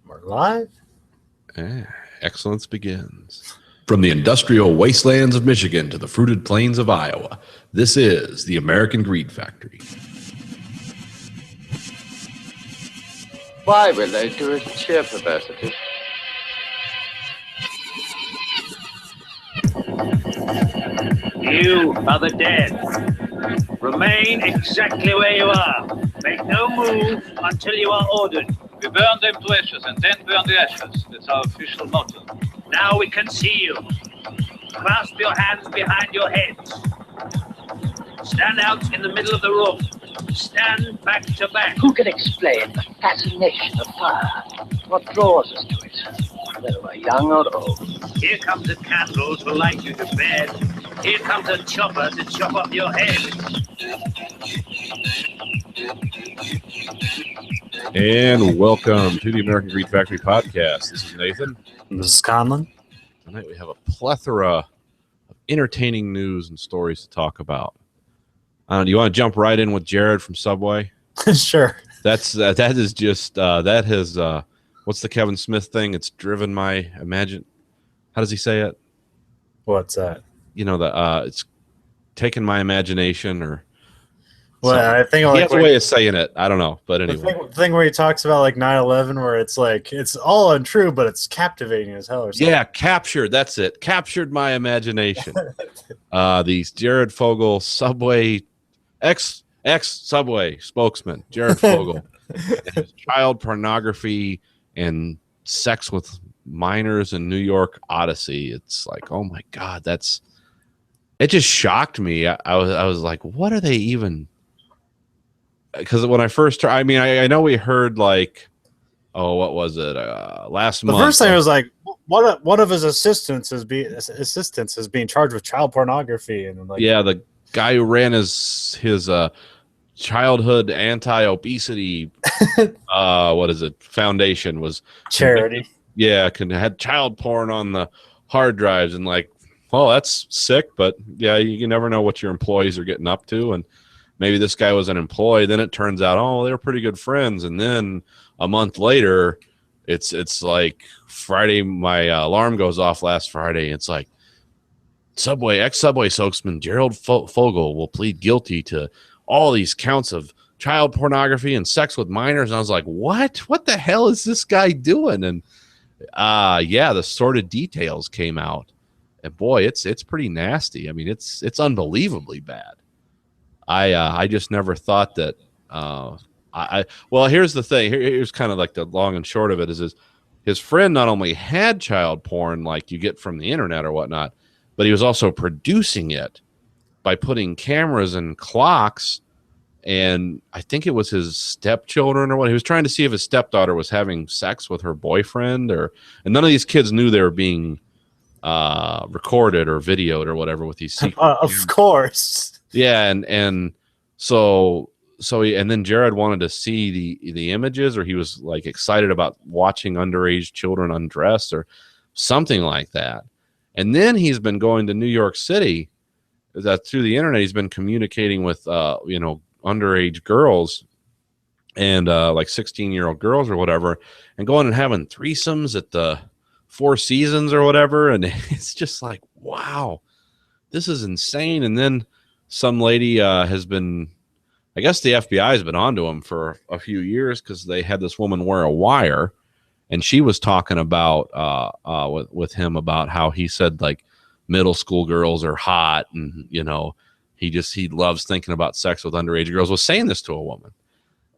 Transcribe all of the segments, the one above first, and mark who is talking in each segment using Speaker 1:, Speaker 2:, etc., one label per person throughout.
Speaker 1: We're live.
Speaker 2: Excellence begins.
Speaker 3: From the industrial wastelands of Michigan to the fruited plains of Iowa, this is the American Greed Factory.
Speaker 4: Why relate to his cheer perversity?
Speaker 5: You are the dead. Remain exactly where you are. Make no move until you are ordered.
Speaker 6: We burn them to ashes and then burn the ashes. That's our official motto.
Speaker 5: Now we can see you. Clasp your hands behind your heads. Stand out in the middle of the room. Stand back to back.
Speaker 7: Who can explain the fascination of fire? What draws us to it, whether we're young or old?
Speaker 5: Here comes a candle to light you to bed. Here comes a chopper to chop off your head.
Speaker 2: And welcome to the American Greed Factory podcast. This is Nathan.
Speaker 1: And this is Conlon.
Speaker 2: Tonight we have a plethora of entertaining news and stories to talk about. Do you want to jump right in with Jared from Subway?
Speaker 1: Sure.
Speaker 2: That is just what's the Kevin Smith thing? It's driven my imagine. How does he say it?
Speaker 1: What's that?
Speaker 2: You know, it's taken my imagination or.
Speaker 1: Well, I think
Speaker 2: he has a way of saying it. I don't know, but anyway.
Speaker 1: The thing where he talks about like 9/11, where it's like it's all untrue, but it's captivating as hell. Or something.
Speaker 2: Yeah, captured. That's it. Captured my imagination. These Jared Fogle Subway ex Subway spokesman, Jared Fogle, and his child pornography and sex with minors in New York Odyssey. It's like, oh my God, it just shocked me. I was like, what are they even? Because when I first heard, I mean, I know we heard like, oh, what was it? Last month.
Speaker 1: The first thing was like, one of his assistants is being charged with child pornography, and like,
Speaker 2: yeah, the guy who ran his childhood anti-obesity foundation was
Speaker 1: charity.
Speaker 2: Yeah, had child porn on the hard drives, and like, well, that's sick, but yeah, you never know what your employees are getting up to, and maybe this guy was an employee. Then it turns out, oh, they're pretty good friends, and then a month later, it's like Friday. My alarm goes off last Friday. It's like ex-Subway spokesman Gerald Fogle will plead guilty to all these counts of child pornography and sex with minors. And I was like, what? What the hell is this guy doing? And yeah, the sordid details came out. And boy, it's pretty nasty. I mean, it's unbelievably bad. I just never thought that. Well, here's the thing. Here's kind of like the long and short of it is his friend not only had child porn like you get from the internet or whatnot, but he was also producing it by putting cameras and clocks. And I think it was his stepchildren or what. He was trying to see if his stepdaughter was having sex with her boyfriend, and none of these kids knew they were being recorded or videoed or whatever with these secret
Speaker 1: of course.
Speaker 2: Yeah, and so and then Jared wanted to see the images, or he was like excited about watching underage children undress or something like that. And then he's been going to New York City, that through the internet he's been communicating with underage girls and like 16-year-old girls or whatever, and going and having threesomes at the Four Seasons or whatever. And it's just like, wow, this is insane. And then some lady has been, I guess the FBI has been onto him for a few years because they had this woman wear a wire, and she was talking about with him about how he said like middle school girls are hot, and he loves thinking about sex with underage girls. Was saying this to a woman,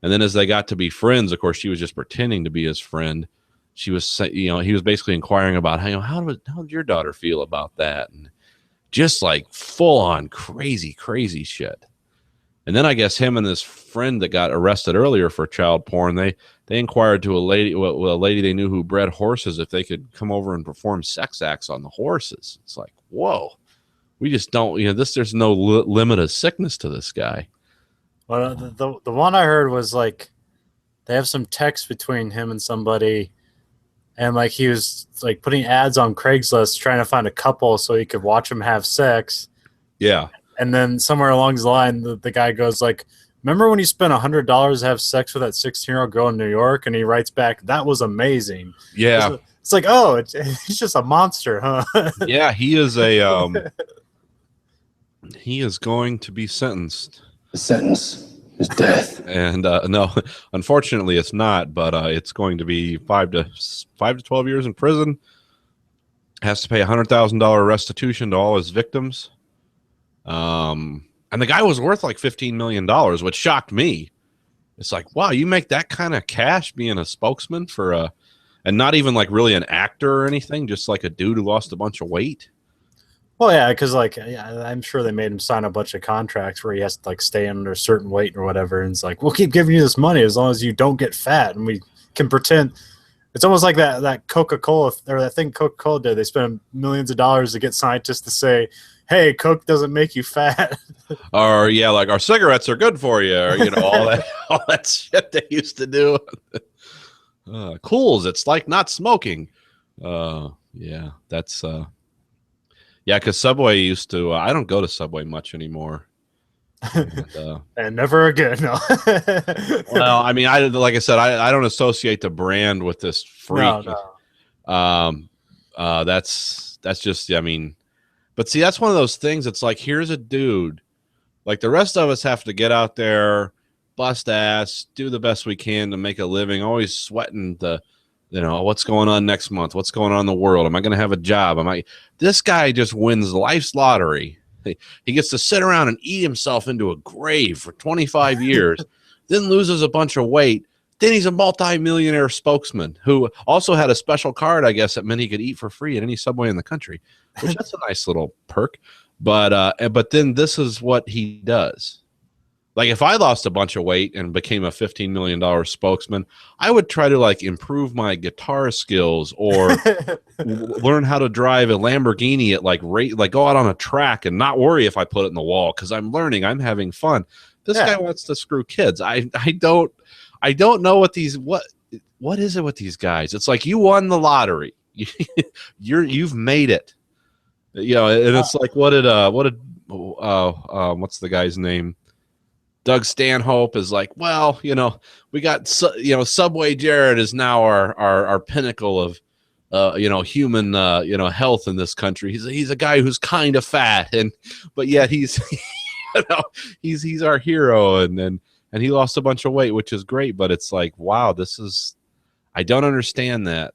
Speaker 2: and then as they got to be friends, of course she was just pretending to be his friend. She was, he was basically inquiring about how did your daughter feel about that, and just like full on crazy shit. And then I guess him and this friend that got arrested earlier for child porn, they inquired to a lady they knew who bred horses if they could come over and perform sex acts on the horses. It's like, whoa, we just don't, there's no limit of sickness to this guy.
Speaker 1: Well, the one I heard was like they have some text between him and somebody, and like he was like putting ads on Craigslist trying to find a couple so he could watch them have sex.
Speaker 2: Yeah.
Speaker 1: And then somewhere along the line, the guy goes like, remember when you spent $100 to have sex with that 16-year-old girl in New York? And he writes back, that was amazing.
Speaker 2: Yeah.
Speaker 1: It's like, oh, he's just a monster, huh?
Speaker 2: Yeah, he is a he is going to be sentenced.
Speaker 8: The sentence is death.
Speaker 2: And no, unfortunately it's not, but it's going to be 5 to 12 years in prison. Has to pay $100,000 restitution to all his victims. And the guy was worth like $15 million, which shocked me. It's like, wow, you make that kind of cash being a spokesman for a, and not even like really an actor or anything, just like a dude who lost a bunch of weight.
Speaker 1: Well, yeah, because like I'm sure they made him sign a bunch of contracts where he has to like stay under a certain weight or whatever. And it's like, we'll keep giving you this money as long as you don't get fat, and we can pretend. It's almost like that Coca-Cola or that thing Coca-Cola did. They spent millions of dollars to get scientists to say, "Hey, Coke doesn't make you fat."
Speaker 2: Or yeah, like our cigarettes are good for you, or all that shit they used to do. Cools, it's like not smoking. Yeah, that's yeah, because Subway used to. I don't go to Subway much anymore.
Speaker 1: And never again. No.
Speaker 2: Well, I mean, like I said, I don't associate the brand with this freak.
Speaker 1: No.
Speaker 2: That's just, I mean, but see, that's one of those things. It's like, here's a dude, like the rest of us have to get out there, bust ass, do the best we can to make a living, always sweating what's going on next month, what's going on in the world, am I going to have a job, this guy just wins life's lottery. He gets to sit around and eat himself into a grave for 25 years, then loses a bunch of weight. Then he's a multi-millionaire spokesman who also had a special card, I guess, that meant he could eat for free at any Subway in the country, which that's a nice little perk. But then this is what he does. Like if I lost a bunch of weight and became a $15 million spokesman, I would try to like improve my guitar skills or learn how to drive a Lamborghini at like go out on a track and not worry if I put it in the wall because I'm learning, I'm having fun. This guy wants to screw kids. I don't know what is it with these guys? It's like you won the lottery. You've made it. And it's like what's the guy's name? Doug Stanhope is like, well, we got, Subway Jared is now our pinnacle of, human, health in this country. He's a guy who's kind of fat, but yet he's, he's our hero, and he lost a bunch of weight, which is great. But it's like, wow, I don't understand that.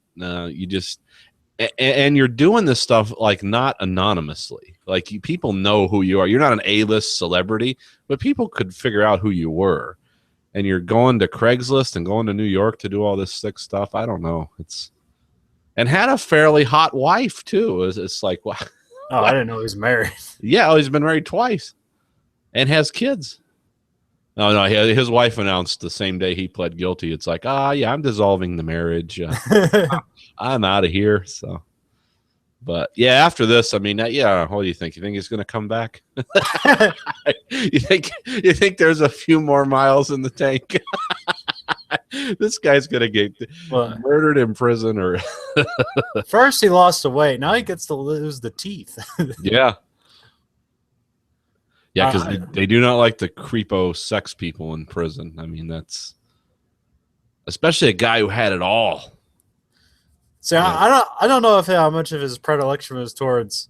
Speaker 2: And you're doing this stuff like not anonymously. Like people know who you are. You're not an A-list celebrity, but people could figure out who you were. And you're going to Craigslist and going to New York to do all this sick stuff. I don't know. And had a fairly hot wife too. It's like, wow.
Speaker 1: Oh, I didn't know he was married.
Speaker 2: Yeah, he's been married twice, and has kids. No, his wife announced the same day he pled guilty. It's like, yeah, I'm dissolving the marriage. I'm out of here. So, but yeah, after this, I mean, yeah. What do you think? You think he's going to come back? You think there's a few more miles in the tank? This guy's going to get murdered in prison, or
Speaker 1: first he lost the weight. Now he gets to lose the teeth.
Speaker 2: Yeah. Yeah, because they do not like the creepo sex people in prison. I mean, that's especially a guy who had it all.
Speaker 1: See, I don't know how much of his predilection was towards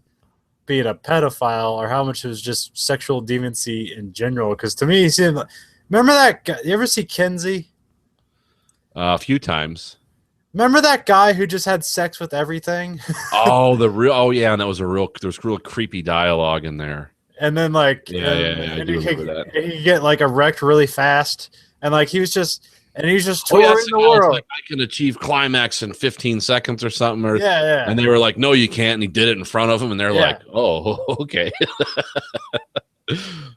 Speaker 1: being a pedophile or how much it was just sexual deviancy in general. Because to me, he seemed like, remember that guy? You ever see Kenzie?
Speaker 2: A few times.
Speaker 1: Remember that guy who just had sex with everything?
Speaker 2: Yeah, and there's real creepy dialogue in there.
Speaker 1: And then like,
Speaker 2: I do remember that.
Speaker 1: He get like erect really fast, and like he was just touring the world.
Speaker 2: Like, I can achieve climax in 15 seconds or something. Or,
Speaker 1: yeah.
Speaker 2: And they were like, no, you can't. And he did it in front of them, and they're like, oh, okay.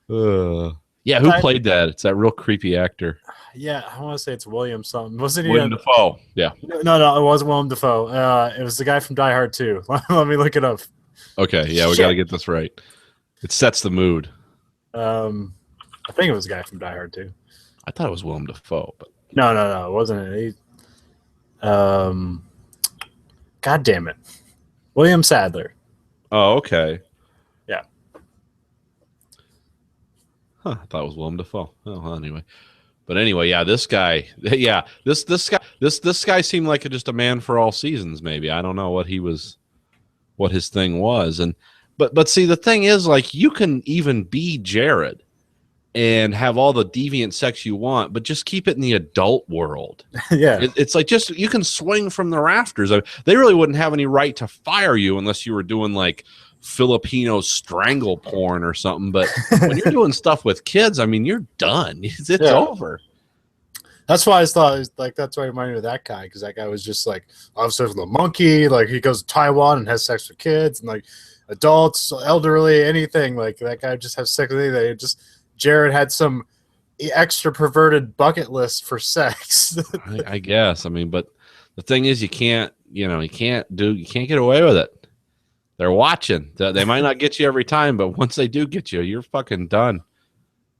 Speaker 2: Yeah, who played that? It's that real creepy actor.
Speaker 1: Yeah, I want to say it's William something. Wasn't he?
Speaker 2: William Dafoe. Yeah.
Speaker 1: No, it wasn't William Dafoe. It was the guy from Die Hard 2. Let me look it up.
Speaker 2: Okay, yeah, we got to get this right. It sets the mood.
Speaker 1: I think it was a guy from Die Hard 2.
Speaker 2: I thought it was Willem Dafoe, but
Speaker 1: no, it wasn't. God damn it, William Sadler.
Speaker 2: Oh, okay.
Speaker 1: Yeah.
Speaker 2: Huh, I thought it was Willem Dafoe. Oh, well, anyway. But anyway, yeah, this guy, yeah, this guy seemed like just a man for all seasons. Maybe I don't know what his thing was, and but see, the thing is, like, you can even be Jared and have all the deviant sex you want, but just keep it in the adult world.
Speaker 1: Yeah,
Speaker 2: It's like just you can swing from the rafters. I mean, they really wouldn't have any right to fire you unless you were doing like Filipino strangle porn or something. But when you're doing stuff with kids, I mean, you're done. It's over.
Speaker 1: That's why I thought like that's why I reminded me of that guy, because that guy was just like obsessed with the monkey. Like he goes to Taiwan and has sex with kids and like adults, elderly, anything. Like that guy just has sex with anything. Just Jared had some extra perverted bucket list for sex.
Speaker 2: I guess. I mean, but the thing is, you can't get away with it. They're watching. They might not get you every time, but once they do get you, you're fucking done.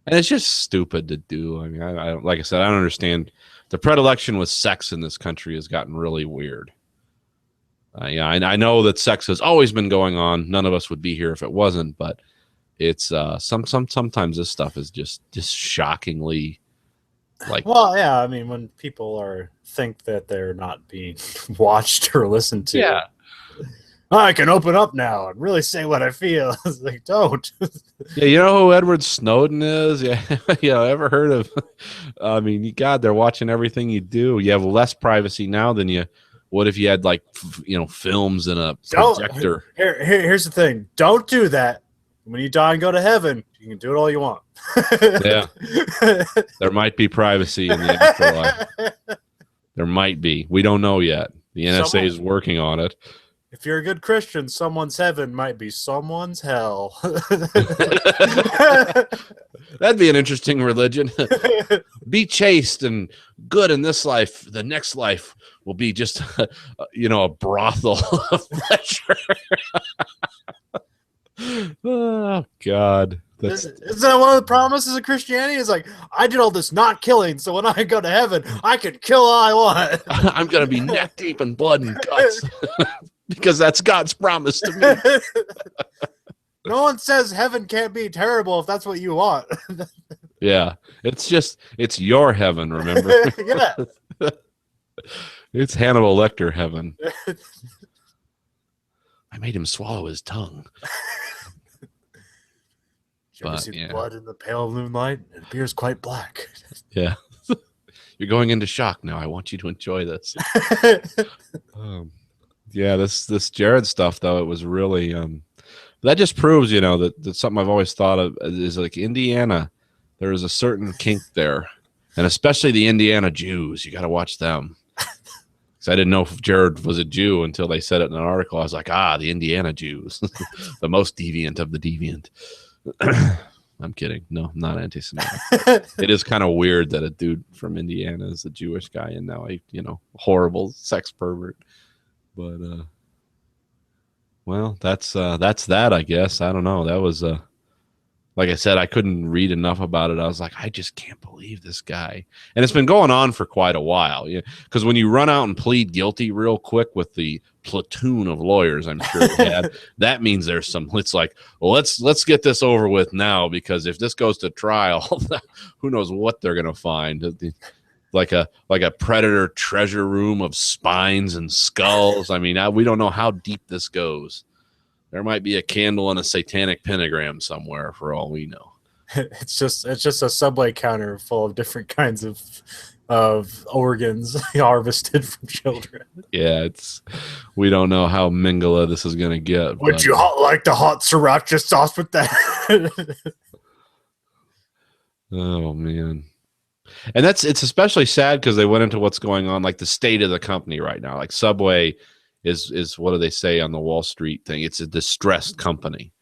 Speaker 2: And it's just stupid to do. I mean, I like I said, I don't understand. The predilection with sex in this country has gotten really weird. Yeah, I know that sex has always been going on. None of us would be here if it wasn't. But it's sometimes this stuff is just shockingly like.
Speaker 1: Well, yeah, I mean, when people think that they're not being watched or listened to.
Speaker 2: Yeah.
Speaker 1: I can open up now and really say what I feel. It's like, don't.
Speaker 2: Yeah, you know who Edward Snowden is? Yeah, ever heard of? I mean, God, they're watching everything you do. You have less privacy now than you would if you had like films in a projector.
Speaker 1: Here's the thing: don't do that. When you die and go to heaven, you can do it all you want.
Speaker 2: Yeah, there might be privacy in the afterlife. There might be. We don't know yet. The NSA is working on it.
Speaker 1: If you're a good Christian, someone's heaven might be someone's hell.
Speaker 2: That'd be an interesting religion. Be chaste and good in this life. The next life will be just, a brothel of pleasure. Oh, God.
Speaker 1: Isn't that one of the promises of Christianity? It's like, I did all this not killing, so when I go to heaven, I can kill all I want.
Speaker 2: I'm going to be neck deep in blood and guts. Because that's God's promise to me.
Speaker 1: No one says heaven can't be terrible if that's what you want.
Speaker 2: Yeah. It's your heaven, remember?
Speaker 1: Yeah.
Speaker 2: It's Hannibal Lecter heaven. I made him swallow his tongue.
Speaker 1: You ever see blood in the pale moonlight? It appears quite black.
Speaker 2: Yeah. You're going into shock now. I want you to enjoy this. Yeah, this Jared stuff, though, it was really that just proves, that something I've always thought of is like Indiana. There is a certain kink there, and especially the Indiana Jews. You got to watch them. Because I didn't know if Jared was a Jew until they said it in an article. I was like, the Indiana Jews, the most deviant of the deviant. I'm kidding. No, I'm not anti-Semitic. It is kind of weird that a dude from Indiana is a Jewish guy and now a horrible sex pervert. But well, that's that, I guess. I don't know. That was like I said, I couldn't read enough about it. I was like, I just can't believe this guy. And it's been going on for quite a while. Because when you run out and plead guilty real quick with the platoon of lawyers, I'm sure we had, that means there's some. It's like, well, let's get this over with now, because if this goes to trial, who knows what they're gonna find. Like a predator treasure room of spines and skulls. I mean, we don't know how deep this goes. There might be a candle and a satanic pentagram somewhere, for all we know.
Speaker 1: It's just a Subway counter full of different kinds of organs harvested from children.
Speaker 2: Yeah, we don't know how Mingala this is gonna get.
Speaker 1: Would you like the hot sriracha sauce with that?
Speaker 2: Oh man. And it's especially sad because they went into what's going on, like the state of the company right now. Like Subway is what do they say on the Wall Street thing? It's a distressed company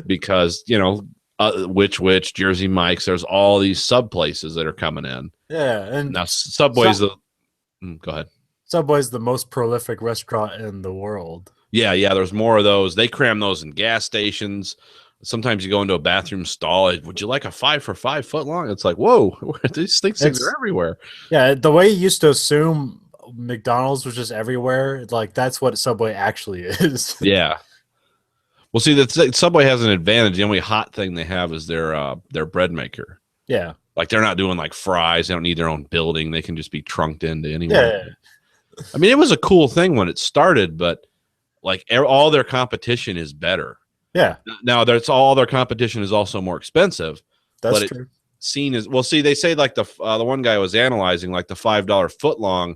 Speaker 2: because Which Jersey Mike's. There's all these sub places that are coming in.
Speaker 1: Yeah, and
Speaker 2: now Subway's go ahead.
Speaker 1: Subway's the most prolific restaurant in the world.
Speaker 2: Yeah. There's more of those. They cram those in gas stations. Sometimes you go into a bathroom stall. Would you like a 5 for $5 foot long? It's like, whoa, these things are everywhere. Yeah,
Speaker 1: the way you used to assume McDonald's was just everywhere, like that's what Subway actually is.
Speaker 2: Yeah. Well, see, the Subway has an advantage. The only hot thing they have is their bread maker.
Speaker 1: Yeah.
Speaker 2: Like they're not doing like fries. They don't need their own building. They can just be trunked into anywhere.
Speaker 1: Yeah.
Speaker 2: I mean, it was a cool thing when it started, but like all their competition is better.
Speaker 1: Yeah.
Speaker 2: Now all their competition is also more expensive.
Speaker 1: That's
Speaker 2: but
Speaker 1: true.
Speaker 2: Seen as well. See, they say like the one guy was analyzing like the $5 foot long.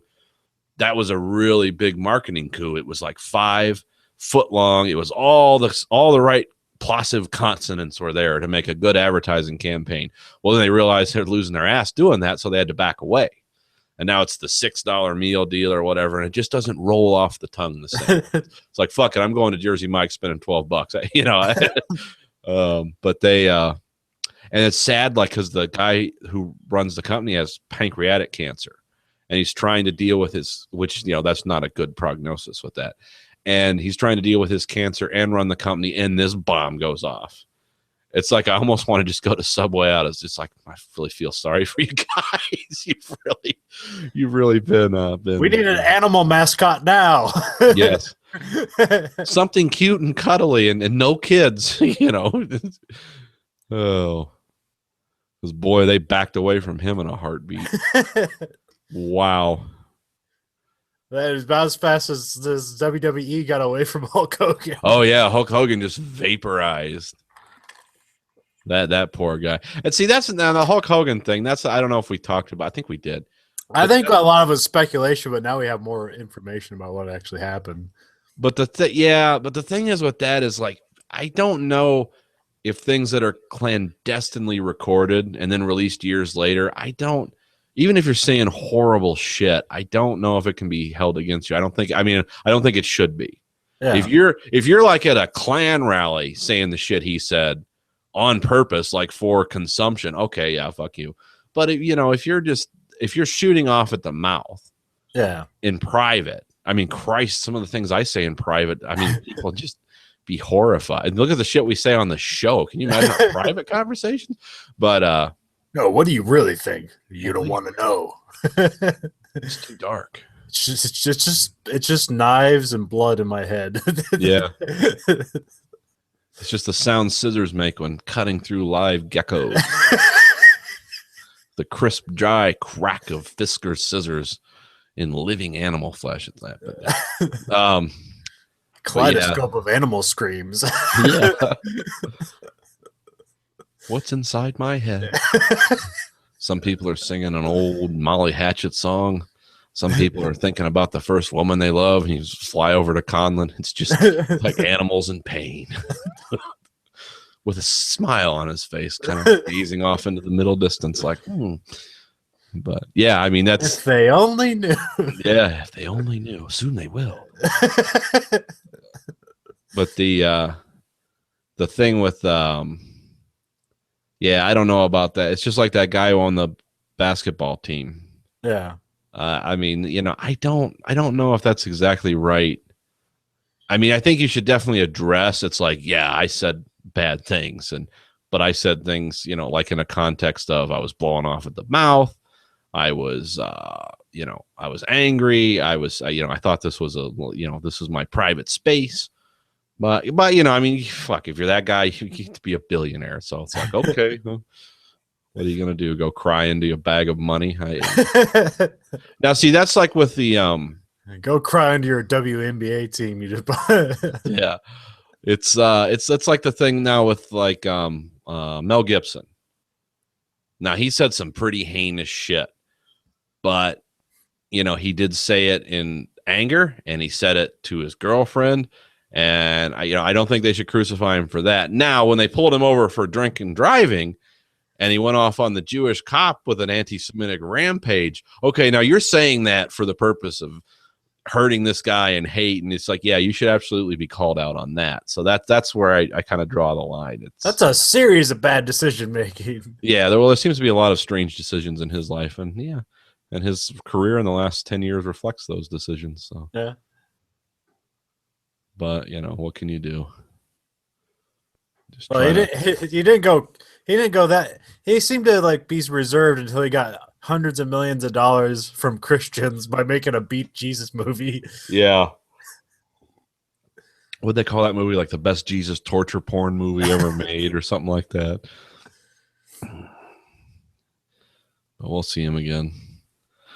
Speaker 2: That was a really big marketing coup. It was like 5 foot long. It was all the right plosive consonants were there to make a good advertising campaign. Well, then they realized they're losing their ass doing that, so they had to back away. And now it's the $6 meal deal or whatever, and it just doesn't roll off the tongue the same. It's like, fuck it, I'm going to Jersey Mike's spending $12. You know, but they and it's sad, like, because the guy who runs the company has pancreatic cancer, and he's trying to deal with which, you know, that's not a good prognosis with that. And he's trying to deal with his cancer and run the company, and this bomb goes off. It's like I almost want to just go to Subway out. It's just like, I really feel sorry for you guys. You've really been.
Speaker 1: We need an animal mascot now.
Speaker 2: Yes, something cute and cuddly, and no kids. You know. Oh, because boy, they backed away from him in a heartbeat. Wow.
Speaker 1: That is about as fast as this WWE got away from Hulk Hogan.
Speaker 2: Oh yeah, Hulk Hogan just vaporized. That poor guy. And see, that's now the Hulk Hogan thing. That's, I don't know if we talked about. I think we did.
Speaker 1: I think a lot of it's speculation, but now we have more information about what actually happened.
Speaker 2: But the thing is with that is, like, I don't know if things that are clandestinely recorded and then released years later, even if you're saying horrible shit, I don't know if it can be held against you. I don't think it should be. Yeah. If you're like at a Klan rally saying the shit he said on purpose, like for consumption, okay, yeah, fuck you. But if you're shooting off at the mouth,
Speaker 1: yeah, in
Speaker 2: private, I mean, Christ, some of the things I say in private, I mean, people just be horrified. Look at the shit we say on the show. Can you imagine a private conversation? But
Speaker 1: no, what do you really think? You don't want to know.
Speaker 2: It's too dark.
Speaker 1: It's just knives and blood in my head.
Speaker 2: Yeah. It's just the sound scissors make when cutting through live geckos. The crisp, dry crack of Fiskars scissors in living animal flesh. It's that.
Speaker 1: Kaleidoscope of animal screams.
Speaker 2: Yeah. What's inside my head? Some people are singing an old Molly Hatchet song. Some people are thinking about the first woman they love, and you just fly over to Conlon. It's just like animals in pain. With a smile on his face, kind of gazing off into the middle distance, like, But yeah, I mean, that's,
Speaker 1: if they only knew.
Speaker 2: Yeah, if they only knew. Soon they will. But the thing with yeah, I don't know about that. It's just like that guy on the basketball team.
Speaker 1: Yeah.
Speaker 2: I mean, I don't know if that's exactly right. I mean, I think you should definitely address, it's like, yeah, I said bad things, but I said things, like in a context of I was blowing off at the mouth. I was, I was angry. I was, I thought this was this is my private space. But I mean, fuck, if you're that guy, you get to be a billionaire. So it's like, okay, well, what are you going to do? Go cry into a bag of money? Now, see, that's like with the
Speaker 1: go cry into your WNBA team. You just
Speaker 2: yeah, it's like the thing now with like Mel Gibson. Now, he said some pretty heinous shit, but he did say it in anger, and he said it to his girlfriend. And I don't think they should crucify him for that. Now, when they pulled him over for drink and driving, and he went off on the Jewish cop with an anti-Semitic rampage. Okay, now you're saying that for the purpose of hurting this guy and hate, and it's like, yeah, you should absolutely be called out on that. So that's where I kind of draw the line.
Speaker 1: That's a series of bad decision making.
Speaker 2: Yeah, there seems to be a lot of strange decisions in his life, and yeah, and his career in the last 10 years reflects those decisions. So
Speaker 1: yeah.
Speaker 2: But what can you do?
Speaker 1: Well, he didn't go that. He seemed to like be reserved until he got hundreds of millions of dollars from Christians by making a Beat Jesus movie.
Speaker 2: Yeah. What'd they call that movie? Like the best Jesus torture porn movie ever made, or something like that. But we'll see him again.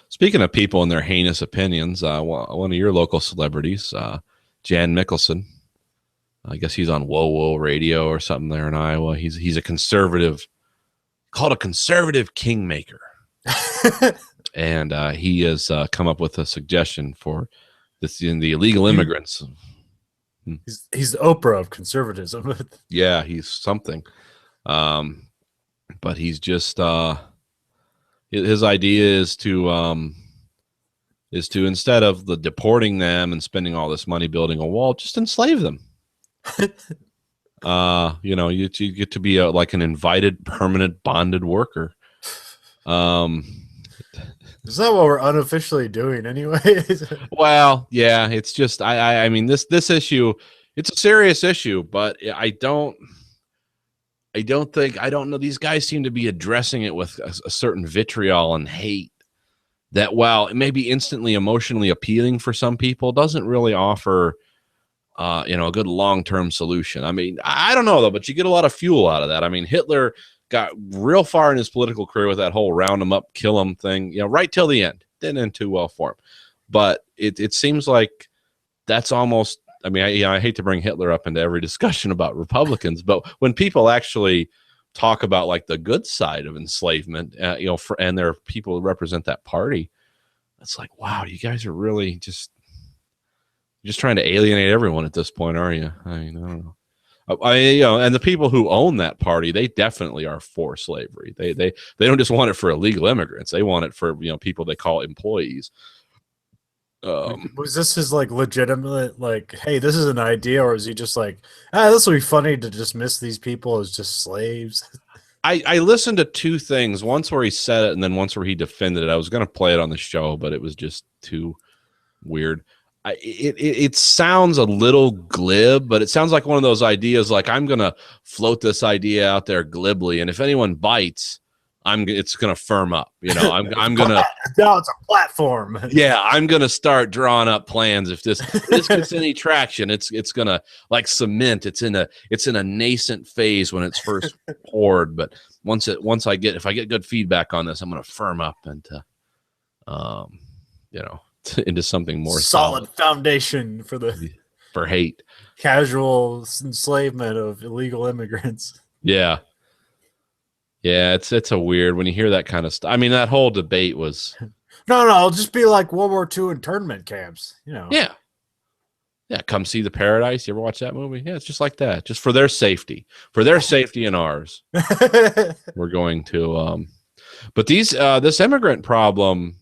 Speaker 2: Speaking of people and their heinous opinions, one of your local celebrities, Jan Mickelson. I guess he's on Whoa Whoa Radio or something there in Iowa. He's a conservative, called a conservative kingmaker. And he has come up with a suggestion for the illegal immigrants.
Speaker 1: He's the Oprah of conservatism.
Speaker 2: Yeah, he's something. But he's just his idea is to instead of the deporting them and spending all this money building a wall, just enslave them. You get to be like an invited, permanent, bonded worker.
Speaker 1: Is that what we're unofficially doing anyway?
Speaker 2: Well, yeah, it's just I mean this issue, it's a serious issue, but I don't know. These guys seem to be addressing it with a certain vitriol and hate that, while it may be instantly emotionally appealing for some people, doesn't really offer a good long-term solution. I mean, I don't know though, but you get a lot of fuel out of that. I mean, Hitler got real far in his political career with that whole round him up, kill him thing, right till the end. Didn't end too well for him. But it seems like that's almost, I mean, I hate to bring Hitler up into every discussion about Republicans, but when people actually talk about like the good side of enslavement, and there are people who represent that party, it's like, wow, you guys are really just trying to alienate everyone at this point, are you? I mean, I don't know. And the people who own that party, they definitely are for slavery. They don't just want it for illegal immigrants. They want it for people they call employees.
Speaker 1: Was this his like legitimate like, hey, this is an idea, or is he just like, this will be funny to dismiss these people as just slaves?
Speaker 2: I listened to two things. Once where he said it, and then once where he defended it. I was going to play it on the show, but it was just too weird. It sounds a little glib, but it sounds like one of those ideas like, I'm going to float this idea out there glibly, and if anyone bites, it's going to firm up. I'm going to.
Speaker 1: Now it's a platform.
Speaker 2: Yeah, I'm going to start drawing up plans. If this gets any traction, it's going to like cement. It's in a nascent phase when it's first poured, but if I get good feedback on this, I'm going to firm up into into something more
Speaker 1: solid foundation
Speaker 2: for hate,
Speaker 1: casual enslavement of illegal immigrants.
Speaker 2: Yeah, it's a weird when you hear that kind of stuff. I mean, that whole debate was
Speaker 1: no, it'll just be like World War II internment camps.
Speaker 2: Yeah. Come see the Paradise. You ever watch that movie? Yeah, it's just like that. Just for their safety, and ours. We're going to. But this immigrant problem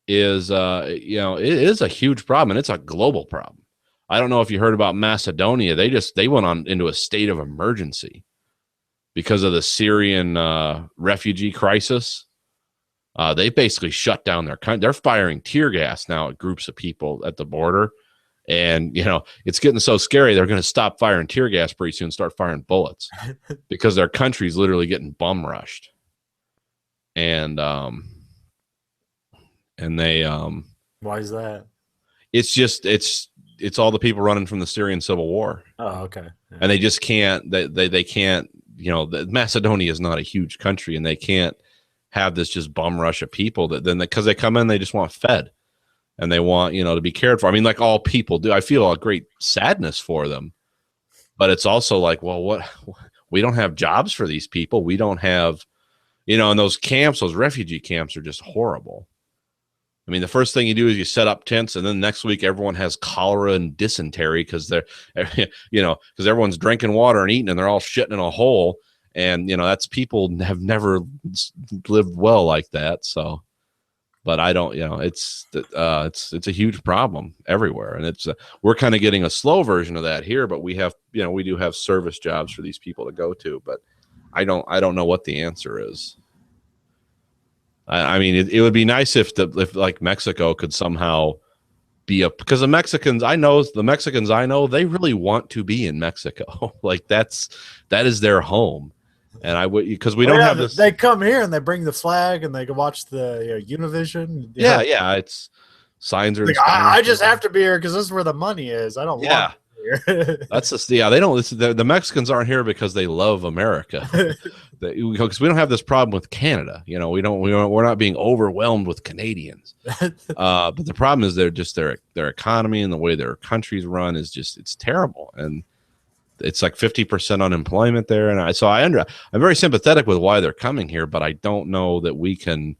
Speaker 2: is it is a huge problem, and it's a global problem. I don't know if you heard about Macedonia. They went on into a state of emergency because of the Syrian refugee crisis. They basically shut down their country. They're firing tear gas now at groups of people at the border, and it's getting so scary they're going to stop firing tear gas pretty soon, start firing bullets because their country's literally getting bum rushed. And they
Speaker 1: why is that?
Speaker 2: It's just it's all the people running from the Syrian civil war.
Speaker 1: Oh, okay. Yeah.
Speaker 2: And they just can't they can't, Macedonia is not a huge country, and they can't have this just bum rush of people because they come in, they just want fed, and they want to be cared for. I mean, like all people do. I feel a great sadness for them, but it's also like, well, we don't have jobs for these people. We don't have, and those camps, those refugee camps are just horrible. I mean, the first thing you do is you set up tents, and then next week everyone has cholera and dysentery because because everyone's drinking water and eating, and they're all shitting in a hole. And that's people have never lived well like that. So, but I don't, it's a huge problem everywhere, and we're kind of getting a slow version of that here. But we have, we do have service jobs for these people to go to, but I don't know what the answer is. I mean, it would be nice if like Mexico could somehow be because the Mexicans I know, they really want to be in Mexico. Like that is their home. And I would, because we don't have this.
Speaker 1: They come here and they bring the flag and they can watch the Univision.
Speaker 2: Yeah. It's signs are.
Speaker 1: Like, I just have to be here because this is where the money is. I don't want to be here.
Speaker 2: That's just, yeah. They don't. The Mexicans aren't here because they love America. Because we don't have this problem with Canada. You know, we're not being overwhelmed with Canadians. But the problem is their economy and the way their countries run is just, it's terrible, and it's like 50% unemployment there. And I'm very sympathetic with why they're coming here, but I don't know that we can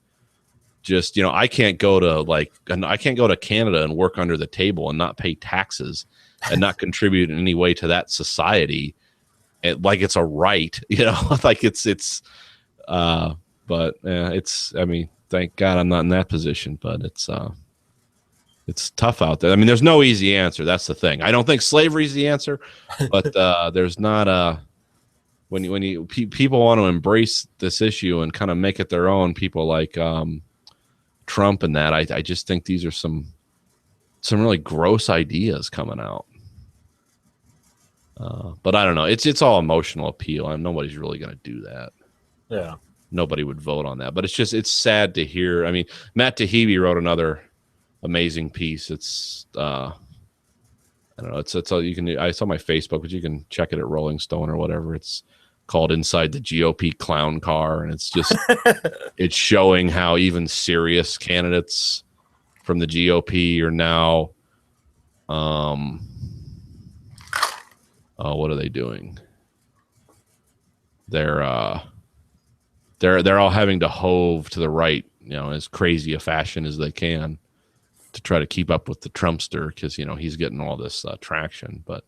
Speaker 2: just, I can't go to Canada and work under the table and not pay taxes and not contribute in any way to that society. Like it's a right, like I mean, thank God I'm not in that position, but it's tough out there. I mean, there's no easy answer. That's the thing. I don't think slavery is the answer, but there's not when people want to embrace this issue and kind of make it their own, people like Trump and that, I just think these are some really gross ideas coming out. But I don't know. It's all emotional appeal. Nobody's really going to do that.
Speaker 1: Yeah.
Speaker 2: Nobody would vote on that. But it's sad to hear. I mean, Matt Taibbi wrote another amazing piece. It's I don't know. It's all you can. I saw my Facebook, but you can check it at Rolling Stone or whatever. It's called "Inside the GOP Clown Car," and it's just it's showing how even serious candidates from the GOP are now. What are they doing? They're all having to hove to the right, as crazy a fashion as they can to try to keep up with the Trumpster, because he's getting all this traction. But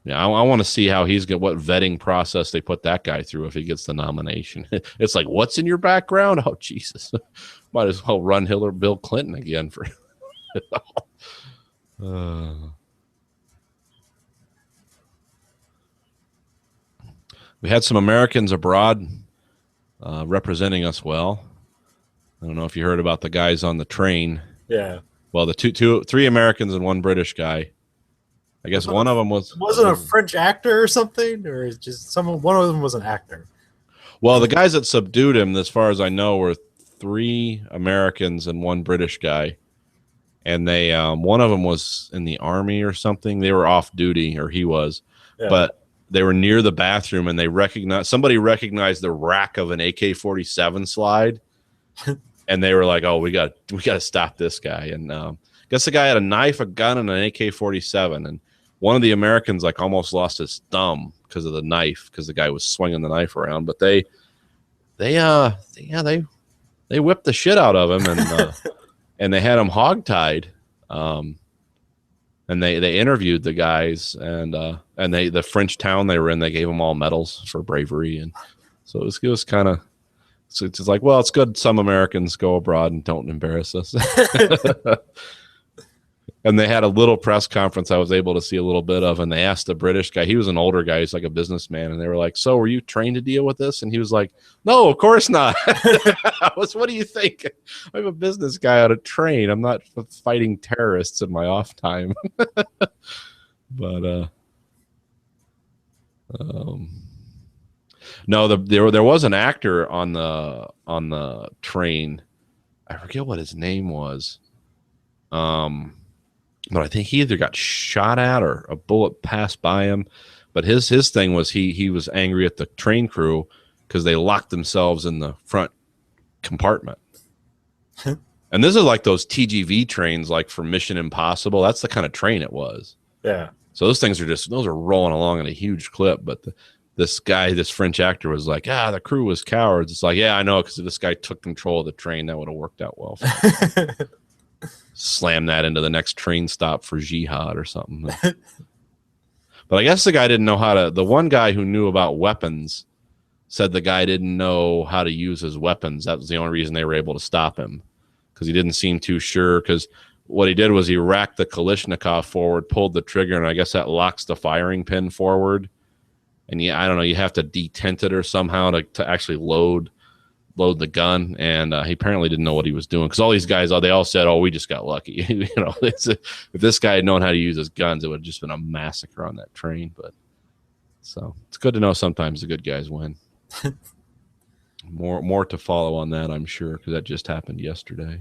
Speaker 2: yeah, I want to see how what vetting process they put that guy through if he gets the nomination. It's like, what's in your background? Oh Jesus, might as well run Bill Clinton again for. We had some Americans abroad representing us well. I don't know if you heard about the guys on the train.
Speaker 1: Yeah.
Speaker 2: Well, the three Americans and one British guy. I guess one of them
Speaker 1: wasn't a French actor or something, or is just one of them was an actor.
Speaker 2: Well, the guys that subdued him, as far as I know, were three Americans and one British guy. And they one of them was in the army or something. They were off duty, or he was. Yeah. But they were near the bathroom, and somebody recognized the rack of an AK-47 slide, and they were like, "Oh, we got to stop this guy." And I guess the guy had a knife, a gun, and an AK-47. And one of the Americans almost lost his thumb because of the knife, because the guy was swinging the knife around. But they whipped the shit out of him, and and they had him hogtied. And they interviewed the guys, and the French town they were in, they gave them all medals for bravery, and so it was kind of, so it's like, well, it's good some Americans go abroad and don't embarrass us. And they had a little press conference I was able to see a little bit of, and they asked the British guy, he was an older guy, he's like a businessman, and they were like, "So were you trained to deal with this?" And he was like, "No, of course not." What do you think? I'm a business guy on a train. I'm not fighting terrorists in my off time. But no, there was an actor on the train. I forget what his name was. But I think he either got shot at or a bullet passed by him. But his thing was he was angry at the train crew because they locked themselves in the front compartment. And this is like those TGV trains, like for Mission Impossible. That's the kind of train it was.
Speaker 1: Yeah.
Speaker 2: So those things are rolling along in a huge clip. But this French actor was like, the crew was cowards. It's like, yeah, I know, because if this guy took control of the train, that would have worked out well for him. Slam that into the next train stop for jihad or something. But I guess the guy didn't know the one guy who knew about weapons said the guy didn't know how to use his weapons. That was the only reason they were able to stop him, because he didn't seem too sure. Because what he did was he racked the Kalashnikov forward, pulled the trigger, and I guess that locks the firing pin forward. And I don't know, you have to detent it or somehow to actually load the gun, and he apparently didn't know what he was doing, because all these guys, they all said, "Oh, we just got lucky." If this guy had known how to use his guns, it would have just been a massacre on that train. But so it's good to know sometimes the good guys win. More to follow on that, I'm sure, because that just happened yesterday.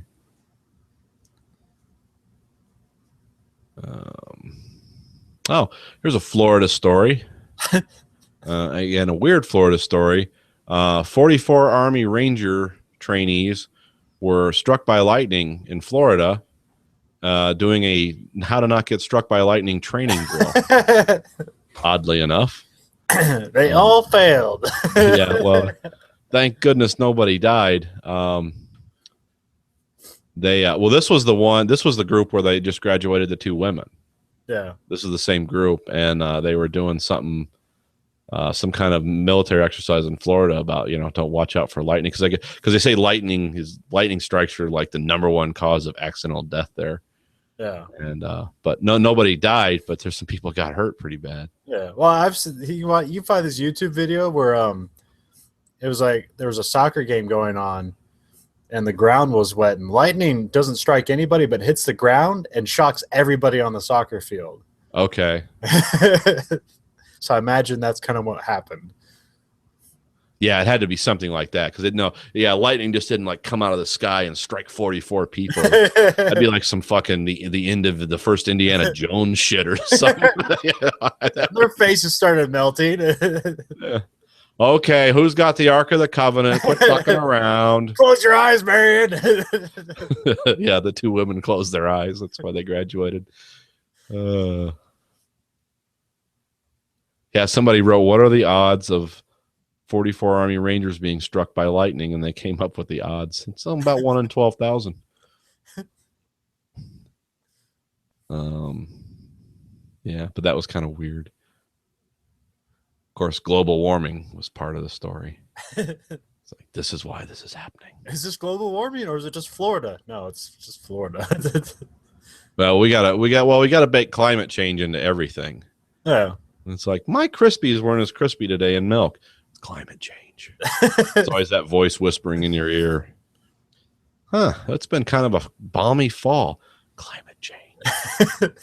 Speaker 2: Oh, here's a Florida story. Again, a weird Florida story. 44 Army Ranger trainees were struck by lightning in Florida doing a how to not get struck by lightning training drill. Oddly enough.
Speaker 1: They all failed.
Speaker 2: Yeah, well, thank goodness nobody died. This was the group where they just graduated the 2 women.
Speaker 1: Yeah.
Speaker 2: This is the same group, and they were doing something, some kind of military exercise in Florida about, to watch out for lightning, because they say lightning strikes are like the number 1 cause of accidental death there.
Speaker 1: Yeah.
Speaker 2: And but nobody died, but there's some people got hurt pretty bad.
Speaker 1: Yeah. Well, I've seen, you find this YouTube video where it was like there was a soccer game going on and the ground was wet, and lightning doesn't strike anybody but hits the ground and shocks everybody on the soccer field.
Speaker 2: Okay.
Speaker 1: So I imagine that's kind of what happened.
Speaker 2: Yeah, it had to be something like that, because lightning just didn't like come out of the sky and strike 44 people. That'd be like some fucking the end of the first Indiana Jones shit or something.
Speaker 1: Their faces started melting.
Speaker 2: Yeah. Okay, who's got the Ark of the Covenant? Quit fucking around.
Speaker 1: Close your eyes, man.
Speaker 2: Yeah, the 2 women closed their eyes. That's why they graduated. Yeah, somebody wrote, what are the odds of 44 Army Rangers being struck by lightning? And they came up with the odds. It's about 1 in 12,000. Yeah, but that was kind of weird. Of course, global warming was part of the story. It's like, this is why this is happening.
Speaker 1: Is this global warming or is it just Florida? No, it's just Florida.
Speaker 2: Well, we gotta bake climate change into everything.
Speaker 1: Yeah.
Speaker 2: It's like, my Crispies weren't as crispy today in milk. It's climate change. It's always that voice whispering in your ear. It's been kind of a balmy fall. Climate change.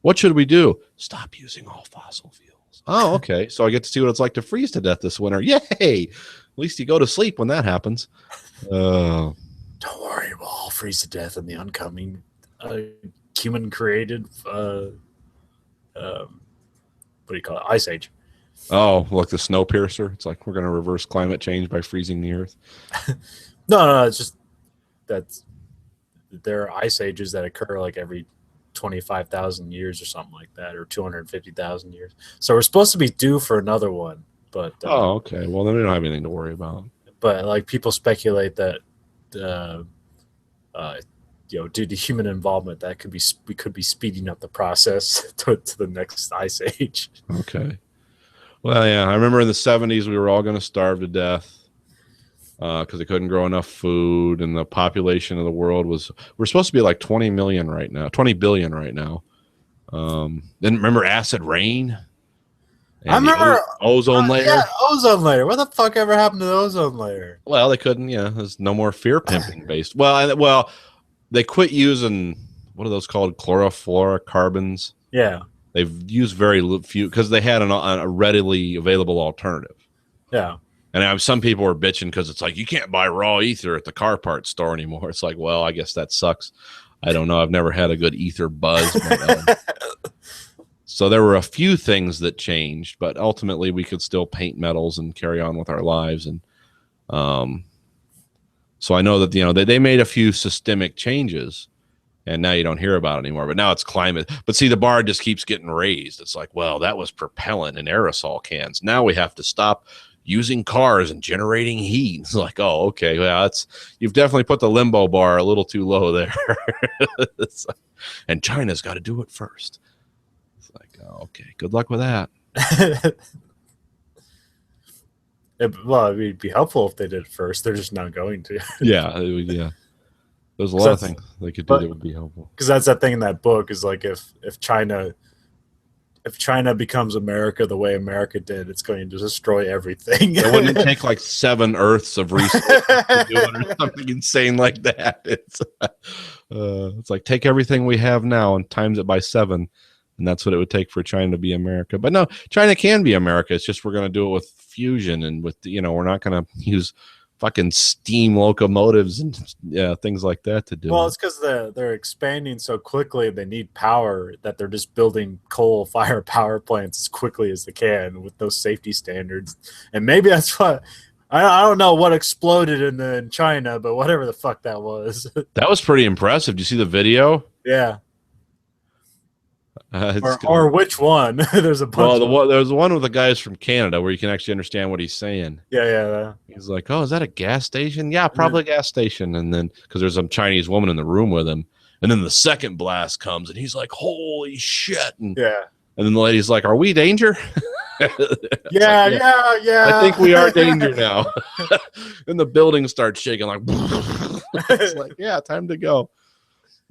Speaker 2: What should we do? Stop using all fossil fuels. Oh, okay. So I get to see what it's like to freeze to death this winter. Yay! At least you go to sleep when that happens.
Speaker 1: Don't worry, we'll all freeze to death in the oncoming human-created what do you call it? Ice age.
Speaker 2: Oh, like the Snowpiercer. It's like we're going to reverse climate change by freezing the earth.
Speaker 1: No, it's just that there are ice ages that occur like every 25,000 years or something like that, or 250,000 years. So we're supposed to be due for another one, but
Speaker 2: okay. Well, then we don't have anything to worry about.
Speaker 1: But like people speculate that due to human involvement, we could be speeding up the process to the next ice age.
Speaker 2: Okay. Well, yeah, I remember in the 70s we were all going to starve to death because they couldn't grow enough food, and the population of the world we're supposed to be like 20 billion right now. Then remember acid rain? And
Speaker 1: I remember
Speaker 2: ozone layer.
Speaker 1: Yeah, ozone layer. What the fuck ever happened to the ozone layer?
Speaker 2: Well, they couldn't. Yeah, there's no more fear pimping based. Well, they quit using, what are those called? Chlorofluorocarbons.
Speaker 1: Yeah.
Speaker 2: They've used very few because they had a readily available alternative.
Speaker 1: Yeah.
Speaker 2: And some people were bitching because it's like, you can't buy raw ether at the car parts store anymore. It's like, well, I guess that sucks. I don't know. I've never had a good ether buzz. But, so there were a few things that changed, but ultimately we could still paint metals and carry on with our lives. And so I know that, they made a few systemic changes, and now you don't hear about it anymore. But now it's climate. But see, the bar just keeps getting raised. It's like, well, that was propellant and aerosol cans. Now we have to stop using cars and generating heat. It's like, oh, okay. Well, you've definitely put the limbo bar a little too low there. And China's got to do it first. It's like, oh, okay. Good luck with that.
Speaker 1: Well, it'd be helpful if they did it first. They're just not going to.
Speaker 2: Yeah. There's a lot of things they could do that would be helpful.
Speaker 1: Because that's that thing in that book is like if China becomes America the way America did, it's going to destroy everything.
Speaker 2: It wouldn't take like 7 Earths of resources to do it or something insane like that. It's like take everything we have now and times it by 7, and that's what it would take for China to be America. But no, China can be America. It's just we're going to do it with fusion and with we're not going to use fucking steam locomotives and things like that to do.
Speaker 1: Well, it's because they're expanding so quickly. They need power that they're just building coal-fire power plants as quickly as they can with those safety standards. And maybe that's what I don't know what exploded in China, but whatever the fuck that was.
Speaker 2: That was pretty impressive. Did you see the video?
Speaker 1: Yeah. Or which one? There's a bunch.
Speaker 2: Well, there's one with the guys from Canada where you can actually understand what he's saying.
Speaker 1: Yeah.
Speaker 2: He's like, "Oh, is that a gas station? Yeah, probably a gas station." And then because there's some Chinese woman in the room with him, and then the second blast comes, and he's like, "Holy shit!" And then the lady's like, "Are we danger?"
Speaker 1: Yeah.
Speaker 2: I think we are danger now. And the building starts shaking like. It's like, yeah, time to go.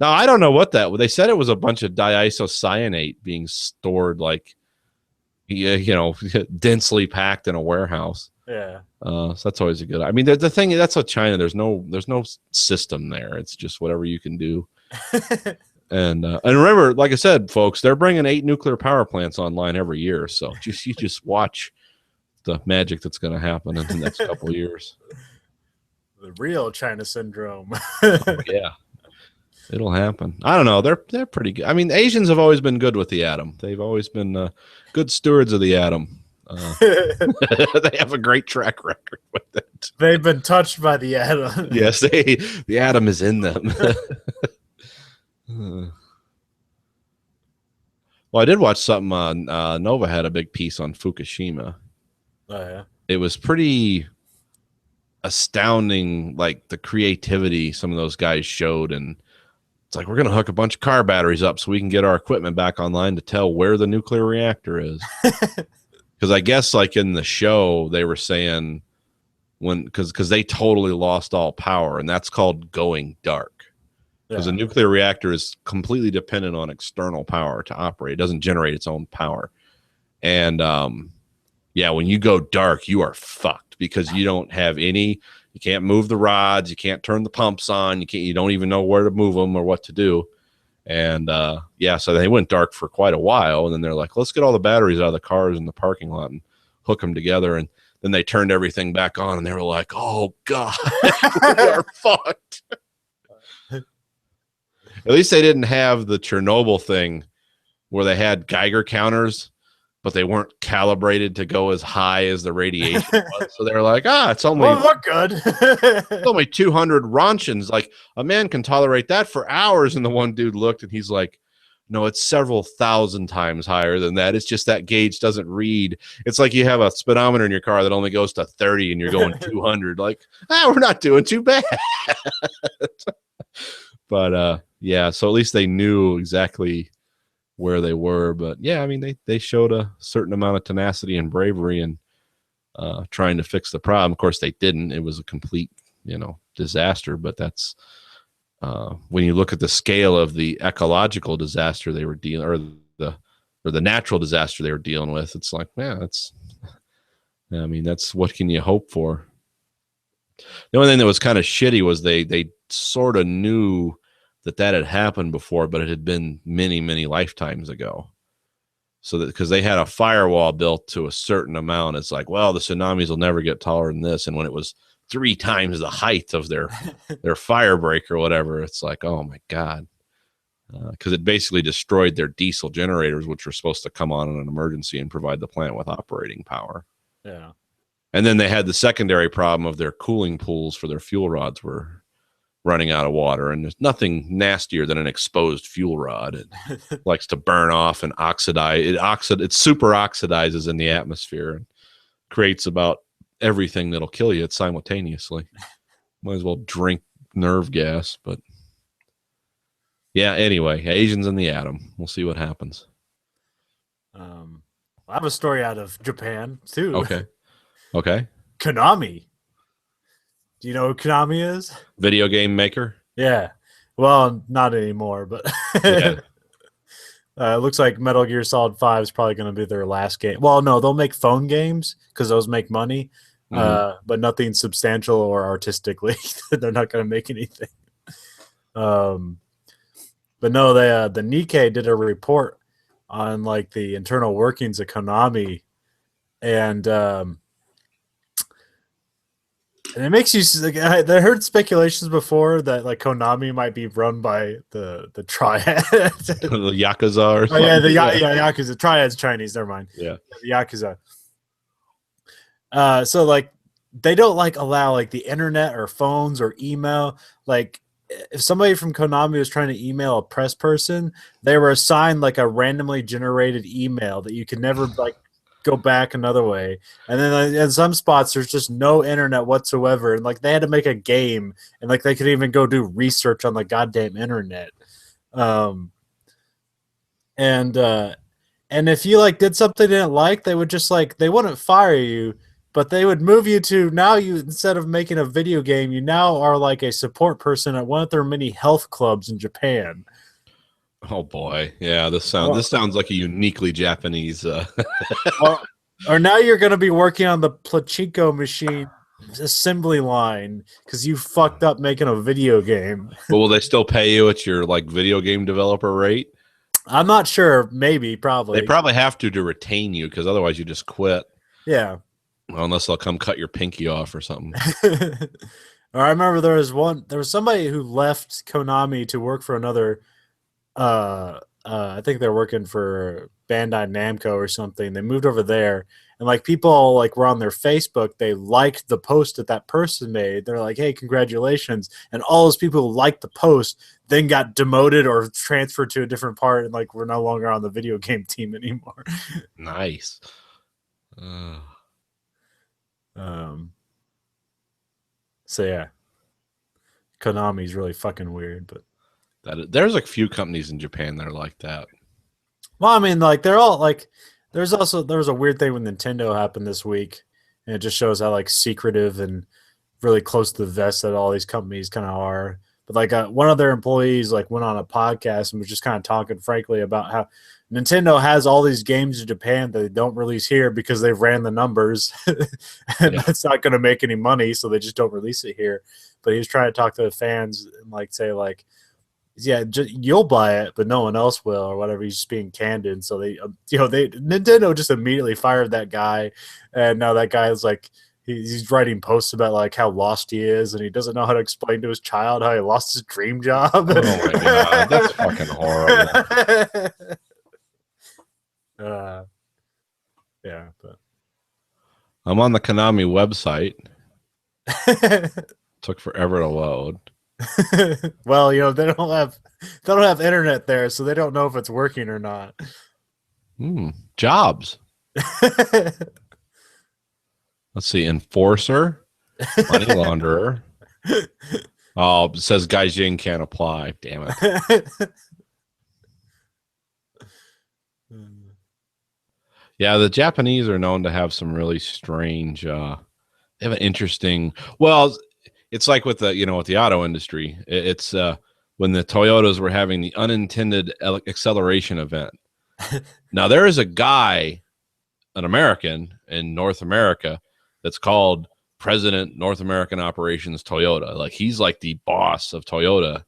Speaker 2: Now, I don't know what they said it was a bunch of diisocyanate being stored like, densely packed in a warehouse.
Speaker 1: Yeah.
Speaker 2: So that's always a good, I mean, the thing that's what China, there's no system there. It's just whatever you can do. And remember, like I said, folks, they're bringing 8 nuclear power plants online every year. So you just watch the magic that's going to happen in the next couple of years.
Speaker 1: The real China syndrome.
Speaker 2: Oh, yeah. It'll happen. I don't know. They're pretty good. I mean, Asians have always been good with the atom. They've always been good stewards of the atom. They have a great track record with it.
Speaker 1: They've been touched by the atom.
Speaker 2: Yes, the atom is in them. Well, I did watch something on Nova had a big piece on Fukushima.
Speaker 1: Oh, yeah.
Speaker 2: It was pretty astounding, like the creativity some of those guys showed, and it's like, we're going to hook a bunch of car batteries up so we can get our equipment back online to tell where the nuclear reactor is. Because I guess like in the show, they were saying because they totally lost all power, and that's called going dark. Because a nuclear reactor is completely dependent on external power to operate. It doesn't generate its own power. And when you go dark, you are fucked because you don't have any. You can't move the rods. You can't turn the pumps on. You don't even know where to move them or what to do. And so they went dark for quite a while. And then they're like, let's get all the batteries out of the cars in the parking lot and hook them together. And then they turned everything back on, and they were like, oh God, we are fucked. At least they didn't have the Chernobyl thing where they had Geiger counters, but they weren't calibrated to go as high as the radiation was. So they were like, it's only
Speaker 1: look good.
Speaker 2: it's only 200 Roentgens. Like a man can tolerate that for hours. And the one dude looked, and he's like, no, it's several thousand times higher than that. It's just that gauge doesn't read. It's like you have a speedometer in your car that only goes to 30 and you're going 200. Like, we're not doing too bad. But so at least they knew exactly where they were. But yeah, I mean, they showed a certain amount of tenacity and bravery in trying to fix the problem. Of course, they didn't. It was a complete, disaster. But that's when you look at the scale of the ecological disaster they were dealing, or the natural disaster they were dealing with. It's like, that's what can you hope for? The only thing that was kind of shitty was they sort of knew that had happened before, but it had been many, many lifetimes ago. So that because they had a firewall built to a certain amount, it's like, well, the tsunamis will never get taller than this. And when it was 3 times the height of their fire break or whatever, it's like, oh my God. Because it basically destroyed their diesel generators, which were supposed to come on in an emergency and provide the plant with operating power.
Speaker 1: Yeah. And
Speaker 2: then they had the secondary problem of their cooling pools for their fuel rods were running out of water. And there's nothing nastier than an exposed fuel rod. It likes to burn off and oxidize. It super oxidizes in the atmosphere and creates about everything that'll kill you simultaneously. Might as well drink nerve gas. But yeah, anyway, Asians in the atom. We'll see what happens.
Speaker 1: I have a story out of Japan too.
Speaker 2: Okay.
Speaker 1: Konami. Do you know who Konami is?
Speaker 2: Video game maker?
Speaker 1: Yeah. Well, not anymore, but
Speaker 2: Yeah.
Speaker 1: It looks like Metal Gear Solid 5 is probably going to be their last game. Well, no, they'll make phone games because those make money, but nothing substantial or artistically. They're not going to make anything. But no, the Nikkei did a report on like the internal workings of Konami, and And it makes you like, I heard speculations before that like Konami might be run by the Triad.
Speaker 2: The Yakuza or
Speaker 1: Oh
Speaker 2: something.
Speaker 1: yeah, Yakuza. Triad's Chinese. Never mind.
Speaker 2: Yeah.
Speaker 1: The Yakuza. So like they don't like allow like the internet or phones or email. Like if somebody from Konami was trying to email a press person, they were assigned like a randomly generated email that you could never like go back another way. And then in some spots there's just no internet whatsoever, and like they had to make a game, and like they could even go do research on the goddamn internet. And if you like did something they didn't like, they would just like they wouldn't fire you, but they would move you to now you instead of making a video game, you now are like a support person at one of their many health clubs in Japan.
Speaker 2: Oh boy, yeah. This sounds like a uniquely Japanese.
Speaker 1: Or now you're going to be working on the Pachinko machine assembly line because you fucked up making a video game.
Speaker 2: But will they still pay you at your like video game developer rate?
Speaker 1: I'm not sure. Maybe, probably.
Speaker 2: They probably have to retain you because otherwise you just quit.
Speaker 1: Yeah.
Speaker 2: Well, unless they'll come cut your pinky off or something.
Speaker 1: Or I remember there was somebody who left Konami to work for another. I think they're working for Bandai Namco or something. They moved over there, and like people like were on their Facebook. They liked the post that person made. They're like, "Hey, congratulations!" And all those people who liked the post then got demoted or transferred to a different part, and like we're no longer on the video game team anymore.
Speaker 2: Nice.
Speaker 1: So yeah, Konami's really fucking weird, but.
Speaker 2: There's like few companies in Japan that are like that.
Speaker 1: Well, I mean, like they're all like. There was a weird thing with Nintendo happened this week, and it just shows how like secretive and really close to the vest that all these companies kind of are. But like one of their employees like went on a podcast and was just kind of talking frankly about how Nintendo has all these games in Japan that they don't release here because they've ran the numbers, and it's not going to make any money, so they just don't release it here. But he was trying to talk to the fans and like say like. Yeah, you'll buy it, but no one else will, or whatever. He's just being candid. So Nintendo just immediately fired that guy, and now that guy is like he's writing posts about like how lost he is, and he doesn't know how to explain to his child how he lost his dream job.
Speaker 2: Oh my god, that's fucking horrible.
Speaker 1: Yeah, but
Speaker 2: I'm on the Konami website. Took forever to load.
Speaker 1: Well, they don't have internet there, so they don't know if it's working or not.
Speaker 2: Jobs. Let's see. Enforcer, money launderer. Oh, it says Gaijin can't apply. Damn it. Yeah, the Japanese are known to have some really strange. They have an interesting. Well, it's like with the with the auto industry. It's when the Toyotas were having the unintended acceleration event. Now there is a guy, an American in North America, that's called President North American Operations Toyota. Like he's like the boss of Toyota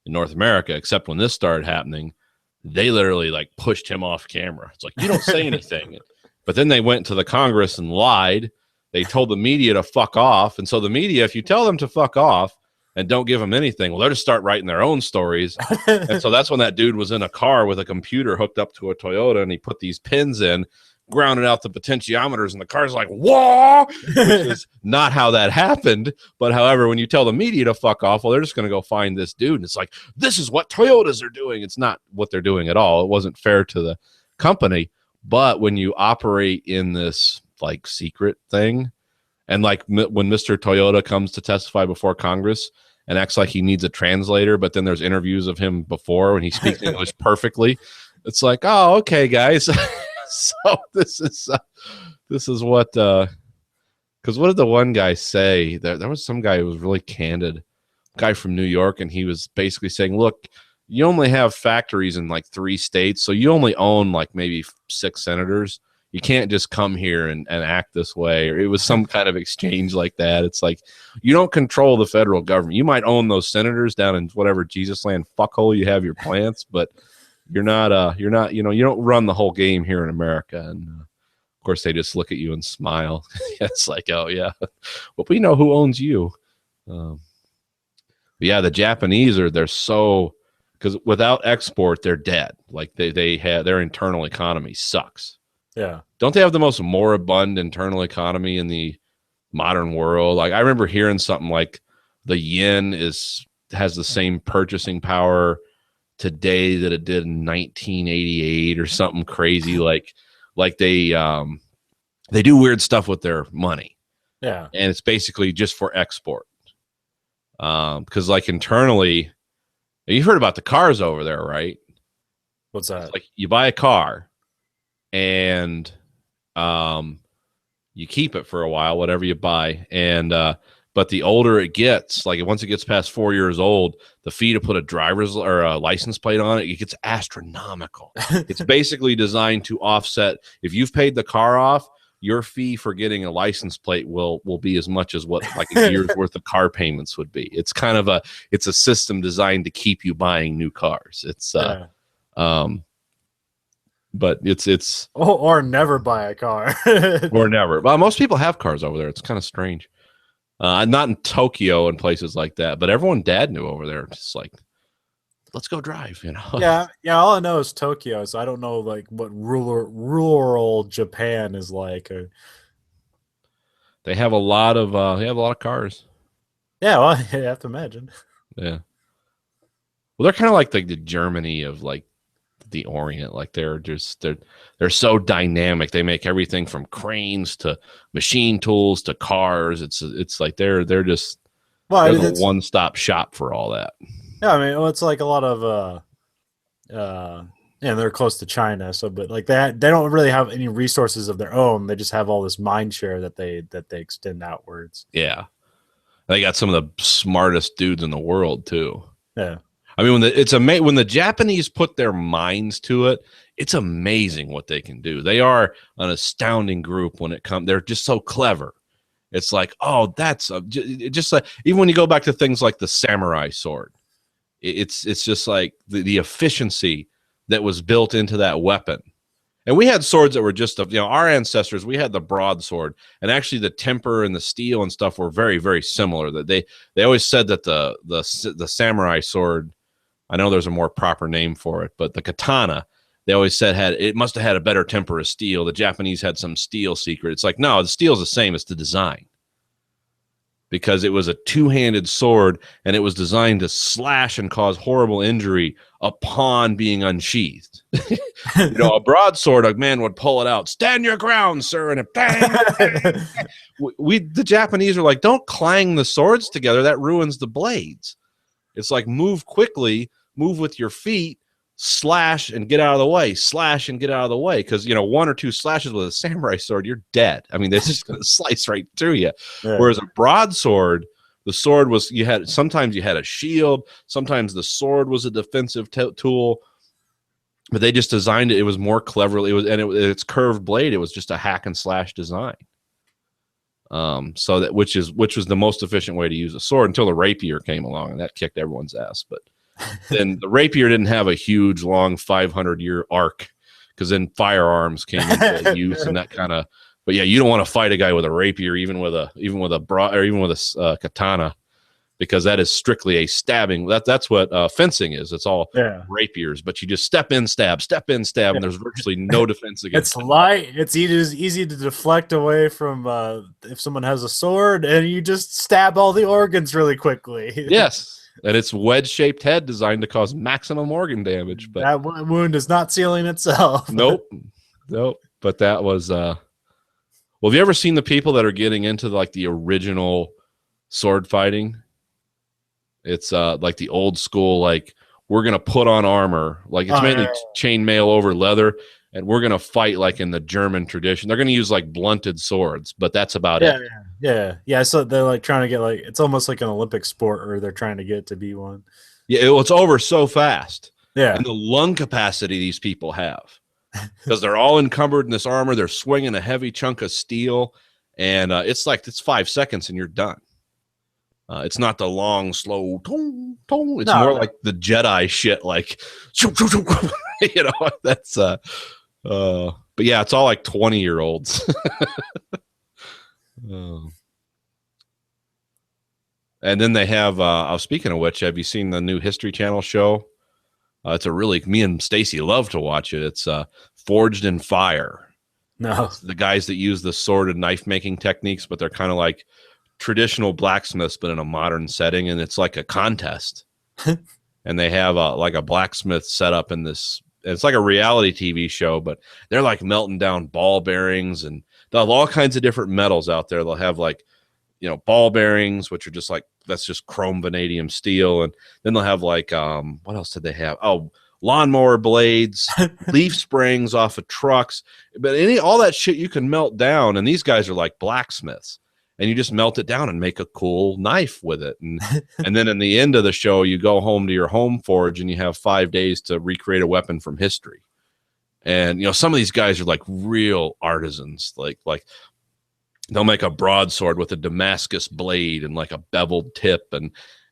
Speaker 2: in North America. Except when this started happening, they literally like pushed him off camera. It's like you don't say anything. But then they went to the Congress and lied. They told the media to fuck off. And so the media, if you tell them to fuck off and don't give them anything, well, they'll just start writing their own stories. And so that's when that dude was in a car with a computer hooked up to a Toyota, and he put these pins in, grounded out the potentiometers, and the car's like, whoa, which is not how that happened. But however, when you tell the media to fuck off, well, they're just going to go find this dude. And it's like, this is what Toyotas are doing. It's not what they're doing at all. It wasn't fair to the company. But when you operate in this like secret thing, and like when Mr. Toyota comes to testify before Congress and acts like he needs a translator, but then there's interviews of him before when he speaks English perfectly, it's like, oh, okay, guys. So this is what because what did the one guy say? There was some guy who was really candid, guy from New York, and he was basically saying, look, you only have factories in like 3 states, so you only own like maybe 6 senators. You can't just come here and act this way. Or it was some kind of exchange like that. It's like you don't control the federal government. You might own those senators down in whatever Jesus land fuckhole you have your plants, but you don't run the whole game here in America. And Of course, they just look at you and smile. It's like, oh yeah, well, we know who owns you. Yeah, the Japanese they're so, because without export, they're dead. Like they have their internal economy sucks.
Speaker 1: Yeah.
Speaker 2: Don't they have the most moribund internal economy in the modern world? Like I remember hearing something like the yen has the same purchasing power today that it did in 1988 or something crazy. Like they do weird stuff with their money.
Speaker 1: Yeah.
Speaker 2: And it's basically just for export. Because like internally, you've heard about the cars over there, right?
Speaker 1: What's that?
Speaker 2: It's like you buy a car and you keep it for a while, whatever you buy. And but the older it gets, like once it gets past 4 years old, the fee to put a driver's or a license plate on it gets astronomical. It's basically designed to offset. If you've paid the car off, your fee for getting a license plate will be as much as what like a year's worth of car payments would be. It's kind of a system designed to keep you buying new cars. It's but it's
Speaker 1: or never buy a car.
Speaker 2: Or never. Well, most people have cars over there. It's kind of strange. Not in Tokyo and places like that, but everyone Dad knew over there, just like, let's go drive, you know.
Speaker 1: Yeah. All I know is Tokyo, so I don't know like what rural Japan is like.
Speaker 2: They have a lot of cars.
Speaker 1: Yeah, well, you have to imagine.
Speaker 2: Yeah. Well, they're kind of like the Germany of like the Orient. Like they're so dynamic. They make everything from cranes to machine tools to cars. It's like they're just a one-stop shop for all that.
Speaker 1: Yeah, I mean, well, it's like a lot of they're close to China, so but like that they don't really have any resources of their own. They just have all this mind share that they extend outwards.
Speaker 2: Yeah. They got some of the smartest dudes in the world too.
Speaker 1: Yeah.
Speaker 2: I mean, when the Japanese put their minds to it, it's amazing what they can do. They are an astounding group when it comes. They're just so clever. It's like, oh, that's just like, even when you go back to things like the samurai sword, it's just like the efficiency that was built into that weapon. And we had swords that were just, our ancestors, we had the broadsword, and actually the temper and the steel and stuff were very, very similar. That they always said that the samurai sword, I know there's a more proper name for it, but the katana, they always said it must have had a better temper of steel. The Japanese had some steel secret. It's like, no, the steel's the same. It's the design. Because it was a two-handed sword, and it was designed to slash and cause horrible injury upon being unsheathed. A broadsword, a man would pull it out, stand your ground, sir, and it bang. The Japanese are like, don't clang the swords together. That ruins the blades. It's like move quickly, move with your feet, slash and get out of the way, slash and get out of the way. Because, one or two slashes with a samurai sword, you're dead. I mean, they're just going to slice right through you. Yeah. Whereas a broadsword, the sword was, sometimes you had a shield, sometimes the sword was a defensive tool, but they just designed it. It was more cleverly, its curved blade, it was just a hack and slash design. So that which was the most efficient way to use a sword until the rapier came along, and that kicked everyone's ass. But then the rapier didn't have a huge, long 500-year arc, because then firearms came into use and that kind of. But yeah, you don't want to fight a guy with a rapier, even with a katana, because that is strictly a stabbing. That's what fencing is. It's all rapiers, but you just step in, stab, and there's virtually no defense against.
Speaker 1: It's light. It's easy to deflect away from if someone has a sword, and you just stab all the organs really quickly.
Speaker 2: Yes. And it's wedge-shaped head designed to cause maximum organ damage. But
Speaker 1: that wound is not sealing itself.
Speaker 2: Nope. But that was. Well, have you ever seen the people that are getting into like the original sword fighting? It's like the old school, like we're gonna put on armor, like it's mainly chainmail over leather, and we're gonna fight like in the German tradition. They're gonna use like blunted swords, but that's about it.
Speaker 1: Yeah. So they're like trying to get like it's almost like an Olympic sport, or they're trying to get to be one.
Speaker 2: Yeah, it's over so fast.
Speaker 1: Yeah,
Speaker 2: and the lung capacity these people have, because they're all encumbered in this armor. They're swinging a heavy chunk of steel, and it's 5 seconds and you're done. It's not the long, slow tong, tong. It's more like the Jedi shit, like that's but But yeah, it's all like 20-year-olds. Oh. And then they have, speaking of which, have you seen the new History Channel show? It's a really, me and Stacy love to watch it. It's Forged in Fire.
Speaker 1: No.
Speaker 2: It's the guys that use the sword and knife making techniques, but they're kind of like traditional blacksmiths, but in a modern setting. And it's like a contest. And they have like a blacksmith set up in this. It's like a reality TV show, but they're like melting down ball bearings, and they'll have all kinds of different metals out there. They'll have like, ball bearings, which are just like, that's just chrome vanadium steel. And then they'll have like, what else did they have? Oh, lawnmower blades, leaf springs off of trucks, but all that shit you can melt down. And these guys are like blacksmiths, and you just melt it down and make a cool knife with it. And then in the end of the show, you go home to your home forge and you have 5 days to recreate a weapon from history. And, some of these guys are like real artisans, like they'll make a broadsword with a Damascus blade and like a beveled tip.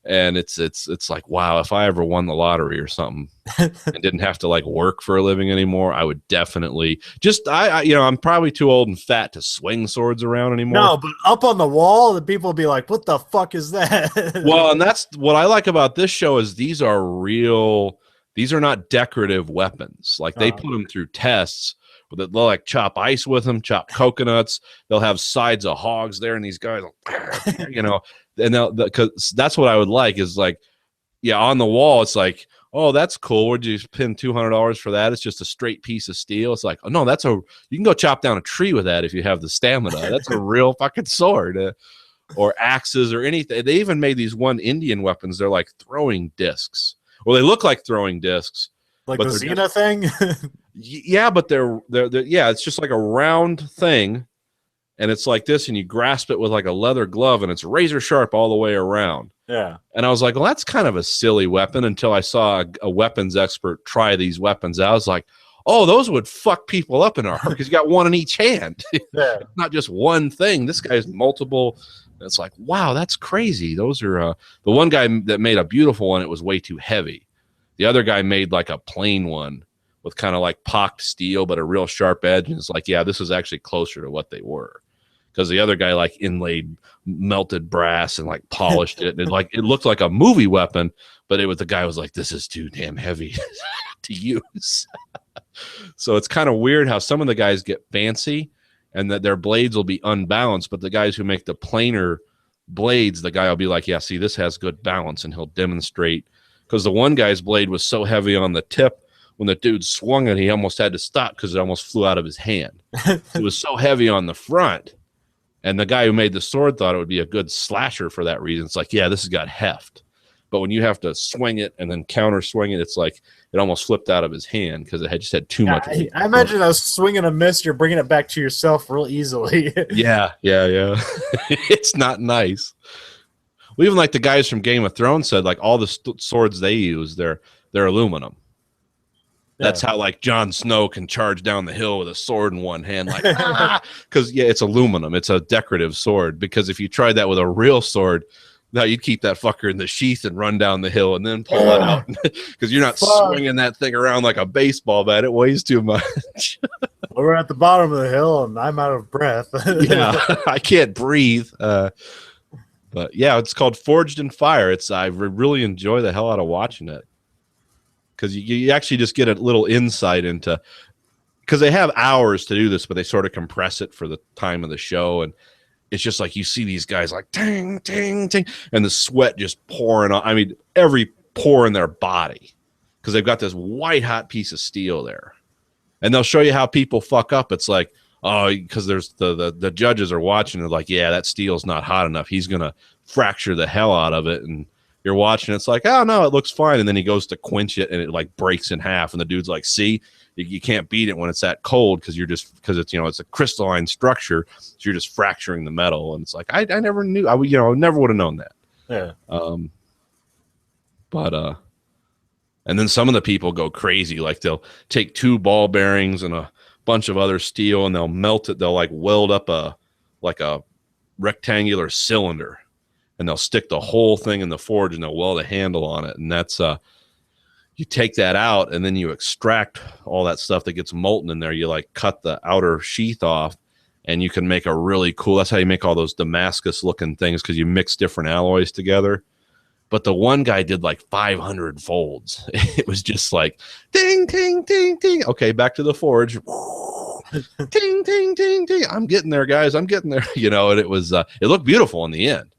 Speaker 2: And it's like, wow, if I ever won the lottery or something and didn't have to like work for a living anymore, I would definitely I'm probably too old and fat to swing swords around anymore.
Speaker 1: No, but up on the wall, the people will be like, what the fuck is that?
Speaker 2: Well, and that's what I like about this show is these are not decorative weapons. Like they put them through tests. They'll like chop ice with them, chop coconuts. They'll have sides of hogs there, and these guys, and because that's what I would like is like, yeah, on the wall, it's like, oh, that's cool. Would you pin $200 for that? It's just a straight piece of steel. It's like, oh no, you can go chop down a tree with that if you have the stamina. That's a real fucking sword, or axes or anything. They even made these one Indian weapons. They're like throwing discs, or they look like throwing discs.
Speaker 1: Like the Xena thing?
Speaker 2: Yeah, but they're it's just like a round thing, and it's like this, and you grasp it with like a leather glove, and it's razor sharp all the way around.
Speaker 1: Yeah.
Speaker 2: And I was like, well, that's kind of a silly weapon until I saw a weapons expert try these weapons out. I was like, oh, those would fuck people up in a hurry because you got one in each hand.
Speaker 1: Yeah.
Speaker 2: It's not just one thing. This guy's multiple. It's like, wow, that's crazy. Those are the one guy that made a beautiful one. It was way too heavy. The other guy made like a plain one with kind of like pocked steel, but a real sharp edge. And it's like, yeah, this is actually closer to what they were. Because the other guy like inlaid melted brass and like polished it. And it looked like a movie weapon, but the guy was like, this is too damn heavy to use. So it's kind of weird how some of the guys get fancy and that their blades will be unbalanced. But the guys who make the plainer blades, the guy will be like, yeah, see, this has good balance. And he'll demonstrate. Because the one guy's blade was so heavy on the tip, when the dude swung it, he almost had to stop because it almost flew out of his hand. It was so heavy on the front. And the guy who made the sword thought it would be a good slasher for that reason. It's like, yeah, this has got heft. But when you have to swing it and then counter swing it, it's like it almost flipped out of his hand because it just had too much.
Speaker 1: I imagine a swing and a miss, you're bringing it back to yourself real easily.
Speaker 2: Yeah. It's not nice. Well, even like the guys from Game of Thrones said, like all the swords they use, they're aluminum. Yeah. That's how like Jon Snow can charge down the hill with a sword in one hand, like because it's aluminum. It's a decorative sword. Because if you tried that with a real sword, now you'd keep that fucker in the sheath and run down the hill and then pull it out because you're not swinging that thing around like a baseball bat. It weighs too much.
Speaker 1: We're at the bottom of the hill and I'm out of breath.
Speaker 2: Yeah, I can't breathe. But yeah, it's called Forged in Fire. I really enjoy the hell out of watching it because you actually just get a little insight into, because they have hours to do this, but they sort of compress it for the time of the show. And it's just like you see these guys like ting, ting, ting, and the sweat just pouring on. I mean, every pore in their body because they've got this white hot piece of steel there. And they'll show you how people fuck up. It's like, oh, because there's the judges are watching. They're like, yeah, that steel's not hot enough. He's gonna fracture the hell out of it. And you're watching. It's like, oh no, it looks fine. And then he goes to quench it, and it like breaks in half. And the dude's like, see, you can't beat it when it's that cold because it's it's a crystalline structure. So you're just fracturing the metal. And it's like I never knew. I never would have known that.
Speaker 1: Yeah.
Speaker 2: And then some of the people go crazy. Like they'll take 2 ball bearings and a bunch of other steel and they'll melt it. They'll like weld up a rectangular cylinder and they'll stick the whole thing in the forge and they'll weld a handle on it. And that's you take that out and then you extract all that stuff that gets molten in there. You like cut the outer sheath off, and you can make a really cool, that's how you make all those Damascus looking things, because you mix different alloys together. But the one guy did like 500 folds. It was just like ding, ding, ding, ding. Okay, back to the forge. Ding, ding, ding, ding. I'm getting there, guys. I'm getting there. You know, and it was it looked beautiful in the end.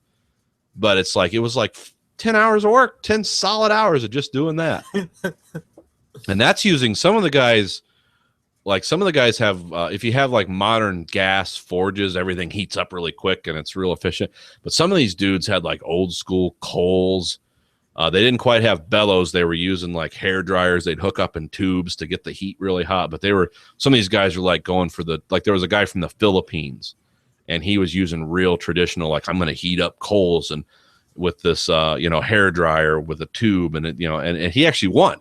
Speaker 2: But it's like, it was like 10 hours of work, 10 solid hours of just doing that. And that's using some of the guys, like some of the guys have, if you have like modern gas forges, everything heats up really quick and it's real efficient. But some of these dudes had like old school coals. They didn't quite have bellows. They were using like hair dryers. They'd hook up in tubes to get the heat really hot. But some of these guys were like going for like there was a guy from the Philippines, and he was using real traditional, like, I'm going to heat up coals and with this, hair dryer with a tube, and and he actually won.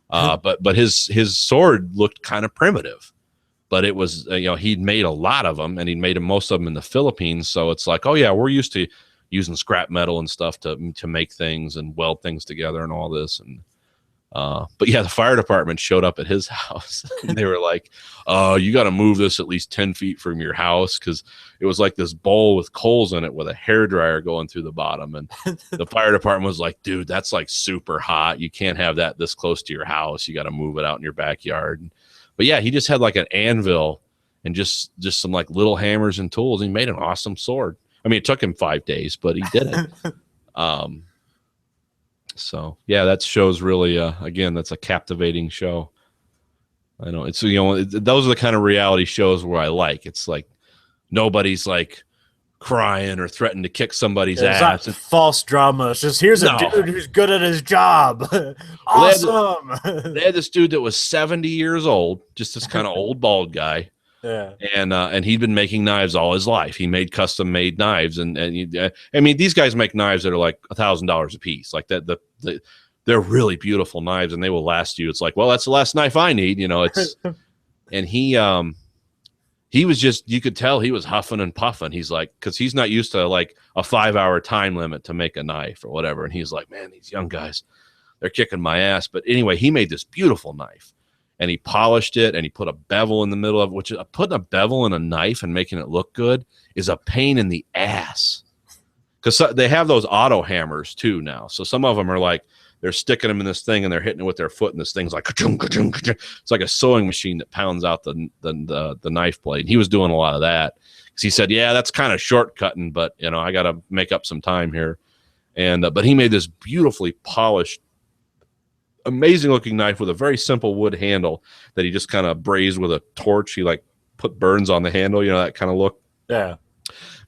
Speaker 2: But his sword looked kind of primitive, but it was, he'd made a lot of them, and he'd made most of them in the Philippines. So it's like, oh yeah, we're used to using scrap metal and stuff to make things and weld things together and all this. And, but yeah, the fire department showed up at his house and they were like, you got to move this at least 10 feet from your house. Cause it was like this bowl with coals in it with a hair dryer going through the bottom. And the fire department was like, dude, that's like super hot. You can't have that this close to your house. You got to move it out in your backyard. But yeah, he just had like an anvil and just some like little hammers and tools. He made an awesome sword. I mean, it took him 5 days, but he did it. So yeah, that show's really, again, that's a captivating show. I know it's, those are the kind of reality shows where I like, it's like nobody's like crying or threatening to kick somebody's ass.
Speaker 1: It's false drama. It's just, here's a dude who's good at his job. Awesome.
Speaker 2: They had this dude that was 70 years old, just this kind of old bald guy.
Speaker 1: Yeah.
Speaker 2: And he'd been making knives all his life. He made custom made knives. I mean, these guys make knives that are like $1,000 a piece. Like that, they're really beautiful knives, and they will last you. It's like, well, that's the last knife I need. It's, and he was just, you could tell he was huffing and puffing. He's like, cause he's not used to like a 5-hour time limit to make a knife or whatever. And he's like, man, these young guys, they're kicking my ass. But anyway, he made this beautiful knife. And he polished it, and he put a bevel in the middle of it, which putting a bevel in a knife and making it look good is a pain in the ass. Because they have those auto hammers too now. So some of them are like, they're sticking them in this thing and they're hitting it with their foot, and this thing's like, ka-chung, ka-chung, ka-chung. It's like a sewing machine that pounds out the knife blade. And he was doing a lot of that because he said, yeah, that's kind of shortcutting, but I got to make up some time here. And but he made this beautifully polished, amazing looking knife with a very simple wood handle that he just kind of brazed with a torch. He like put burns on the handle, that kind of look.
Speaker 1: Yeah.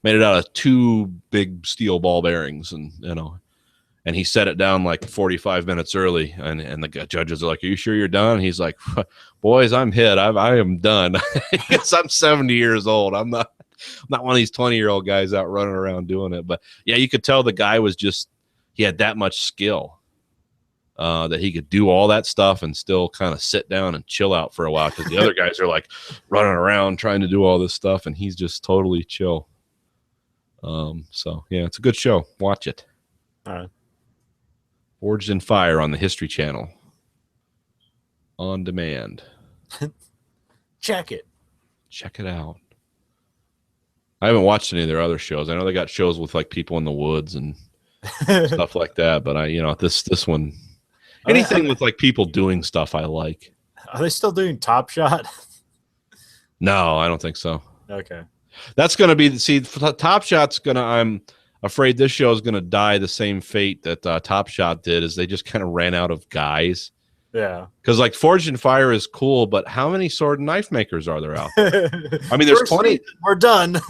Speaker 2: Made it out of 2 big steel ball bearings, and and he set it down like 45 minutes early, and the judges are like, are you sure you're done? And he's like, boys, I'm hit. I am done. Because I'm 70 years old. I'm not one of these 20-year-old guys out running around doing it. But yeah, you could tell the guy was just, he had that much skill. That he could do all that stuff and still kind of sit down and chill out for a while, because the other guys are like running around trying to do all this stuff, and he's just totally chill. So yeah, it's a good show. Watch it.
Speaker 1: All right.
Speaker 2: Forged in Fire on the History Channel. On demand.
Speaker 1: Check it
Speaker 2: out. I haven't watched any of their other shows. I know they got shows with like people in the woods and stuff like that, but this one, anything with like people doing stuff I like.
Speaker 1: Are they still doing Top Shot?
Speaker 2: No, I don't think so.
Speaker 1: Okay.
Speaker 2: That's going to be, Top Shot's going to, I'm afraid this show is going to die the same fate that Top Shot did, is they just kind of ran out of guys.
Speaker 1: Yeah. Because
Speaker 2: like Forged in Fire is cool, but how many sword and knife makers are there out there? I mean, there's plenty.
Speaker 1: We're done.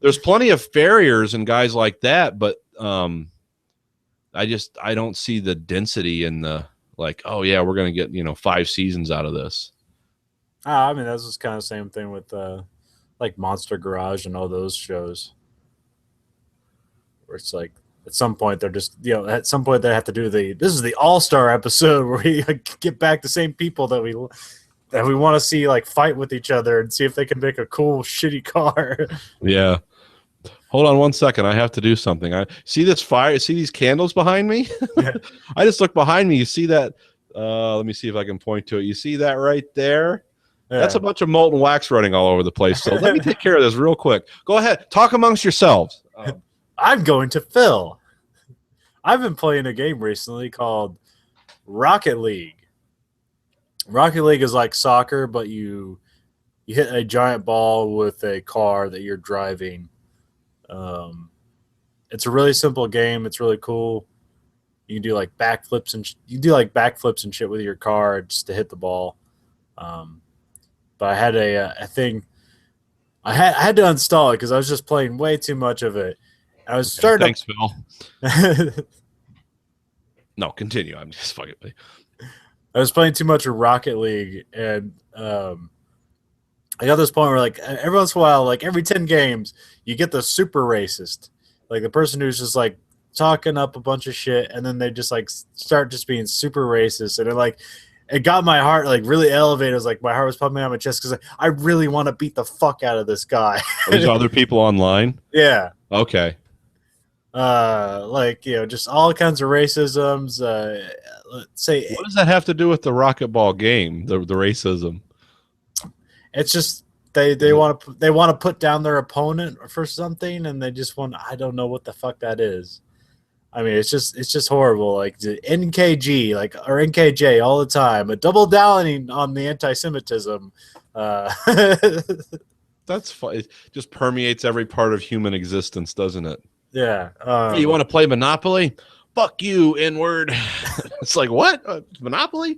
Speaker 2: There's plenty of farriers and guys like that, but I don't see the density in the like, oh yeah, we're going to get, 5 seasons out of this.
Speaker 1: I mean, that's just kind of the same thing with like Monster Garage and all those shows, where it's like at some point they're just, at some point they have to do this is the all-star episode where we get back the same people that we want to see like fight with each other and see if they can make a cool shitty car.
Speaker 2: Yeah. Hold on 1 second. I have to do something. I see this fire. See these candles behind me?
Speaker 1: Yeah.
Speaker 2: I just look behind me. You see that Let me see if I can point to it. You see that right there?
Speaker 1: Yeah.
Speaker 2: That's a bunch of molten wax running all over the place. So let me take care of this real quick. Go ahead. Talk amongst yourselves.
Speaker 1: I'm going to Phil. I've been playing a game recently called Rocket League. Rocket League is like soccer, but you hit a giant ball with a car that you're driving. It's a really simple game. It's really cool. You can do like backflips and shit with your car just to hit the ball. But I had a thing. I had to install it because I was just playing way too much of it. I was starting.
Speaker 2: Thanks, Phil. No, continue. I'm just fucking.
Speaker 1: I was playing too much of Rocket League, and I got this point where, like, every once in a while, like every 10 games, you get the super racist, like the person who's just like talking up a bunch of shit, and then they just like start just being super racist, and it got my heart like really elevated. It was like my heart was pumping out my chest because I really want to beat the fuck out of this guy.
Speaker 2: There's other people online.
Speaker 1: Yeah.
Speaker 2: Okay.
Speaker 1: Like, you know, just all kinds of racisms. Let's say,
Speaker 2: What does that have to do with the racquetball game? The racism.
Speaker 1: it's just they want to put down their opponent for something, and they just want, I don't know what the fuck that is. I mean, it's just horrible. Like the NKG, or NKJ all the time, a double downing on the anti-Semitism.
Speaker 2: That's fun. It just permeates every part of human existence, doesn't it?
Speaker 1: Yeah.
Speaker 2: Hey, you want to play Monopoly? Fuck you, N-word. It's like, what? Monopoly?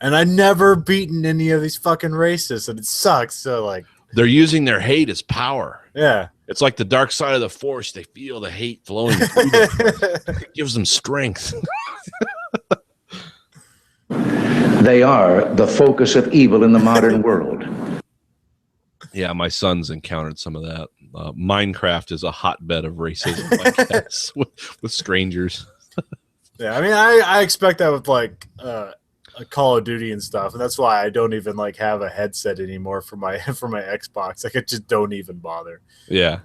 Speaker 1: And I never beaten any of these fucking racists, and it sucks. So, like,
Speaker 2: They're using their hate as power.
Speaker 1: yeah.
Speaker 2: It's like the dark side of the force. They feel the hate flowing through them. It gives them strength.
Speaker 9: They are the focus of evil in the modern world.
Speaker 2: Yeah, my son's encountered some of that. Minecraft is a hotbed of racism, I guess, with strangers.
Speaker 1: Yeah, I mean, I expect that with like a Call of Duty and stuff, and that's why I don't even like have a headset anymore for my Xbox. Like, I just don't even bother.
Speaker 2: Yeah.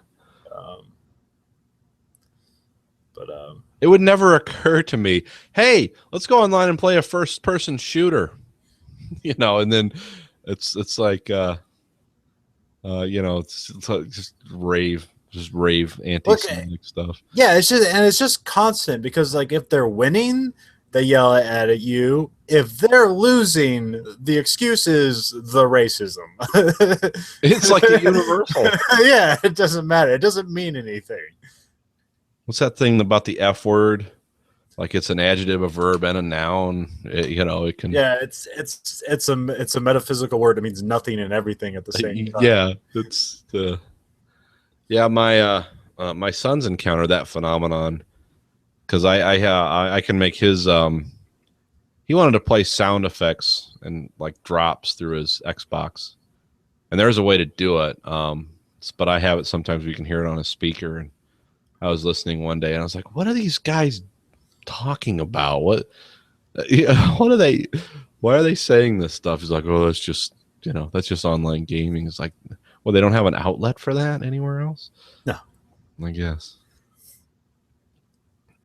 Speaker 1: But
Speaker 2: It would never occur to me, hey, let's go online and play a first-person shooter. And then it's like, it's like just rave anti-Semitic stuff.
Speaker 1: yeah, it's just constant because, like, if they're winning, they yell at you. If they're losing, the excuse is the racism.
Speaker 2: It's like the universal.
Speaker 1: Yeah, it doesn't matter. It doesn't mean anything.
Speaker 2: What's that thing about the F word? Like it's an adjective, a verb, and a noun. It can.
Speaker 1: Yeah, it's a metaphysical word. It means nothing and everything at the same time.
Speaker 2: Yeah, it's the. Yeah, my son's encountered that phenomenon because I can make his. He wanted to play sound effects and like drops through his Xbox, and there's a way to do it. But I have it sometimes. We can hear it on a speaker, and I was listening one day, and I was like, "What are these guys talking about? What are they? Why are they saying this stuff?" He's like, "Oh, that's just online gaming." It's like, well, they don't have an outlet for that anywhere else.
Speaker 1: No,
Speaker 2: I guess.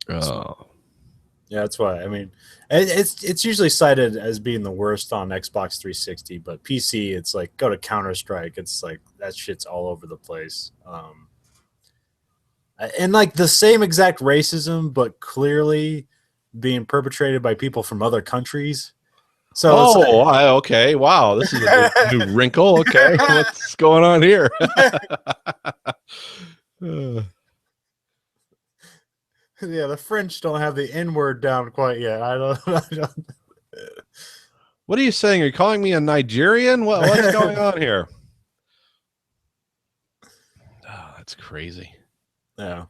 Speaker 1: Yeah, that's why. I mean, it's usually cited as being the worst on Xbox 360, but PC, it's like, go to Counter-Strike. It's like that shit's all over the place. And like the same exact racism, but clearly being perpetrated by people from other countries. So
Speaker 2: okay, wow, this is a new wrinkle. Okay, what's going on here?
Speaker 1: Yeah, the French don't have the N-word down quite yet. I don't.
Speaker 2: What are you saying? Are you calling me a Nigerian? What's going on here? Oh, that's crazy.
Speaker 1: Yeah.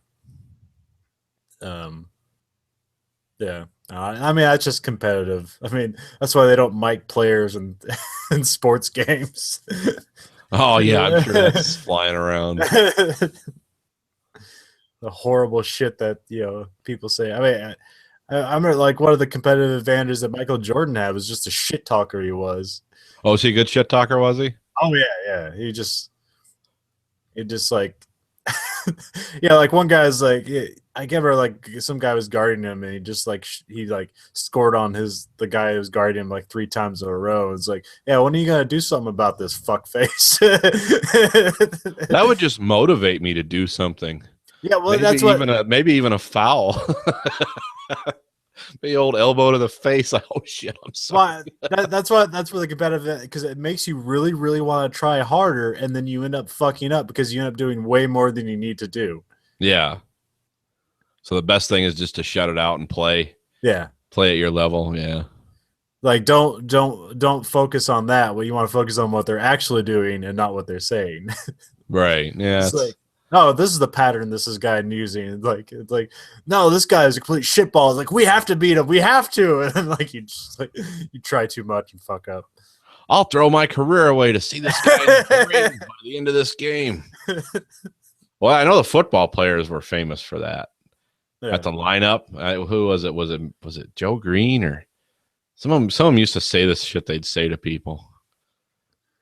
Speaker 1: Yeah. I mean, that's just competitive. I mean, that's why they don't mic players in sports games.
Speaker 2: Oh yeah, I'm sure that's flying around.
Speaker 1: The horrible shit that people say. I mean, I remember like one of the competitive advantages that Michael Jordan had was just a shit talker he was.
Speaker 2: Oh, is he a good shit talker? Was he?
Speaker 1: Oh yeah, yeah. He just like Yeah, like one guy's like, I give her like some guy was guarding him, and he just like he like scored on the guy who was guarding him like 3 times in a row. It's like, yeah, when are you gonna do something about this fuck face?
Speaker 2: That would just motivate me to do something.
Speaker 1: Yeah, well,
Speaker 2: Maybe
Speaker 1: that's what.
Speaker 2: maybe even a foul. The old elbow to the face. Like, oh shit, I'm sorry.
Speaker 1: Well, that's what the competitive, because it makes you really, really want to try harder, and then you end up fucking up because you end up doing way more than you need to do.
Speaker 2: Yeah. So the best thing is just to shut it out and play.
Speaker 1: Yeah.
Speaker 2: Play at your level. Yeah.
Speaker 1: Like don't focus on that. What you want to focus on what they're actually doing and not what they're saying.
Speaker 2: Right. Yeah.
Speaker 1: It's like, oh, this is the pattern this guy using. It's like, no, this guy is a complete shitball. It's like, we have to beat him. We have to. And then like you just like you try too much and fuck up.
Speaker 2: I'll throw my career away to see this guy in the ring by the end of this game. Well, I know the football players were famous for that.
Speaker 1: Yeah.
Speaker 2: At the lineup, who was it? Was it Joe Green or some of them used to say this shit they'd say to people.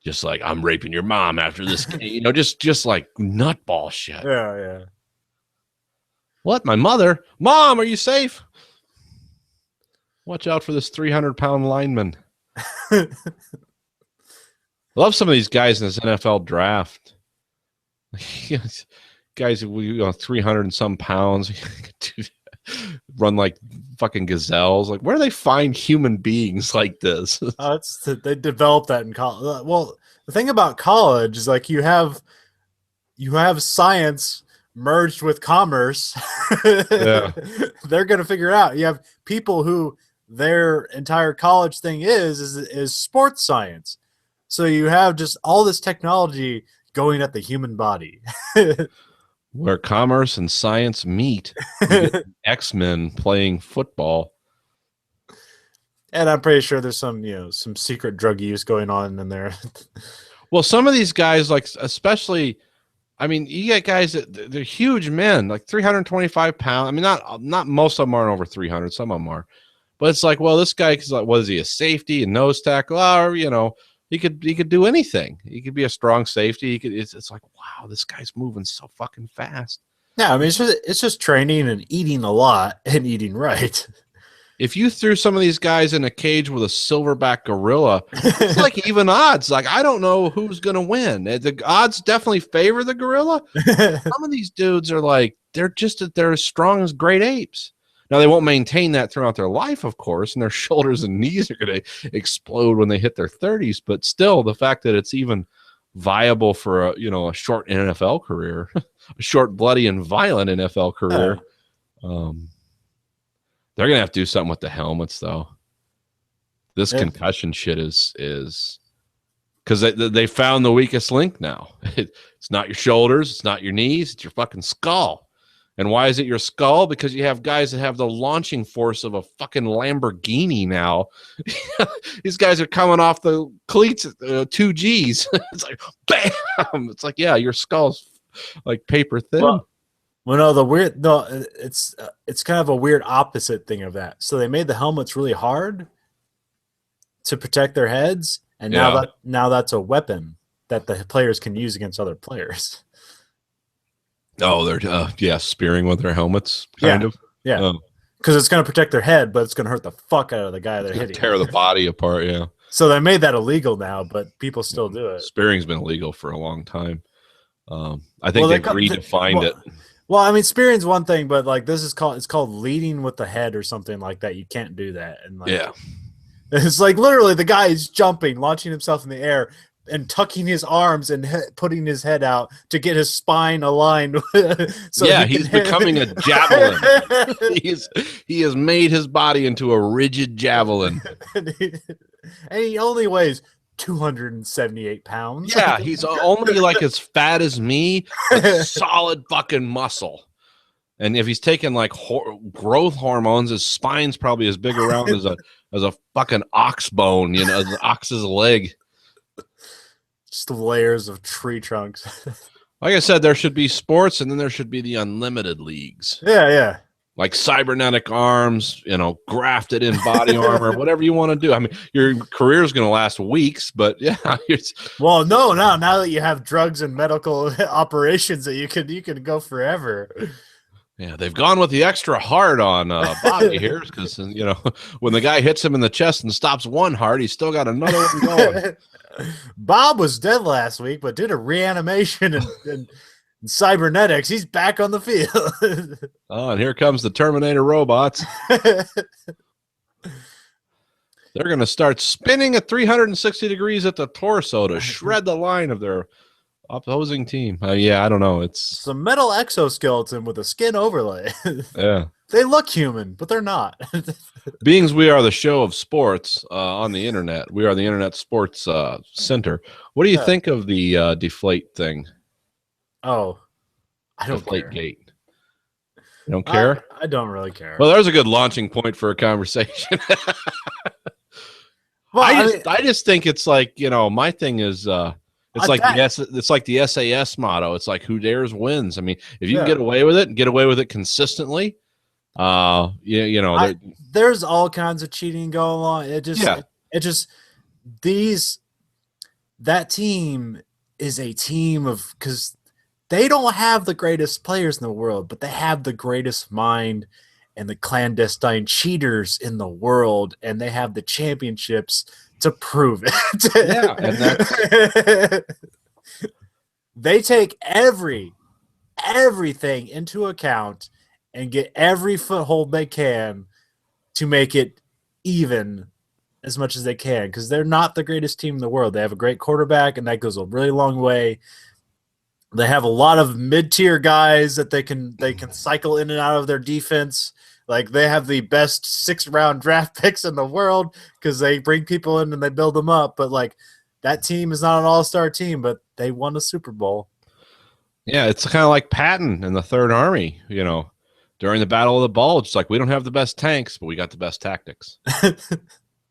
Speaker 2: Just like, I'm raping your mom after this game, you know, just like nutball shit.
Speaker 1: Yeah, yeah.
Speaker 2: What? My mother? Mom, are you safe? Watch out for this 300-pound lineman. Love some of these guys in this NFL draft. Guys, 300 and some pounds, run like fucking gazelles. Like, where do they find human beings like this?
Speaker 1: They developed that in college. Well, the thing about college is like you have science merged with commerce.
Speaker 2: Yeah.
Speaker 1: They're gonna figure it out. You have people who their entire college thing is sports science. So you have just all this technology going at the human body.
Speaker 2: Where commerce and science meet. X-Men playing football.
Speaker 1: And I'm pretty sure there's some secret drug use going on in there.
Speaker 2: Well, some of these guys, like especially, I mean, you get guys that they're huge men, like 325 pounds. I mean, not most of them aren't over 300. Some of them are, but it's like, well, this guy is like, was he a safety, a nose tackle? Or, he could do anything. He could be a strong safety. It's like, wow, this guy's moving so fucking fast.
Speaker 1: Yeah, I mean, it's just training and eating a lot and eating right.
Speaker 2: If you threw some of these guys in a cage with a silverback gorilla, it's like even odds. Like, I don't know who's gonna win. The odds definitely favor the gorilla. Some of these dudes are like, they're as strong as great apes. Now, they won't maintain that throughout their life, of course, and their shoulders and knees are going to explode when they hit their 30s. But still, the fact that it's even viable for a short NFL career, a short, bloody, and violent NFL career, they're going to have to do something with the helmets, though. This concussion shit is because they found the weakest link now. It's not your shoulders, it's not your knees, it's your fucking skull. And why is it your skull? Because you have guys that have the launching force of a fucking Lamborghini now. These guys are coming off the cleats at 2 Gs. It's like, bam! It's like, yeah, your skull's like paper thin.
Speaker 1: Well, it's kind of a weird opposite thing of that. So they made the helmets really hard to protect their heads, and now that's a weapon that the players can use against other players.
Speaker 2: Oh, they're spearing with their helmets, kind of.
Speaker 1: Yeah, because it's going to protect their head, but it's going to hurt the fuck out of the guy they're hitting.
Speaker 2: Tear the body apart. Yeah.
Speaker 1: So they made that illegal now, but people still do it.
Speaker 2: Spearing's been illegal for a long time. I think they've redefined it.
Speaker 1: Well, I mean, spearing's one thing, but like it's called leading with the head or something like that. You can't do that. And it's like literally the guy is jumping, launching himself in the air, and tucking his arms and putting his head out to get his spine aligned.
Speaker 2: He's becoming a javelin. He has made his body into a rigid javelin.
Speaker 1: and he only weighs 278 pounds.
Speaker 2: Yeah, he's only like as fat as me, but solid fucking muscle. And if he's taking like growth hormones, his spine's probably as big around as a fucking ox bone, as an ox's leg.
Speaker 1: Just layers of tree trunks.
Speaker 2: Like I said, there should be sports, and then there should be the unlimited leagues.
Speaker 1: Yeah.
Speaker 2: like cybernetic arms, grafted in body armor, whatever you want to do. I mean, your career is going to last weeks, but yeah.
Speaker 1: Well, no, now that you have drugs and medical operations that you can go forever.
Speaker 2: Yeah, they've gone with the extra hard on Bobby here because, when the guy hits him in the chest and stops one heart, he's still got another one going.
Speaker 1: Bob was dead last week, but did a reanimation and cybernetics. He's back on the field.
Speaker 2: Oh, and here comes the Terminator robots. They're going to start spinning at 360 degrees at the torso to shred the line of their opposing team. Yeah, I don't know. It's
Speaker 1: a metal exoskeleton with a skin overlay.
Speaker 2: Yeah.
Speaker 1: They look human, but they're not.
Speaker 2: Being we are the show of sports on the internet, we are the Internet Sports Center. What do you think of the Deflate thing?
Speaker 1: Oh, I don't
Speaker 2: Deflate
Speaker 1: care.
Speaker 2: Gate. You don't care?
Speaker 1: I don't really care.
Speaker 2: Well, there's a good launching point for a conversation.
Speaker 1: Well,
Speaker 2: I just think it's like, my thing is it's like the SAS motto. It's like who dares wins. I mean, if you can get away with it and get away with it consistently,
Speaker 1: there's all kinds of cheating going on. That team is a team of, because they don't have the greatest players in the world, but they have the greatest mind and the clandestine cheaters in the world, and they have the championships to prove it.
Speaker 2: Yeah, and
Speaker 1: they take everything into account and get every foothold they can to make it even as much as they can, because they're not the greatest team in the world. They have a great quarterback, and that goes a really long way. They have a lot of mid-tier guys that they can cycle in and out of their defense. Like, they have the best 6th-round draft picks in the world because they bring people in and they build them up. But, like, that team is not an all-star team, but they won the Super Bowl.
Speaker 2: Yeah, it's kind of like Patton in the Third Army, during the Battle of the Bulge. It's like, we don't have the best tanks, but we got the best tactics.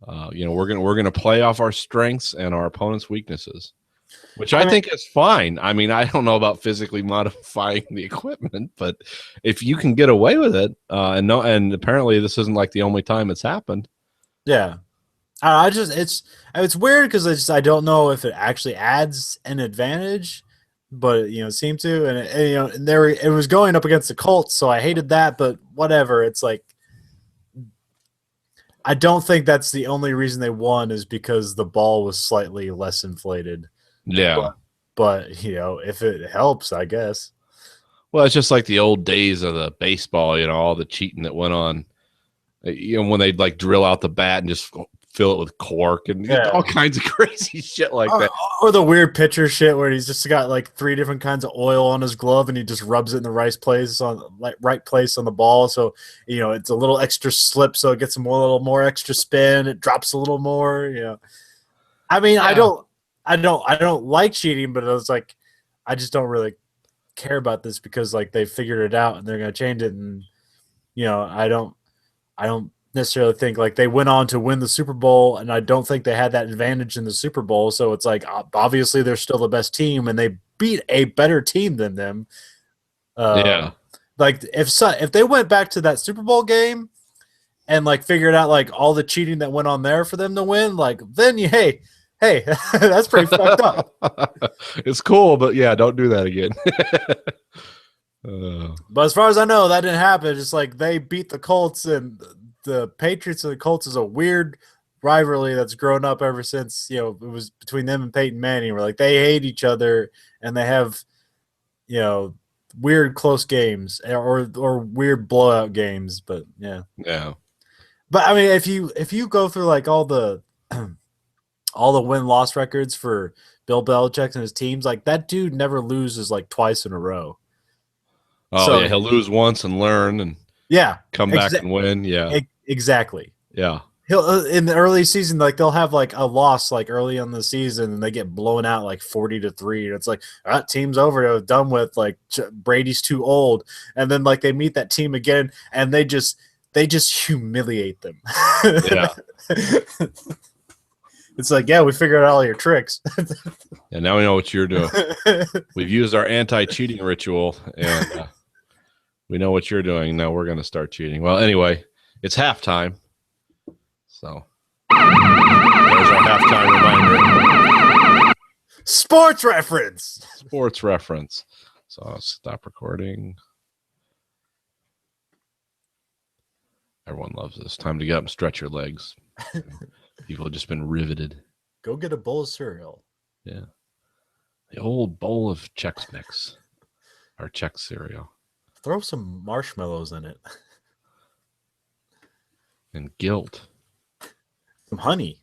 Speaker 2: We're gonna play off our strengths and our opponent's weaknesses, which I think is fine. I mean, I don't know about physically modifying the equipment, but if you can get away with it, and apparently this isn't like the only time it's happened.
Speaker 1: Yeah, it's weird because I don't know if it actually adds an advantage, but it seemed to, and it was going up against the Colts, so I hated that. But whatever, it's like, I don't think that's the only reason they won is because the ball was slightly less inflated.
Speaker 2: Yeah.
Speaker 1: But if it helps, I guess.
Speaker 2: Well, it's just like the old days of the baseball, all the cheating that went on. When they'd like drill out the bat and just fill it with cork and all kinds of crazy shit like that.
Speaker 1: Or the weird pitcher shit where he's just got like 3 different kinds of oil on his glove and he just rubs it in the right place on the ball. So, it's a little extra slip, so it gets a little more extra spin. It drops a little more, I mean, yeah. I don't like cheating, but it's like, I just don't really care about this because like they figured it out and they're going to change it. And, I don't necessarily think like they went on to win the Super Bowl, and I don't think they had that advantage in the Super Bowl. So it's like, obviously they're still the best team and they beat a better team than them. Like if they went back to that Super Bowl game and like figured out like all the cheating that went on there for them to win, like then hey, that's pretty fucked up.
Speaker 2: It's cool, but yeah, don't do that again.
Speaker 1: But as far as I know, that didn't happen. It's like they beat the Colts, and the Patriots and the Colts is a weird rivalry that's grown up ever since, it was between them and Peyton Manning, where like they hate each other and they have, weird close games or weird blowout games. But yeah. But I mean, if you go through like all the win-loss records for Bill Belichick and his teams, like that dude never loses like twice in a row.
Speaker 2: Oh, so, yeah, he'll lose once and learn and come back and win. Yeah,
Speaker 1: exactly.
Speaker 2: Yeah,
Speaker 1: he'll in the early season, like they'll have like a loss like early on the season, and they get blown out like 40-3, and it's like team's over, they're done with, like Brady's too old, and then like they meet that team again, and they just humiliate them.
Speaker 2: Yeah.
Speaker 1: It's like, we figured out all your tricks.
Speaker 2: And now we know what you're doing. We've used our anti-cheating ritual, and We know what you're doing. Now we're going to start cheating. Well, anyway, it's halftime. So there's our halftime reminder.
Speaker 1: Sports reference.
Speaker 2: Sports reference. So I'll stop recording. Everyone loves this. Time to get up and stretch your legs. People have just been riveted.
Speaker 1: Go get a bowl of cereal.
Speaker 2: Yeah. The old bowl of Chex Mix. Or Chex cereal.
Speaker 1: Throw some marshmallows in it.
Speaker 2: And guilt.
Speaker 1: Some honey.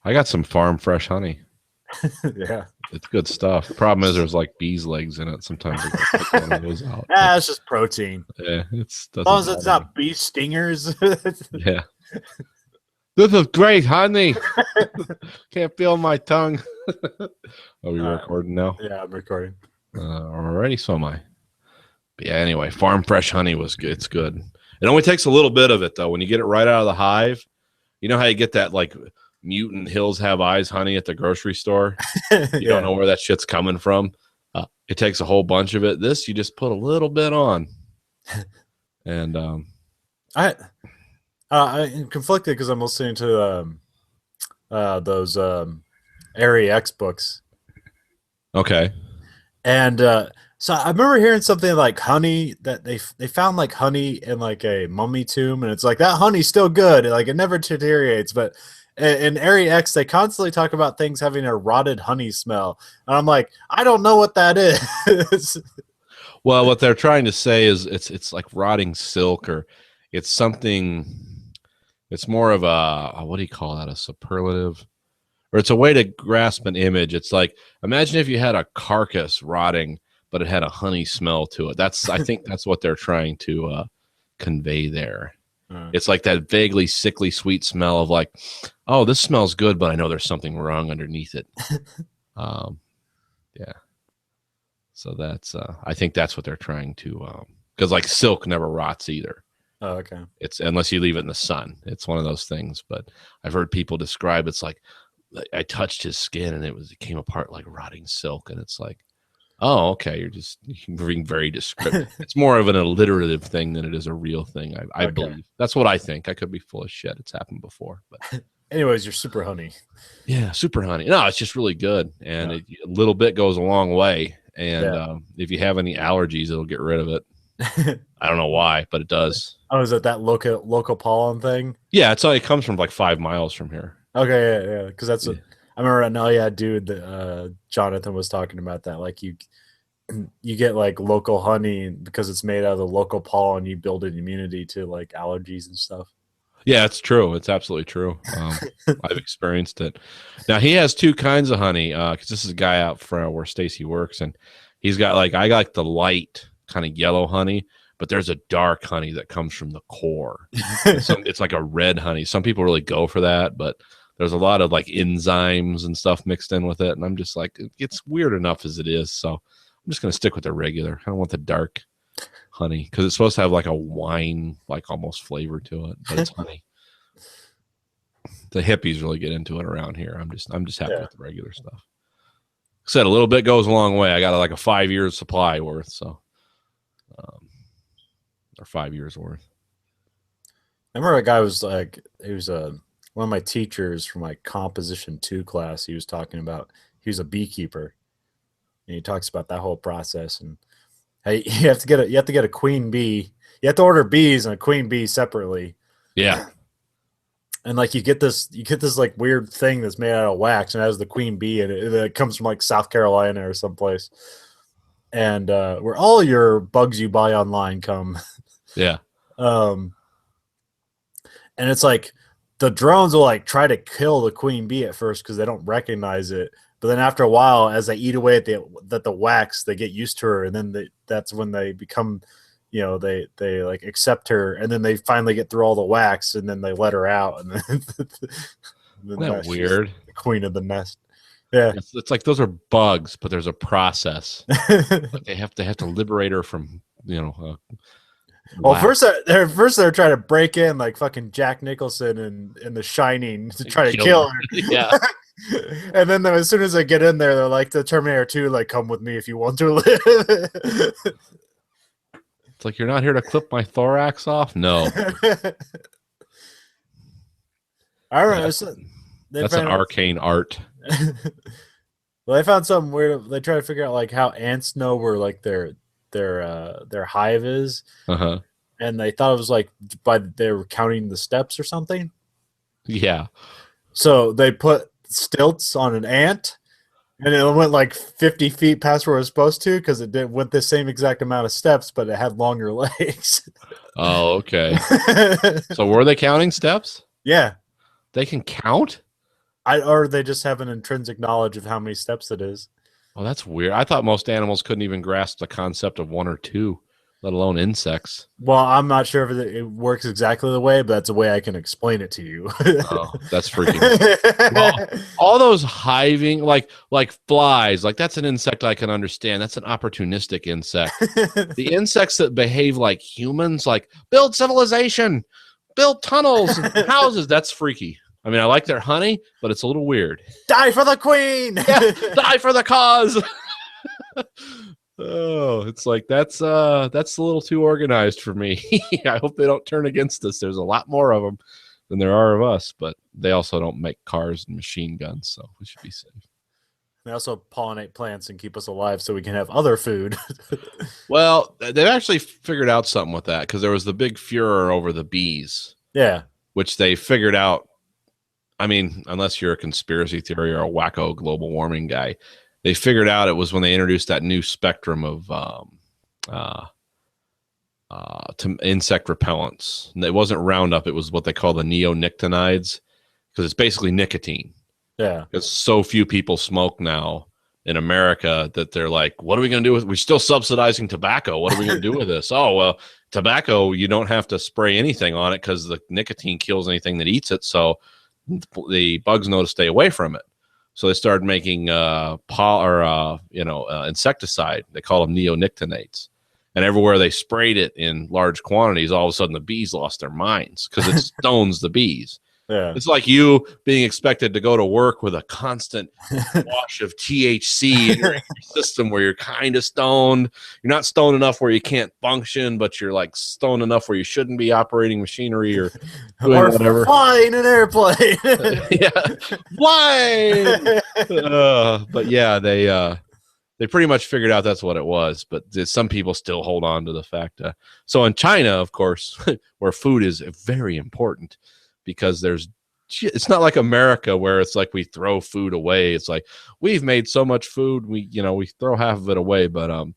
Speaker 2: I got some farm fresh honey.
Speaker 1: Yeah.
Speaker 2: It's good stuff. Problem is there's like bees' legs in it. Sometimes I gotta pick one of those out.
Speaker 1: Yeah, it's just protein.
Speaker 2: Yeah,
Speaker 1: as long as it's not bee stingers.
Speaker 2: Yeah. This is great, honey. Can't feel my tongue. Are we recording now?
Speaker 1: Yeah, I'm recording.
Speaker 2: Alrighty, so am I. But yeah, anyway, farm fresh honey was good. It's good. It only takes a little bit of it though. When you get it right out of the hive, you know how you get that like Mutant Hills Have Eyes honey at the grocery store? You don't know where that shit's coming from. It takes a whole bunch of it. This you just put a little bit on. And
Speaker 1: I'm conflicted because I'm listening to those Airy X books.
Speaker 2: Okay.
Speaker 1: And so I remember hearing something like honey that they found like honey in like a mummy tomb, and it's like that honey's still good, like it never deteriorates. But in Airy X, they constantly talk about things having a rotted honey smell, and I'm like, I don't know what that is.
Speaker 2: Well, what they're trying to say is it's like rotting silk, or it's something. It's more of a what do you call that? A superlative, or it's a way to grasp an image. It's like imagine if you had a carcass rotting, but it had a honey smell to it. I think that's what they're trying to convey there. It's like that vaguely sickly sweet smell of like, oh, this smells good, but I know there's something wrong underneath it. Yeah. So that's I think that's what they're trying to because like silk never rots either.
Speaker 1: Oh, okay.
Speaker 2: It's unless you leave it in the sun. It's one of those things. But I've heard people describe it's like I touched his skin and it came apart like rotting silk, and it's like, oh, okay, you're being very descriptive. It's more of an alliterative thing than it is a real thing. I believe that's what I think. I could be full of shit. It's happened before, but
Speaker 1: anyways, you're super honey.
Speaker 2: Yeah, super honey. No, it's just really good, and a little bit goes a long way. And if you have any allergies, it'll get rid of it. I don't know why, but it does.
Speaker 1: Oh, is it that local pollen thing?
Speaker 2: Yeah, it comes from like 5 miles from here.
Speaker 1: Okay, yeah, because that's what I remember. No, yeah, dude, Jonathan was talking about that. Like you get like local honey because it's made out of the local pollen. You build an immunity to like allergies and stuff.
Speaker 2: Yeah, it's true. It's absolutely true. I've experienced it. Now he has 2 kinds of honey because this is a guy out from where Stacy works, and he's got I got the light kind of yellow honey, but there's a dark honey that comes from the core. It's like a red honey. Some people really go for that, but there's a lot of like enzymes and stuff mixed in with it, and I'm just like, it's weird enough as it is, so I'm just gonna stick with the regular. I don't want the dark honey because it's supposed to have like a wine, like almost flavor to it, but it's honey. The hippies really get into it around here. I'm just happy with the regular stuff. Like I said, a little bit goes a long way. I got like a 5 years supply worth, so or 5 years worth.
Speaker 1: I remember a guy was like, he was one of my teachers from my Composition 2 class. He was talking about he was a beekeeper, and he talks about that whole process. And hey, you have to get a queen bee. You have to order bees and a queen bee separately.
Speaker 2: Yeah.
Speaker 1: And like you get this like weird thing that's made out of wax and it has the queen bee, and it comes from like South Carolina or someplace. And where all your bugs you buy online come.
Speaker 2: Yeah.
Speaker 1: And it's like the drones will like try to kill the queen bee at first because they don't recognize it. But then after a while, as they eat away at the wax, they get used to her, and then that's when they become, they like accept her, and then they finally get through all the wax, and then they let her out, and then
Speaker 2: Isn't that weird?
Speaker 1: The queen of the nest. Yeah,
Speaker 2: it's like those are bugs, but there's a process. Like they have to liberate her from
Speaker 1: well, first they're trying to break in like fucking Jack Nicholson in The Shining to try to kill her.
Speaker 2: Yeah.
Speaker 1: And then as soon as they get in there, they're like the Terminator 2, like, come with me if you want to live.
Speaker 2: It's like, you're not here to clip my thorax off? No.
Speaker 1: I remember
Speaker 2: That's an arcane art.
Speaker 1: Well, they found something weird. They try to figure out like how ants know where like their hive is, and they thought it was like they were counting the steps or something.
Speaker 2: Yeah.
Speaker 1: So they put stilts on an ant, and it went like 50 feet past where it was supposed to because it went the same exact amount of steps, but it had longer legs.
Speaker 2: Oh, okay. So were they counting steps?
Speaker 1: Yeah.
Speaker 2: They can count?
Speaker 1: Or they just have an intrinsic knowledge of how many steps it is.
Speaker 2: Oh, that's weird. I thought most animals couldn't even grasp the concept of 1 or 2, let alone insects.
Speaker 1: Well, I'm not sure if it works exactly the way, but that's a way I can explain it to you.
Speaker 2: Oh, that's freaking. Well, all those hiving, like flies, like that's an insect I can understand. That's an opportunistic insect. The insects that behave like humans, like build civilization, build tunnels, houses, that's freaky. I mean, I like their honey, but it's a little weird.
Speaker 1: Die for the queen!
Speaker 2: Yeah, die for the cause! Oh, it's like that's a little too organized for me. I hope they don't turn against us. There's a lot more of them than there are of us, but they also don't make cars and machine guns, so we should be safe.
Speaker 1: They also pollinate plants and keep us alive so we can have other food.
Speaker 2: Well, they've actually figured out something with that because there was the big furor over the bees.
Speaker 1: Yeah.
Speaker 2: Which they figured out. I mean, unless you're a conspiracy theory or a wacko global warming guy, they figured out it was when they introduced that new spectrum of to insect repellents. And it wasn't Roundup; it was what they call the neonicotinoids, because it's basically nicotine.
Speaker 1: Yeah,
Speaker 2: because so few people smoke now in America that they're like, "What are we going to do with? We're still subsidizing tobacco. What are we going to do with this?" Oh well, tobacco, you don't have to spray anything on it because the nicotine kills anything that eats it. So the bugs know to stay away from it. So they started making insecticide. They call them neonicotinoids. And everywhere they sprayed it in large quantities, all of a sudden the bees lost their minds because it stones the bees.
Speaker 1: Yeah.
Speaker 2: It's like you being expected to go to work with a constant wash of THC in your system where you're kind of stoned. You're not stoned enough where you can't function, but you're like stoned enough where you shouldn't be operating machinery or doing whatever.
Speaker 1: Flying an airplane.
Speaker 2: Yeah, flying. But yeah, they pretty much figured out that's what it was. But some people still hold on to the fact. So in China, of course, where food is very important, because it's not like America where it's like we throw food away. It's like we've made so much food, we throw half of it away, but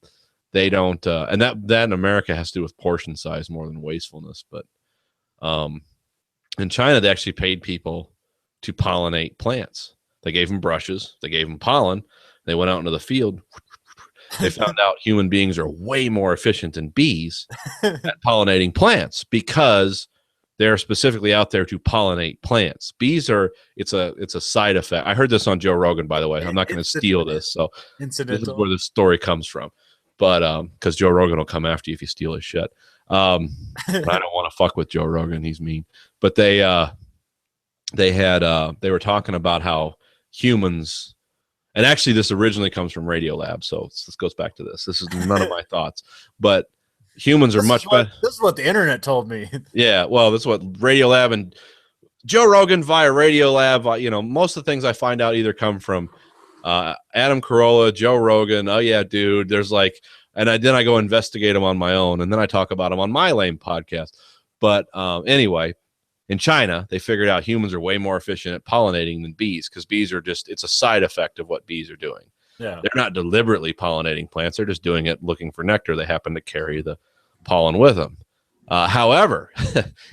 Speaker 2: they don't. And that in America has to do with portion size more than wastefulness. But in China, they actually paid people to pollinate plants. They gave them brushes, they gave them pollen. They went out into the field. They found out human beings are way more efficient than bees at pollinating plants because they're specifically out there to pollinate plants. Bees it's a side effect. I heard this on Joe Rogan, by the way. I'm not going to steal this. So this is where the story comes from. But because Joe Rogan will come after you if you steal his shit. I don't want to fuck with Joe Rogan. He's mean. But they were talking about how humans, and actually this originally comes from Radiolab. So this goes back to this. This is none of my thoughts, but humans are much better.
Speaker 1: This is what the internet told me.
Speaker 2: Yeah, well, this is what Radiolab and Joe Rogan via Radiolab. Most of the things I find out either come from Adam Carolla, Joe Rogan. Oh yeah, dude. There's then I go investigate them on my own, and then I talk about them on my lame podcast. But anyway, in China, they figured out humans are way more efficient at pollinating than bees because bees are it's a side effect of what bees are doing.
Speaker 1: Yeah.
Speaker 2: They're not deliberately pollinating plants. They're just doing it looking for nectar. They happen to carry the pollen with them. However,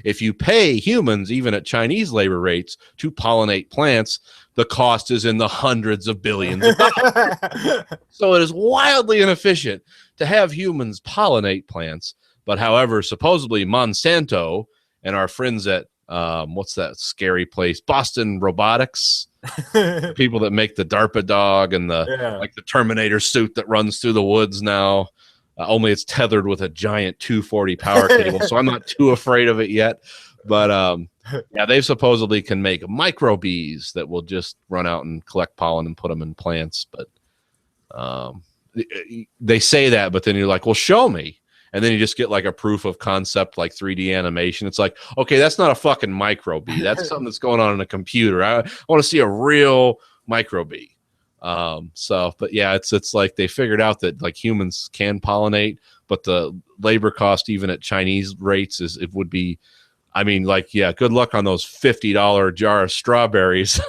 Speaker 2: if you pay humans, even at Chinese labor rates, to pollinate plants, the cost is in the hundreds of billions of dollars. So it is wildly inefficient to have humans pollinate plants. But however, supposedly Monsanto and our friends at what's that scary place? Boston Robotics. The people that make the DARPA dog and the Terminator suit that runs through the woods now. Only it's tethered with a giant 240 power cable, so I'm not too afraid of it yet. But yeah, they supposedly can make micro bees that will just run out and collect pollen and put them in plants. But they say that, but then you're like, well, show me. and then you just get like a proof of concept, like 3D animation. It's like, okay, that's not a fucking micro bee. That's something that's going on in a computer. I want to see a real micro bee. But yeah, it's like they figured out that like humans can pollinate, but the labor cost, even at Chinese rates, it would be, I mean, like, yeah, good luck on those $50 jar of strawberries.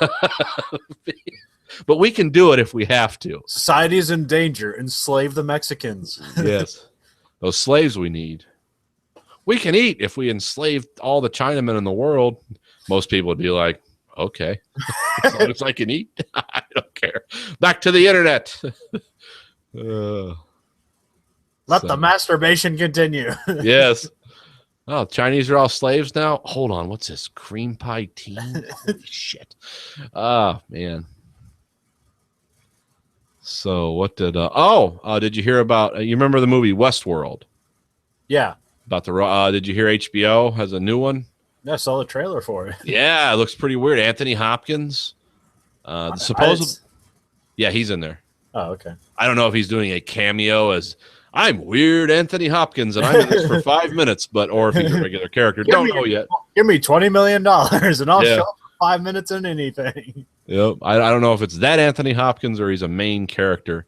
Speaker 2: But we can do it if we have to.
Speaker 1: Society is in danger. Enslave the Mexicans.
Speaker 2: Yes. Those slaves we need. We can eat if we enslave all the Chinamen in the world. Most people would be like, okay, as long as I can eat, I don't care. Back to the internet.
Speaker 1: Let the masturbation continue.
Speaker 2: Yes. Oh, Chinese are all slaves now? Hold on. What's this? Cream pie tea? Holy shit. Oh, man. So what did did you hear about you remember the movie Westworld?
Speaker 1: Yeah.
Speaker 2: About the did you hear HBO has a new one?
Speaker 1: Yeah, I saw the trailer for it.
Speaker 2: Yeah, it looks pretty weird. Anthony Hopkins. Yeah, he's in there.
Speaker 1: Oh, okay.
Speaker 2: I don't know if he's doing a cameo as I'm weird Anthony Hopkins and I'm in this for 5 minutes, or if he's a regular character. Don't know yet.
Speaker 1: Give me $20 million and I'll show up for 5 minutes in anything.
Speaker 2: Yep. I don't know if it's that Anthony Hopkins or he's a main character,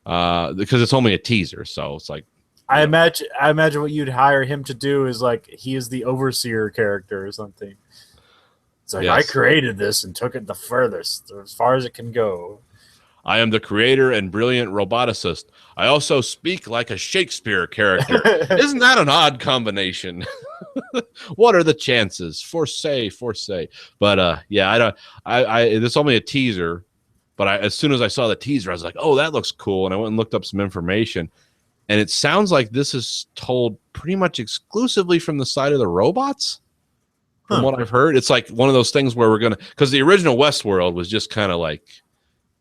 Speaker 2: because it's only a teaser. So it's like,
Speaker 1: I imagine what you'd hire him to do is like he is the overseer character or something. It's like, I created this and took it the furthest, as far as it can go.
Speaker 2: I am the creator and brilliant roboticist. I also speak like a Shakespeare character. Isn't that an odd combination? What are the chances? Forsay. But yeah, it's only a teaser. But as soon as I saw the teaser, I was like, oh, that looks cool. And I went and looked up some information. And it sounds like this is told pretty much exclusively from the side of the robots. From what I've heard, it's like one of those things where we're going to, because the original Westworld was just kind of like,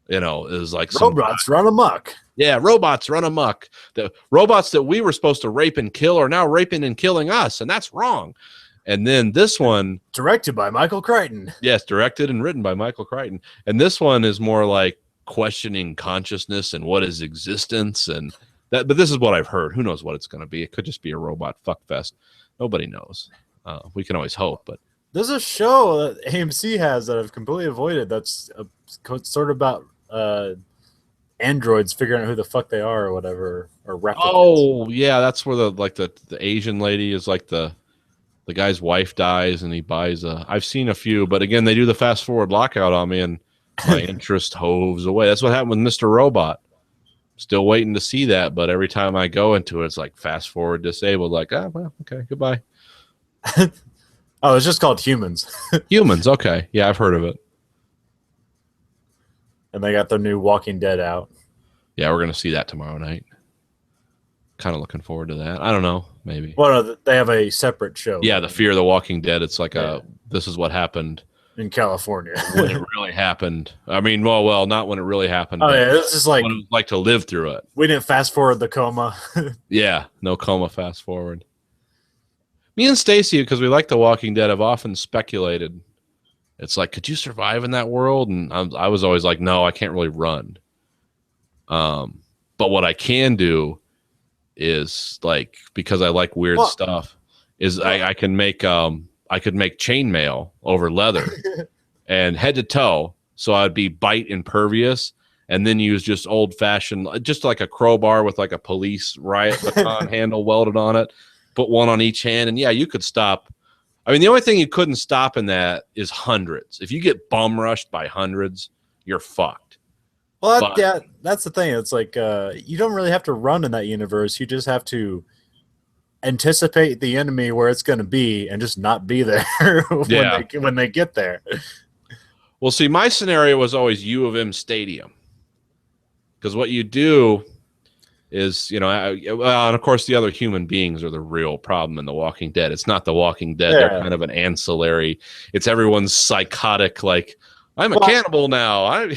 Speaker 2: it was like
Speaker 1: robots run amok.
Speaker 2: Yeah, robots run amok. The robots that we were supposed to rape and kill are now raping and killing us, and that's wrong. And then this one,
Speaker 1: directed by Michael Crichton.
Speaker 2: Yes, directed and written by Michael Crichton. And this one is more like questioning consciousness and what is existence and that. But this is what I've heard. Who knows what it's going to be? It could just be a robot fuck fest. Nobody knows. We can always hope, but
Speaker 1: there's a show that AMC has that I've completely avoided. That's sort of about androids figuring out who the fuck they are or whatever, or replicants.
Speaker 2: Oh yeah, that's where the Asian lady is like the guy's wife dies and he buys I've seen a few, but again they do the fast forward lockout on me and my interest hoves away. That's what happened with Mr. Robot. Still waiting to see that, but every time I go into it, it's like fast forward disabled. Like, well, okay, goodbye.
Speaker 1: Oh, it's just called Humans.
Speaker 2: Humans, okay, yeah, I've heard of it.
Speaker 1: And they got their new Walking Dead out.
Speaker 2: Yeah, we're going to see that tomorrow night. Kind of looking forward to that. I don't know, maybe.
Speaker 1: Well, no, they have a separate show.
Speaker 2: Yeah, the Fear of the Walking Dead. It's like this is what happened
Speaker 1: in California.
Speaker 2: When it really happened. I mean, well, not when it really happened.
Speaker 1: Oh, yeah, this is like
Speaker 2: what it was like to live through it.
Speaker 1: We didn't fast forward the coma.
Speaker 2: Yeah, no coma fast forward. Me and Stacy, because we like The Walking Dead, have often speculated. It's like, could you survive in that world? And I was always like, no, I can't really run. But what I can do is like, because I like weird stuff, is I can make I could make chainmail over leather and head to toe, so I'd be bite impervious, and then use just old fashioned, just like a crowbar with like a police riot baton handle welded on it. Put one on each hand, and yeah, you could stop. I mean, the only thing you couldn't stop in that is hundreds. If you get bum rushed by hundreds, you're fucked.
Speaker 1: Well, that's the thing. It's like you don't really have to run in that universe. You just have to anticipate the enemy where it's going to be and just not be there when they get there.
Speaker 2: Well, see, my scenario was always U of M Stadium, because what you do is, and of course the other human beings are the real problem in The Walking Dead. It's not The Walking Dead. They're kind of an ancillary. It's everyone's psychotic, like, I'm a cannibal now. I'm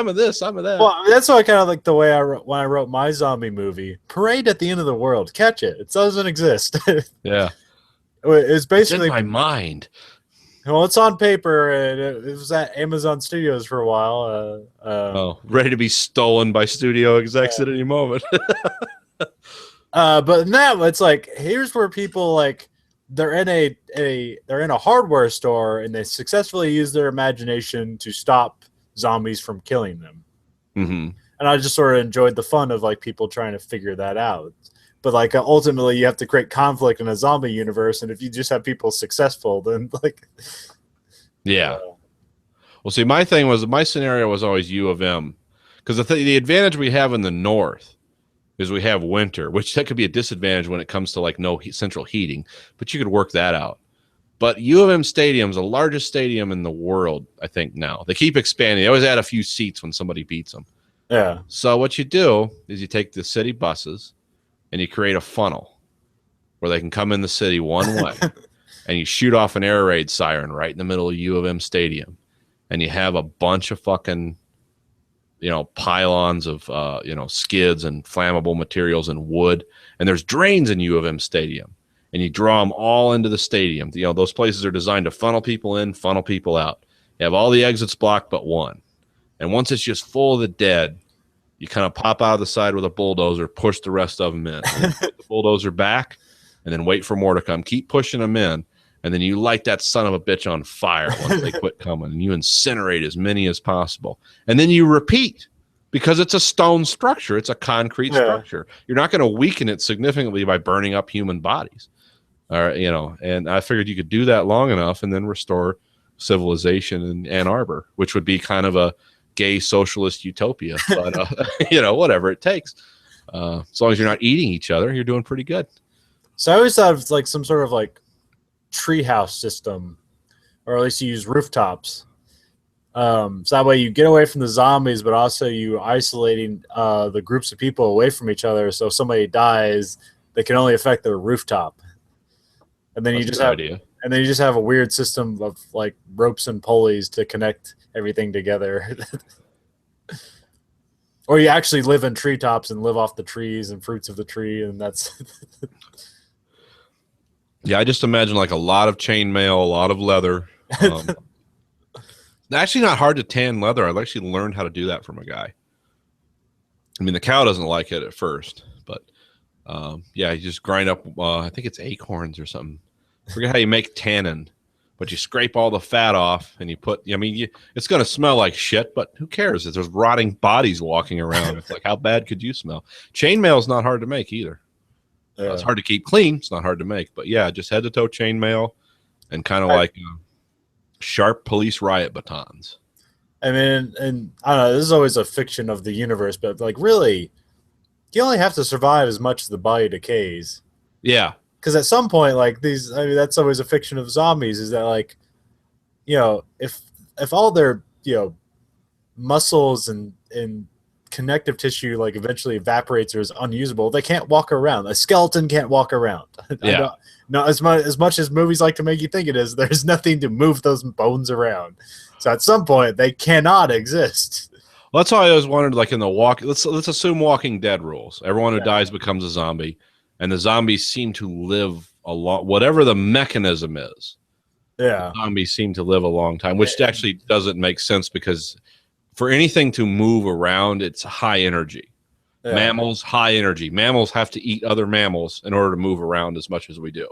Speaker 2: a this, I'm a that.
Speaker 1: Well, that's why I kind of like the way when I wrote my zombie movie. Parade at the end of the world. Catch it. It doesn't exist.
Speaker 2: Yeah.
Speaker 1: It's basically
Speaker 2: in my mind.
Speaker 1: Well, it's on paper, and it was at Amazon Studios for a while.
Speaker 2: Ready to be stolen by studio execs at any moment.
Speaker 1: But now it's like here's where people like they're in they're in a hardware store and they successfully use their imagination to stop zombies from killing them.
Speaker 2: Mm-hmm.
Speaker 1: And I just sort of enjoyed the fun of like people trying to figure that out. But like ultimately, you have to create conflict in a zombie universe, and if you just have people successful, then like,
Speaker 2: yeah. Well, see, my scenario was always U of M, because the advantage we have in the north is we have winter, which that could be a disadvantage when it comes to like no central heating, but you could work that out. But U of M Stadium's the largest stadium in the world, I think now. They keep expanding. They always add a few seats when somebody beats them.
Speaker 1: Yeah.
Speaker 2: So what you do is you take the city buses and you create a funnel where they can come in the city one way, and you shoot off an air raid siren right in the middle of U of M Stadium, and you have a bunch of fucking, pylons of, skids and flammable materials and wood, and there's drains in U of M Stadium, and you draw them all into the stadium. Those places are designed to funnel people in, funnel people out. You have all the exits blocked but one. And once it's just full of the dead, you kind of pop out of the side with a bulldozer, push the rest of them in. And then put the bulldozer back, and then wait for more to come. Keep pushing them in, and then you light that son of a bitch on fire once they quit coming, and you incinerate as many as possible. And then you repeat, because it's a stone structure. It's a concrete structure. You're not going to weaken it significantly by burning up human bodies. And I figured you could do that long enough and then restore civilization in Ann Arbor, which would be kind of a gay socialist utopia, but whatever it takes, as long as you're not eating each other, you're doing pretty good.
Speaker 1: So I always thought of like some sort of like treehouse system, or at least you use rooftops, so that way you get away from the zombies, but also you isolating the groups of people away from each other, so if somebody dies they can only affect their rooftop, and then you just have a weird system of like ropes and pulleys to connect everything together. Or you actually live in treetops and live off the trees and fruits of the tree, and that's
Speaker 2: yeah, I just imagine like a lot of chainmail, a lot of leather. Actually not hard to tan leather. I've actually learned how to do that from a guy. I mean, the cow doesn't like it at first, but you just grind up, I think it's acorns or something. I forget how you make tannin, but you scrape all the fat off and you put, it's going to smell like shit, but who cares? There's rotting bodies walking around. It's like, how bad could you smell? Chainmail is not hard to make either. It's hard to keep clean. It's not hard to make, but yeah, just head to toe chainmail and kind of like sharp police riot batons.
Speaker 1: I mean, and I don't know, this is always a fiction of the universe, but like really, you only have to survive as much as the body decays.
Speaker 2: Yeah.
Speaker 1: Because at some point, like that's always a fiction of zombies, is that like, if all their, muscles and connective tissue like eventually evaporates or is unusable, they can't walk around. A skeleton can't walk around.
Speaker 2: Yeah.
Speaker 1: As much as movies like to make you think it is, there's nothing to move those bones around. So at some point, they cannot exist.
Speaker 2: Well, that's how I always wondered, like in the let's assume Walking Dead rules. Everyone who dies becomes a zombie. And the zombies seem to live a long, whatever the mechanism is.
Speaker 1: Yeah.
Speaker 2: Zombies seem to live a long time, which actually doesn't make sense because for anything to move around, it's high energy. Yeah. Mammals, high energy. Mammals have to eat other mammals in order to move around as much as we do.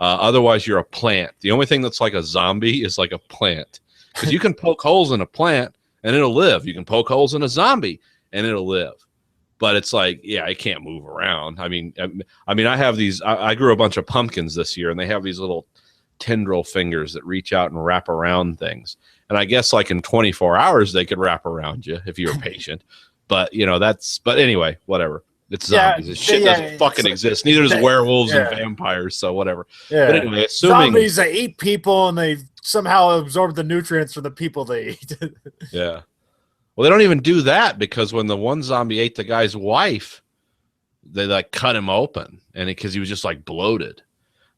Speaker 2: Otherwise, you're a plant. The only thing that's like a zombie is like a plant. Because you can poke holes in a plant and it'll live. You can poke holes in a zombie and it'll live. But it's like, it can't move around. I mean, I have these. I grew a bunch of pumpkins this year, and they have these little tendril fingers that reach out and wrap around things. And I guess like in 24 hours, they could wrap around you if you were patient. But but anyway, whatever. It's zombies. This shit doesn't fucking exist. Neither does werewolves and vampires. So whatever. Yeah. But anyway, assuming
Speaker 1: zombies, they eat people and they somehow absorb the nutrients from the people they eat.
Speaker 2: Yeah. Well, they don't even do that because when the one zombie ate the guy's wife, they like cut him open and because he was just like bloated.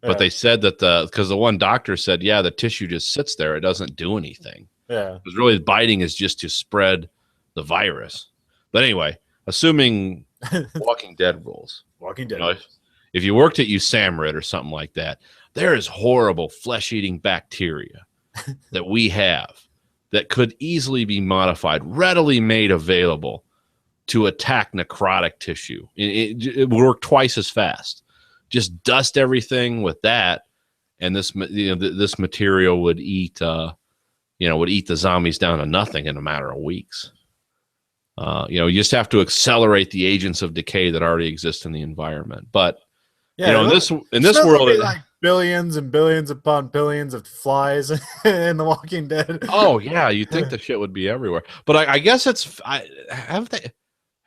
Speaker 2: Yeah. But they said that because the one doctor said, the tissue just sits there. It doesn't do anything.
Speaker 1: Yeah.
Speaker 2: Because really biting is just to spread the virus. But anyway, assuming Walking Dead rules.
Speaker 1: Walking Dead.
Speaker 2: If you worked at USAMRIID or something like that, there is horrible flesh-eating bacteria that we have that could easily be modified, readily made available to attack necrotic tissue. It would work twice as fast. Just dust everything with that, and this this material would eat would eat the zombies down to nothing in a matter of weeks. You just have to accelerate the agents of decay that already exist in the environment. But in this world,
Speaker 1: like billions and billions upon billions of flies in The Walking Dead.
Speaker 2: Oh yeah, you'd think the shit would be everywhere. But I guess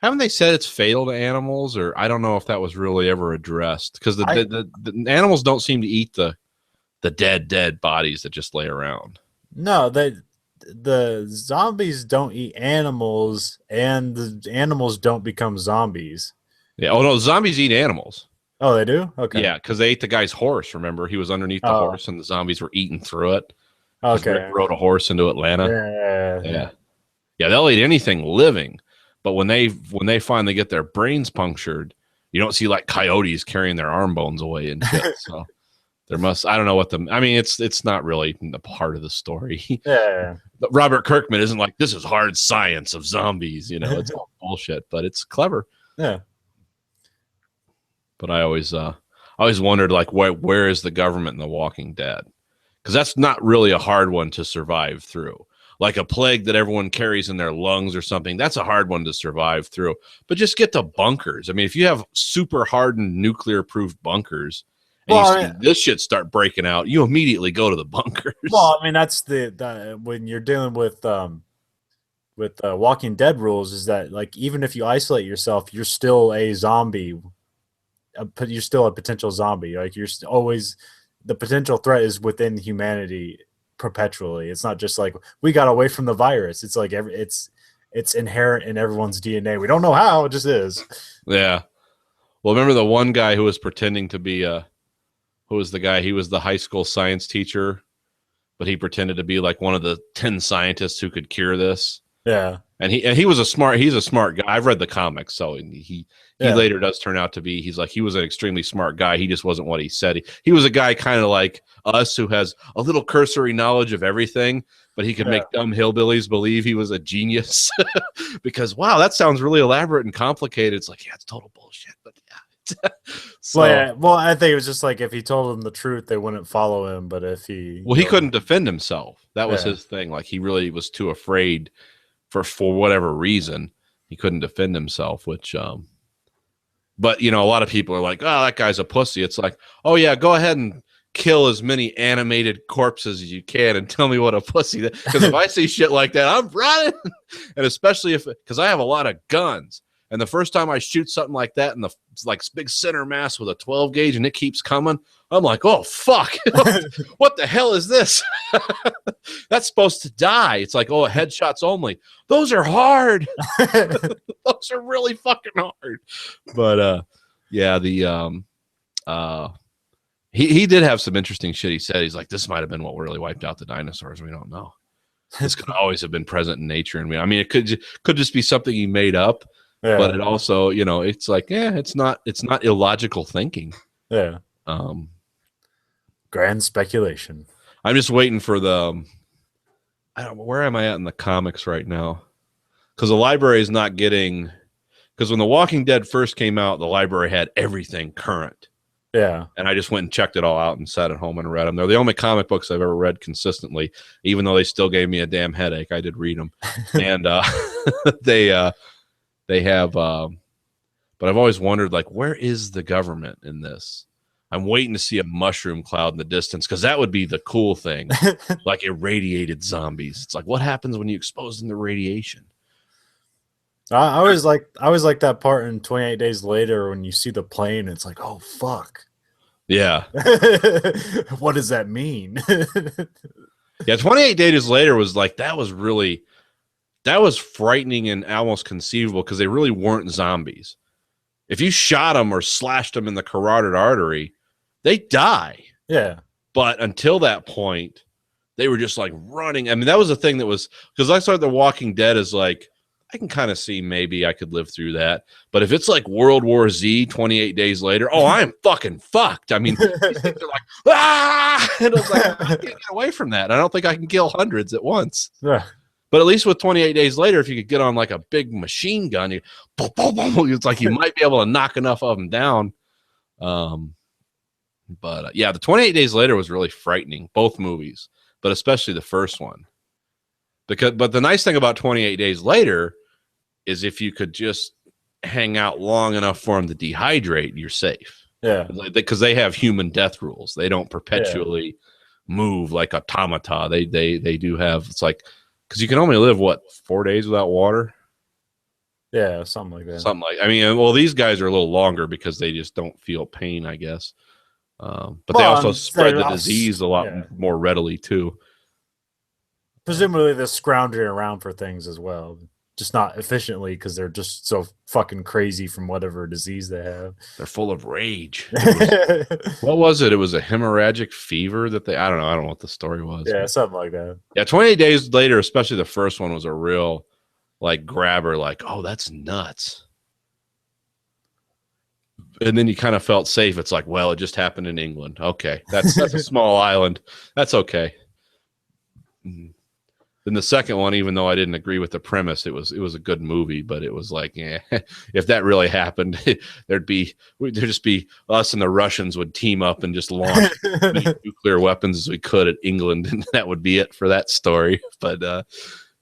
Speaker 2: haven't they said it's fatal to animals, or I don't know if that was really ever addressed, because the animals don't seem to eat the dead bodies that just lay around.
Speaker 1: No, the zombies don't eat animals, and the animals don't become zombies.
Speaker 2: Yeah. Oh no, zombies eat animals.
Speaker 1: Oh, they do? Okay.
Speaker 2: Yeah, because they ate the guy's horse. Remember, he was underneath the horse, and the zombies were eating through it.
Speaker 1: Okay.
Speaker 2: Rick rode a horse into Atlanta.
Speaker 1: Yeah.
Speaker 2: They'll eat anything living, but when they finally get their brains punctured, you don't see like coyotes carrying their arm bones away and shit. So there must, I don't know what it's not really a part of the story.
Speaker 1: Yeah.
Speaker 2: But Robert Kirkman isn't like, this is hard science of zombies. It's all bullshit, but it's clever.
Speaker 1: Yeah.
Speaker 2: But I always wondered, like, where is the government in The Walking Dead? Because that's not really a hard one to survive through. Like a plague that everyone carries in their lungs or something, that's a hard one to survive through. But just get to bunkers. I mean, if you have super hardened nuclear-proof bunkers, and this shit start breaking out, you immediately go to the bunkers.
Speaker 1: Well, I mean, that's when you're dealing with Walking Dead rules, is that like even if you isolate yourself, you're still a zombie. You're still a potential zombie. Like you're always, the potential threat is within humanity perpetually. It's not just like we got away from the virus. It's like it's inherent in everyone's DNA. We don't know how, it just is.
Speaker 2: Yeah. Well, remember the one guy who was pretending to be who was the guy? He was the high school science teacher, but he pretended to be like one of the 10 scientists who could cure this.
Speaker 1: Yeah.
Speaker 2: And he's a smart guy. I've read the comics, so he later does turn out to be, he was an extremely smart guy. He just wasn't what he said. He was a guy kind of like us who has a little cursory knowledge of everything, but he could make dumb hillbillies believe he was a genius because, wow, that sounds really elaborate and complicated. It's like, yeah, it's total bullshit, but yeah. So,
Speaker 1: well, I think it was just like if he told them the truth, they wouldn't follow him. But if he
Speaker 2: couldn't defend himself. That was his thing. Like he really was too afraid for whatever reason. He couldn't defend himself, which but a lot of people are like, oh, that guy's a pussy. It's like, oh yeah, go ahead and kill as many animated corpses as you can and tell me what a pussy that, because if I see shit like that, I'm running. And especially because I have a lot of guns. And the first time I shoot something like that in the like big center mass with a 12 gauge and it keeps coming, I'm like, oh, fuck. What the hell is this? That's supposed to die. It's like, oh, headshots only. Those are hard. Those are really fucking hard. But yeah, he did have some interesting shit he said. He's like, this might have been what really wiped out the dinosaurs. We don't know. This could always have been present in nature. And I mean, it could just be something he made up. Yeah. But it also, it's like, it's not illogical thinking.
Speaker 1: Yeah. Grand speculation.
Speaker 2: I'm just waiting for where am I at in the comics right now? Because the library is not getting, because when The Walking Dead first came out, the library had everything current.
Speaker 1: Yeah.
Speaker 2: And I just went and checked it all out and sat at home and read them. They're the only comic books I've ever read consistently, even though they still gave me a damn headache. I did read them. And they have, but I've always wondered, like, where is the government in this? I'm waiting to see a mushroom cloud in the distance, because that would be the cool thing, like irradiated zombies. It's like, what happens when you expose them to radiation?
Speaker 1: I always like that part in 28 Days Later when you see the plane. It's like, oh fuck.
Speaker 2: Yeah.
Speaker 1: What does that mean?
Speaker 2: Yeah, 28 Days Later was like, that was frightening and almost conceivable, because they really weren't zombies. If you shot them or slashed them in the carotid artery, they die.
Speaker 1: Yeah.
Speaker 2: But until that point, they were just like running. I mean, that was the thing that was, because I started The Walking Dead as like, I can kind of see maybe I could live through that. But if it's like World War Z 28 Days Later, oh, I'm fucking fucked. I mean, these things are like, ah! And I was like, I can't get away from that. I don't think I can kill hundreds at once.
Speaker 1: Yeah.
Speaker 2: But at least with 28 Days Later, if you could get on like a big machine gun, it's like you might be able to knock enough of them down. But yeah, the 28 Days Later was really frightening, both movies, but especially the first one. But the nice thing about 28 Days Later is if you could just hang out long enough for them to dehydrate, you're safe.
Speaker 1: Yeah.
Speaker 2: Because they have human death rules. They don't perpetually move like automata. They do have, it's like, because you can only live, 4 days without water?
Speaker 1: Yeah, something like that.
Speaker 2: I mean, well, these guys are a little longer because they just don't feel pain, I guess. But they also spread the disease a lot more readily, too.
Speaker 1: Presumably they're scrounging around for things as well. Just not efficiently because they're just so fucking crazy from whatever disease they have.
Speaker 2: They're full of rage. What was it? It was a hemorrhagic fever that I don't know what the story was.
Speaker 1: Yeah, something like that.
Speaker 2: Yeah, 28 Days Later, especially the first one, was a real like grabber, like, oh, that's nuts. And then you kind of felt safe. It's like, well, it just happened in England. Okay, that's a small island. That's okay. Then the second one, even though I didn't agree with the premise, it was a good movie, but it was like, if that really happened, there'd just be us and the Russians would team up and just launch nuclear weapons as we could at England, and that would be it for that story. But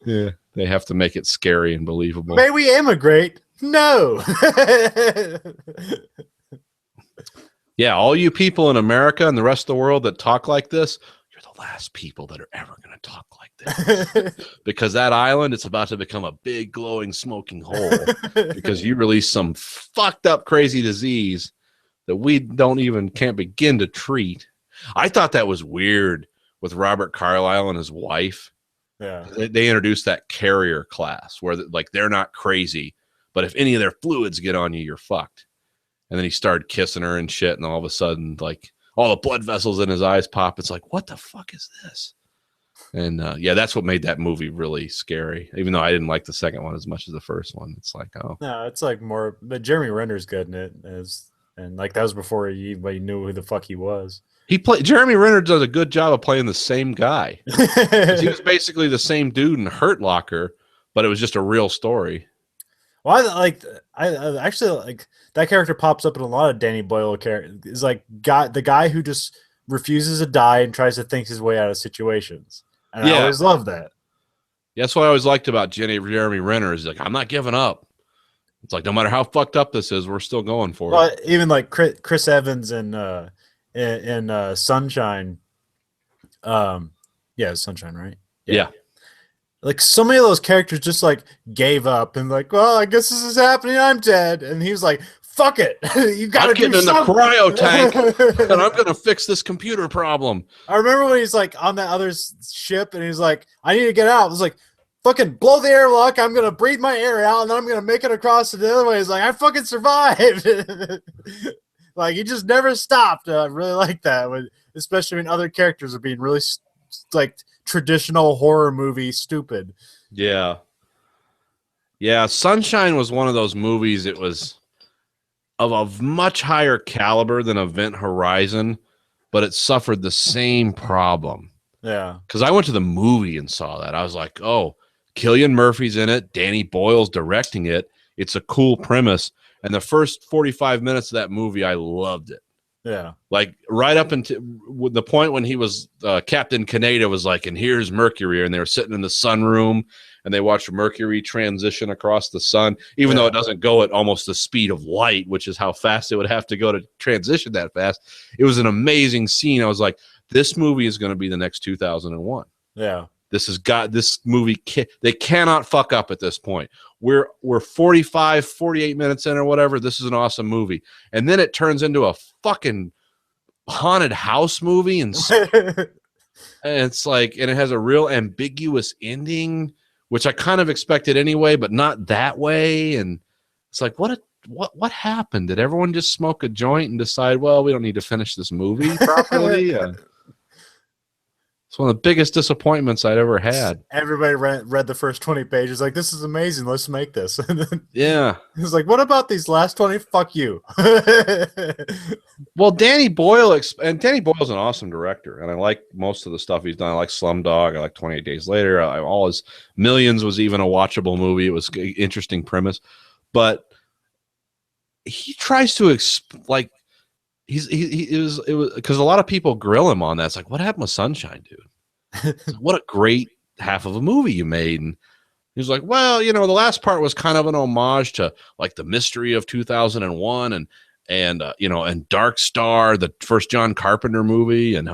Speaker 2: yeah, they have to make it scary and believable.
Speaker 1: May we immigrate? No.
Speaker 2: Yeah, all you people in America and the rest of the world that talk like this, you're the last people that are ever going to talk like this. Because that island, it's about to become a big, glowing, smoking hole. Because you release some fucked up, crazy disease that we can't begin to treat. I thought that was weird with Robert Carlyle and his wife.
Speaker 1: Yeah,
Speaker 2: they introduced that carrier class where like they're not crazy, but if any of their fluids get on you, you're fucked. And then he started kissing her and shit, and all of a sudden, like, all the blood vessels in his eyes pop. It's like, what the fuck is this? And yeah, that's what made that movie really scary. Even though I didn't like the second one as much as the first one. It's like, oh.
Speaker 1: No, it's like more, but Jeremy Renner's good in it. And like that was before anybody knew who the fuck he was.
Speaker 2: Jeremy Renner does a good job of playing the same guy. He was basically the same dude in Hurt Locker, but it was just a real story.
Speaker 1: Well, I actually like that character pops up in a lot of Danny Boyle characters. Is like the guy who just refuses to die and tries to think his way out of situations. And I always love that.
Speaker 2: Yeah, that's what I always liked about Jeremy Renner is like, I'm not giving up. It's like no matter how fucked up this is, we're still going for it.
Speaker 1: Even like Chris Evans in Sunshine. Sunshine, right?
Speaker 2: Yeah.
Speaker 1: Like so many of those characters just like gave up and like, well, I guess this is happening. I'm dead. And he was like, fuck it. You got to
Speaker 2: get in the cryo tank and I'm going to fix this computer problem.
Speaker 1: I remember when he's like on that other ship and he's like, I need to get out. I was like, fucking blow the airlock. I'm going to breathe my air out and then I'm going to make it across to the other way. He's like, I fucking survived. Like he just never stopped. I really like that, especially when other characters are being really like traditional horror movie stupid.
Speaker 2: Yeah. Sunshine was one of those movies. It was of a much higher caliber than Event Horizon, but it suffered the same problem.
Speaker 1: Yeah.
Speaker 2: Because I went to the movie and saw that. I was like, oh, Cillian Murphy's in it. Danny Boyle's directing it. It's a cool premise. And the first 45 minutes of that movie, I loved it.
Speaker 1: Yeah.
Speaker 2: Like right up until the point when he was Captain Canada was like, and here's Mercury. And they were sitting in the sunroom and they watched Mercury transition across the sun, even though it doesn't go at almost the speed of light, which is how fast it would have to go to transition that fast. It was an amazing scene. I was like, this movie is going to be the next 2001.
Speaker 1: Yeah.
Speaker 2: This movie, they cannot fuck up at this point. We're 45, 48 minutes in or whatever. This is an awesome movie. And then it turns into a fucking haunted house movie. And it's like, and it has a real ambiguous ending, which I kind of expected anyway, but not that way. And it's like, what happened? Did everyone just smoke a joint and decide, well, we don't need to finish this movie properly? It's one of the biggest disappointments I'd ever had.
Speaker 1: Everybody read the first 20 pages, like, this is amazing. Let's make this. And then
Speaker 2: Yeah.
Speaker 1: it's like, what about these last 20? Fuck you.
Speaker 2: Well, Danny Boyle, and Danny Boyle's an awesome director, and I like most of the stuff he's done. I like Slumdog. I like 28 Days Later. All his Millions was even a watchable movie. It was an interesting premise, but he tries to like. It was because a lot of people grill him on that. It's like, what happened with Sunshine, dude? What a great half of a movie you made. And he was like, well, the last part was kind of an homage to like The Mystery of 2001 and Dark Star, the first John Carpenter movie. And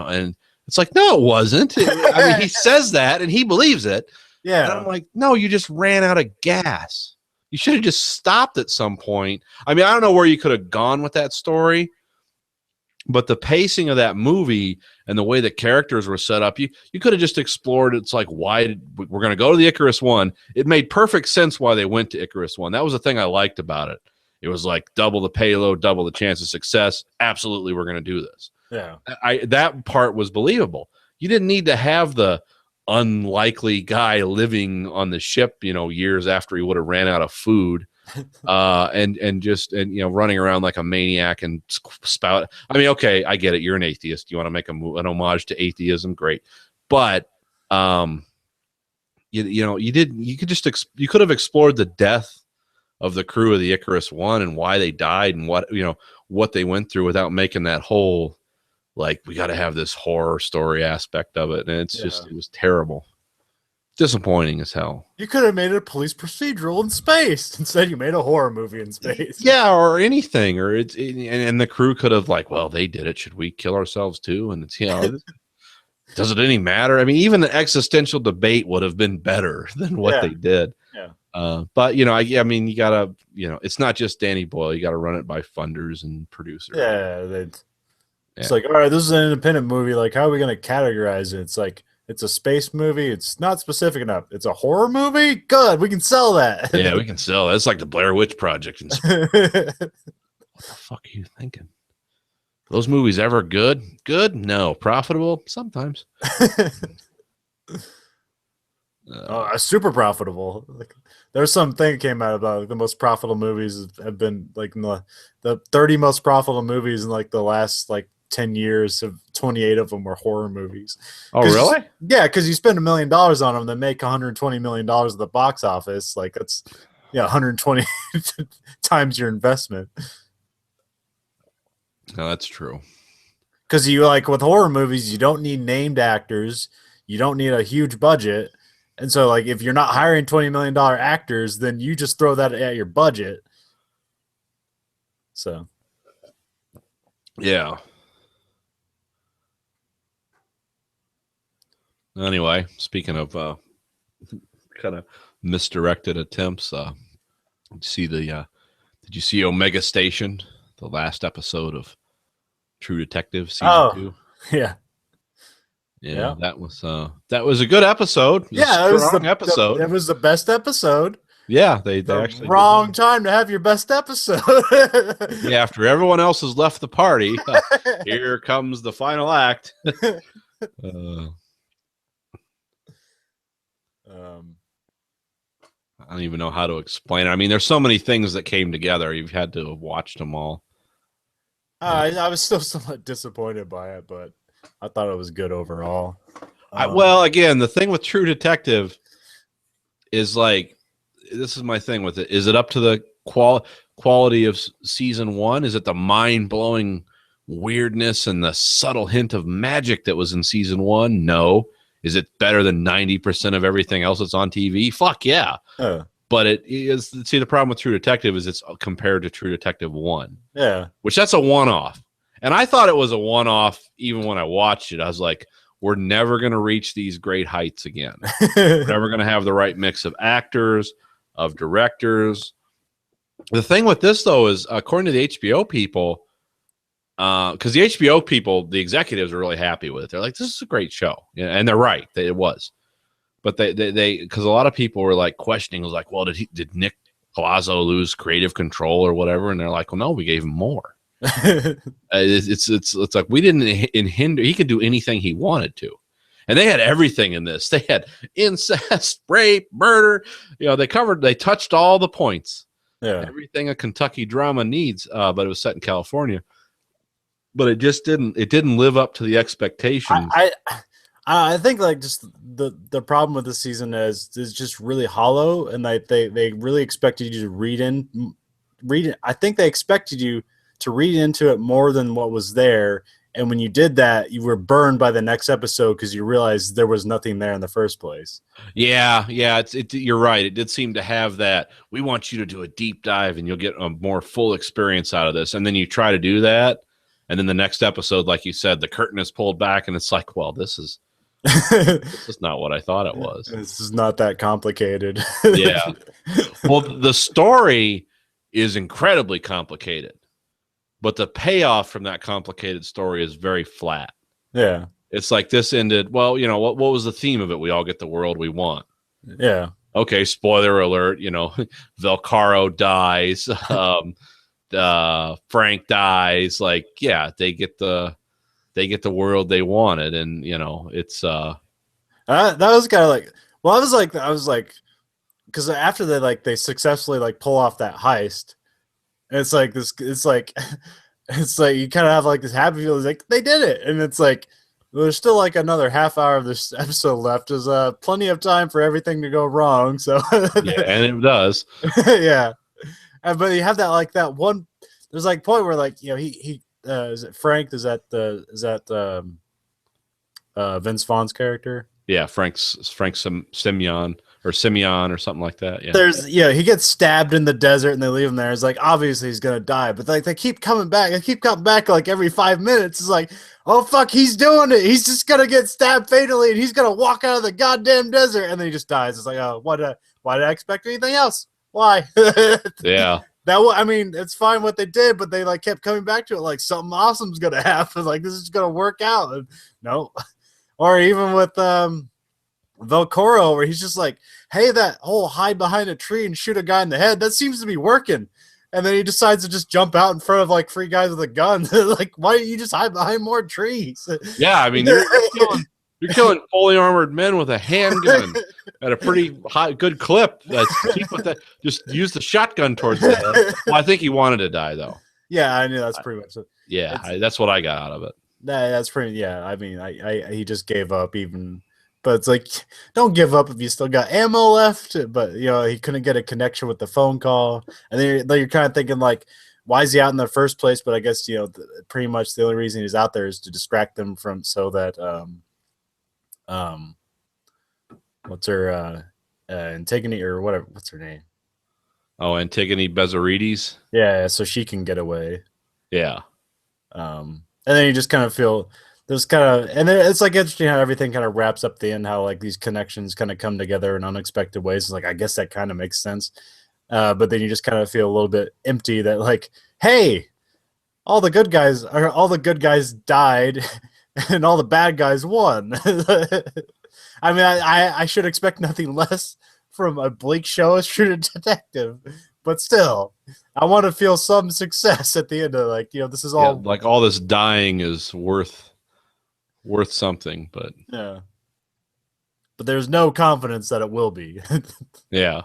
Speaker 2: it's like, no, it wasn't. I mean, he says that and he believes it.
Speaker 1: Yeah.
Speaker 2: And I'm like, no, you just ran out of gas. You should have just stopped at some point. I mean, I don't know where you could have gone with that story. But the pacing of that movie and the way the characters were set up, you could have just explored. It's like, why we're going to go to the Icarus One. It made perfect sense why they went to Icarus One. That was the thing I liked about it. It was like double the payload, double the chance of success. Absolutely, we're going to do this.
Speaker 1: Yeah,
Speaker 2: that part was believable. You didn't need to have the unlikely guy living on the ship, years after he would have ran out of food. And running around like a maniac and spout. I mean, okay, I get it. You're an atheist. You want to make an homage to atheism, great. But you could have explored the death of the crew of the Icarus One and why they died and what they went through without making that whole like we got to have this horror story aspect of it. And it's just it was terrible. Disappointing as hell.
Speaker 1: You could have made it a police procedural in space. Instead, you made a horror movie in space.
Speaker 2: Yeah, or anything. Or and the crew could have like, well, they did it. Should we kill ourselves too? And it's does it any matter? I mean, even the existential debate would have been better than what they did.
Speaker 1: Yeah.
Speaker 2: But I mean, you gotta, it's not just Danny Boyle. You got to run it by funders and producers.
Speaker 1: Yeah, it's like, all right, this is an independent movie. Like, how are we going to categorize it? It's like, it's a space movie. It's not specific enough. It's a horror movie? Good. We can sell that.
Speaker 2: Yeah, we can sell that. It's like the Blair Witch Project. What the fuck are you thinking? Are those movies ever good? Good? No. Profitable? Sometimes.
Speaker 1: Super profitable. Like, there's something that came out about the most profitable movies have been like in the 30 most profitable movies in like the last like 10 years of 28 of them were horror movies.
Speaker 2: Oh, really?
Speaker 1: Yeah, because you spend $1 million on them, they make $120 million at the box office. Like that's 120 times your investment.
Speaker 2: No, that's true.
Speaker 1: Because you like with horror movies, you don't need named actors, you don't need a huge budget, and so like if you're not hiring $20 million actors, then you just throw that at your budget. So,
Speaker 2: yeah. Anyway, speaking of kind of misdirected attempts, did you see Omega Station, the last episode of True Detective season 2? Yeah, that was a good episode. It was the episode.
Speaker 1: It was the best episode.
Speaker 2: Yeah, they actually
Speaker 1: wrong time to have your best episode.
Speaker 2: Yeah, after everyone else has left the party, here comes the final act. I don't even know how to explain it. I mean, there's so many things that came together. You've had to have watched them all.
Speaker 1: I was still somewhat disappointed by it, but I thought it was good overall.
Speaker 2: Well, again, the thing with True Detective is like, this is my thing with it. Is it up to the quality of season 1? Is it the mind-blowing weirdness and the subtle hint of magic that was in season 1? No. Is it better than 90% of everything else that's on TV? Fuck yeah. But it is. See, the problem with True Detective is it's compared to True Detective 1.
Speaker 1: Yeah.
Speaker 2: Which that's a one-off. And I thought it was a one-off even when I watched it. I was like, we're never going to reach these great heights again. We're never going to have the right mix of actors, of directors. The thing with this, though, is according to the HBO people, because the HBO people, the executives are really happy with it. They're like, this is a great show. Yeah, and they're right. It was. But they because a lot of people were like questioning, was like, well, did Nick Palazzo lose creative control or whatever? And they're like, well, no, we gave him more. It's like we didn't hinder. He could do anything he wanted to. And they had everything in this. They had incest, rape, murder. They touched all the points.
Speaker 1: Yeah.
Speaker 2: Everything a Kentucky drama needs, but it was set in California. But it just didn't live up to the expectations.
Speaker 1: I think like just the problem with this season is just really hollow, and like they really expected you to read it. I think they expected you to read into it more than what was there. And when you did that, you were burned by the next episode because you realized there was nothing there in the first place.
Speaker 2: Yeah, you're right. It did seem to have that. We want you to do a deep dive, and you'll get a more full experience out of this. And then you try to do that, and then the next episode, like you said, the curtain is pulled back, and it's like, well, this is not what I thought it was.
Speaker 1: This is not that complicated.
Speaker 2: Yeah. Well, the story is incredibly complicated. But the payoff from that complicated story is very flat.
Speaker 1: Yeah.
Speaker 2: It's like this ended, well, what was the theme of it? We all get the world we want.
Speaker 1: Yeah.
Speaker 2: Okay, spoiler alert, Velcaro dies, Frank dies. Like, yeah, they get the world they wanted, and it's
Speaker 1: that was kind of like, well, I was like because after they successfully pull off that heist, it's like this. It's like you kind of have like this happy feeling, like they did it, and it's like there's still like another half hour of this episode left. There's plenty of time for everything to go wrong. So
Speaker 2: yeah, and it does.
Speaker 1: Yeah, but you have that one. There's like point where he is it Frank? Is that Vince Vaughn's character?
Speaker 2: Yeah, Frank Simeon or something like that.
Speaker 1: Yeah. He gets stabbed in the desert and they leave him there. It's like obviously he's gonna die, but they keep coming back. They keep coming back like every 5 minutes. It's like, oh fuck, he's doing it. He's just gonna get stabbed fatally and he's gonna walk out of the goddamn desert and then he just dies. It's like, oh, why did I expect anything else? Why?
Speaker 2: Yeah.
Speaker 1: It's fine what they did, but they kept coming back to it like something awesome's gonna happen. Like this is gonna work out. And no. Or even with Velcoro, where he's just like, hey, that whole hide behind a tree and shoot a guy in the head, that seems to be working. And then he decides to just jump out in front of 3 guys with a gun. Like, why don't you just hide behind more trees?
Speaker 2: Yeah, you're killing fully armored men with a handgun at a pretty good clip. Keep with that. Just use the shotgun towards the head. Well, I think he wanted to die, though.
Speaker 1: Yeah, I knew that's pretty much it.
Speaker 2: Yeah, that's what I got out of it.
Speaker 1: That's pretty. Yeah, he just gave up even. But it's like, don't give up if you still got ammo left. But he couldn't get a connection with the phone call, and then you're kind of thinking like, why is he out in the first place? But I guess pretty much the only reason he's out there is to distract them from so that what's her Antigone or whatever, what's her name?
Speaker 2: Oh, Antigone Bezarides.
Speaker 1: Yeah, so she can get away.
Speaker 2: Yeah.
Speaker 1: And then you just kind of feel. There's and then it's interesting how everything kind of wraps up the end, how these connections kind of come together in unexpected ways. It's like, I guess that kind of makes sense. But then you just kind of feel a little bit empty that hey, all the good guys died and all the bad guys won. I should expect nothing less from a bleak show as True Detective, but still, I want to feel some success at the end of this is all
Speaker 2: all this dying is worth something, but
Speaker 1: yeah, but there's no confidence that it will be.
Speaker 2: Yeah,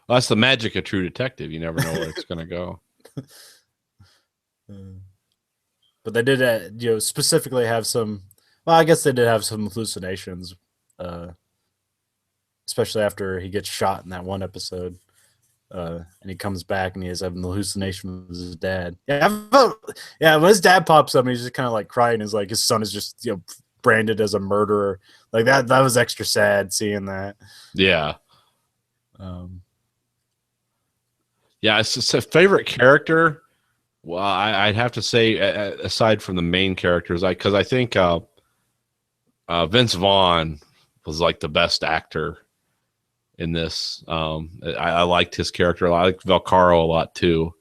Speaker 2: well, that's the magic of True Detective. You never know where it's going to go.
Speaker 1: But they did specifically have some. Well, I guess they did have some hallucinations, especially after he gets shot in that one episode. And he comes back and he has having the hallucination with his dad. When his dad pops up and he's just kind of crying, is his son is just branded as a murderer. That was extra sad seeing that.
Speaker 2: Yeah. Yeah, it's a favorite character. Well, I'd have to say, aside from the main characters, because I think Vince Vaughn was the best actor in this. I liked his character. I liked Velcaro a lot too.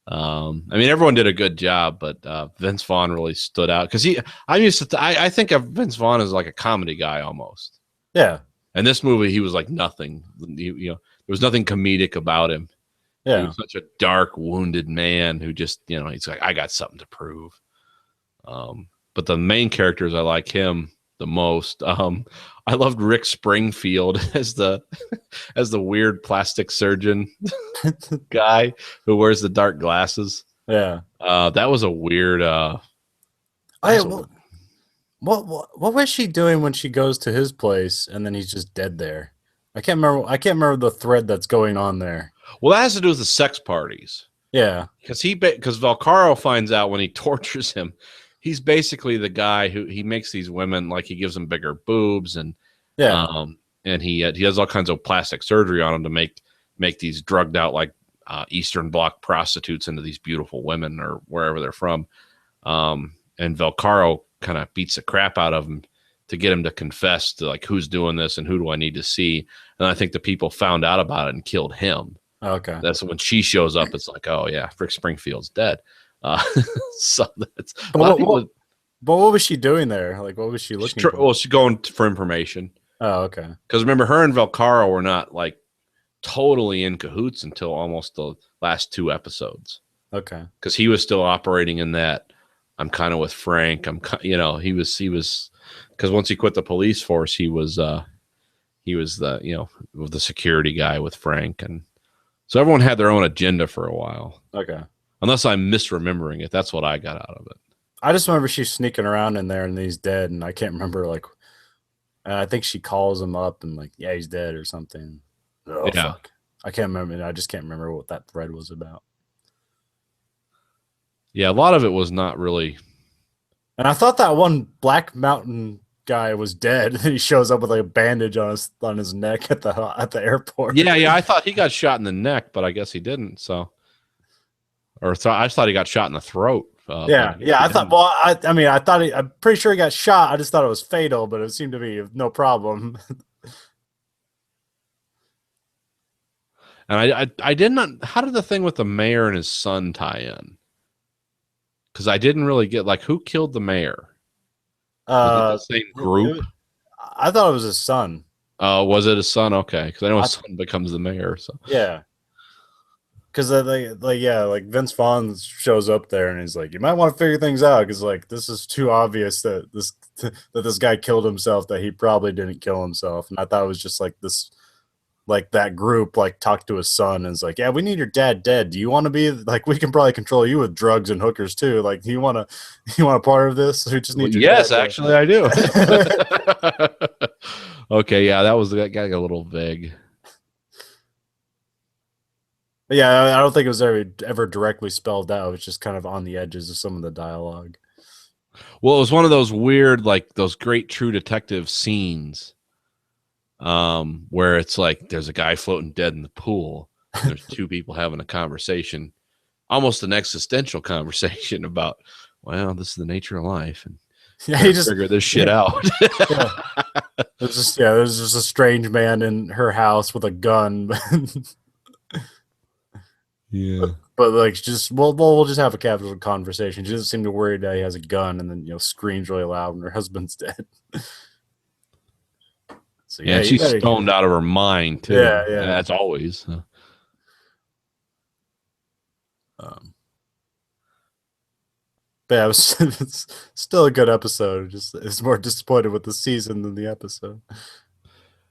Speaker 2: Everyone did a good job, but Vince Vaughn really stood out because I think of Vince Vaughn as a comedy guy almost.
Speaker 1: Yeah.
Speaker 2: And this movie, he was nothing. There was nothing comedic about him.
Speaker 1: Yeah.
Speaker 2: He was such a dark, wounded man who just, he's like, I got something to prove. But the main characters, I like him. the most. I loved Rick Springfield as the weird plastic surgeon guy who wears the dark glasses.
Speaker 1: Yeah.
Speaker 2: That was a weird.
Speaker 1: What was she doing when she goes to his place and then he's just dead there? I can't remember the thread that's going on there.
Speaker 2: Well, that has to do with the sex parties.
Speaker 1: Yeah,
Speaker 2: because Valcaro finds out when he tortures him, he's basically the guy who he makes these women, like he gives them bigger boobs and and he does all kinds of plastic surgery on them to make these drugged out like Eastern Bloc prostitutes into these beautiful women or wherever they're from. And Valcaro kind of beats the crap out of him to get him to confess to like who's doing this and who do I need to see. And I think the people found out about it and killed him.
Speaker 1: Okay.
Speaker 2: That's when she shows up. It's like, oh yeah, Rick Springfield's dead. So that's.
Speaker 1: But what was she doing there? Like, what was she looking for?
Speaker 2: Well, she's going for information.
Speaker 1: Oh, okay.
Speaker 2: Because remember, her and Valcaro were not like totally in cahoots until almost the last 2 episodes.
Speaker 1: Okay.
Speaker 2: Because he was still operating in that. I'm kind of with Frank. He was because once he quit the police force, he was the the security guy with Frank, and so everyone had their own agenda for a while.
Speaker 1: Okay.
Speaker 2: Unless I'm misremembering it, that's what I got out of it.
Speaker 1: I just remember she's sneaking around in there and he's dead, and I can't remember like. I think she calls him up and like, yeah, he's dead or something. Oh,
Speaker 2: yeah.
Speaker 1: Fuck. I can't remember. I just can't remember what that thread was about.
Speaker 2: Yeah, a lot of it was not really.
Speaker 1: And I thought that one Black Mountain guy was dead. And he shows up with like a bandage on his neck at the airport.
Speaker 2: Yeah. I thought he got shot in the neck, but I guess he didn't. So, I just thought he got shot in the throat.
Speaker 1: Yeah. I thought. Well, I thought I'm pretty sure he got shot. I just thought it was fatal, but it seemed to be no problem.
Speaker 2: And I did not. How did the thing with the mayor and his son tie in? Because I didn't really get like who killed the mayor. Was it the same group?
Speaker 1: I thought it was his son.
Speaker 2: Was it his son? Okay, because I know his son becomes the mayor. So
Speaker 1: yeah. Because like Vince Vaughn shows up there and he's like, you might want to figure things out because like this is too obvious that this guy killed himself, that he probably didn't kill himself. And I thought it was just like this, like that group like talked to his son and is like, yeah, we need your dad dead. Do you want to be like, we can probably control you with drugs and hookers too. Like, do you want a part of this? We just need your
Speaker 2: yes,
Speaker 1: dad
Speaker 2: actually, I do. Okay, yeah, that got a little vague.
Speaker 1: Yeah, I don't think it was ever directly spelled out. It's just kind of on the edges of some of the dialogue.
Speaker 2: Well, it was one of those weird, like those great True Detective scenes, where it's like there's a guy floating dead in the pool. And there's 2 people having a conversation, almost an existential conversation about, well, this is the nature of life, and
Speaker 1: he just
Speaker 2: figure this shit out.
Speaker 1: Yeah. There's just a strange man in her house with a gun.
Speaker 2: Yeah,
Speaker 1: but like, just we'll just have a casual conversation. She doesn't seem to worry that he has a gun, and then screams really loud when her husband's dead. So
Speaker 2: yeah, she's stoned out of her mind too.
Speaker 1: Yeah.
Speaker 2: And that's always.
Speaker 1: But yeah, it's still a good episode. Just it's more disappointed with the season than the episode.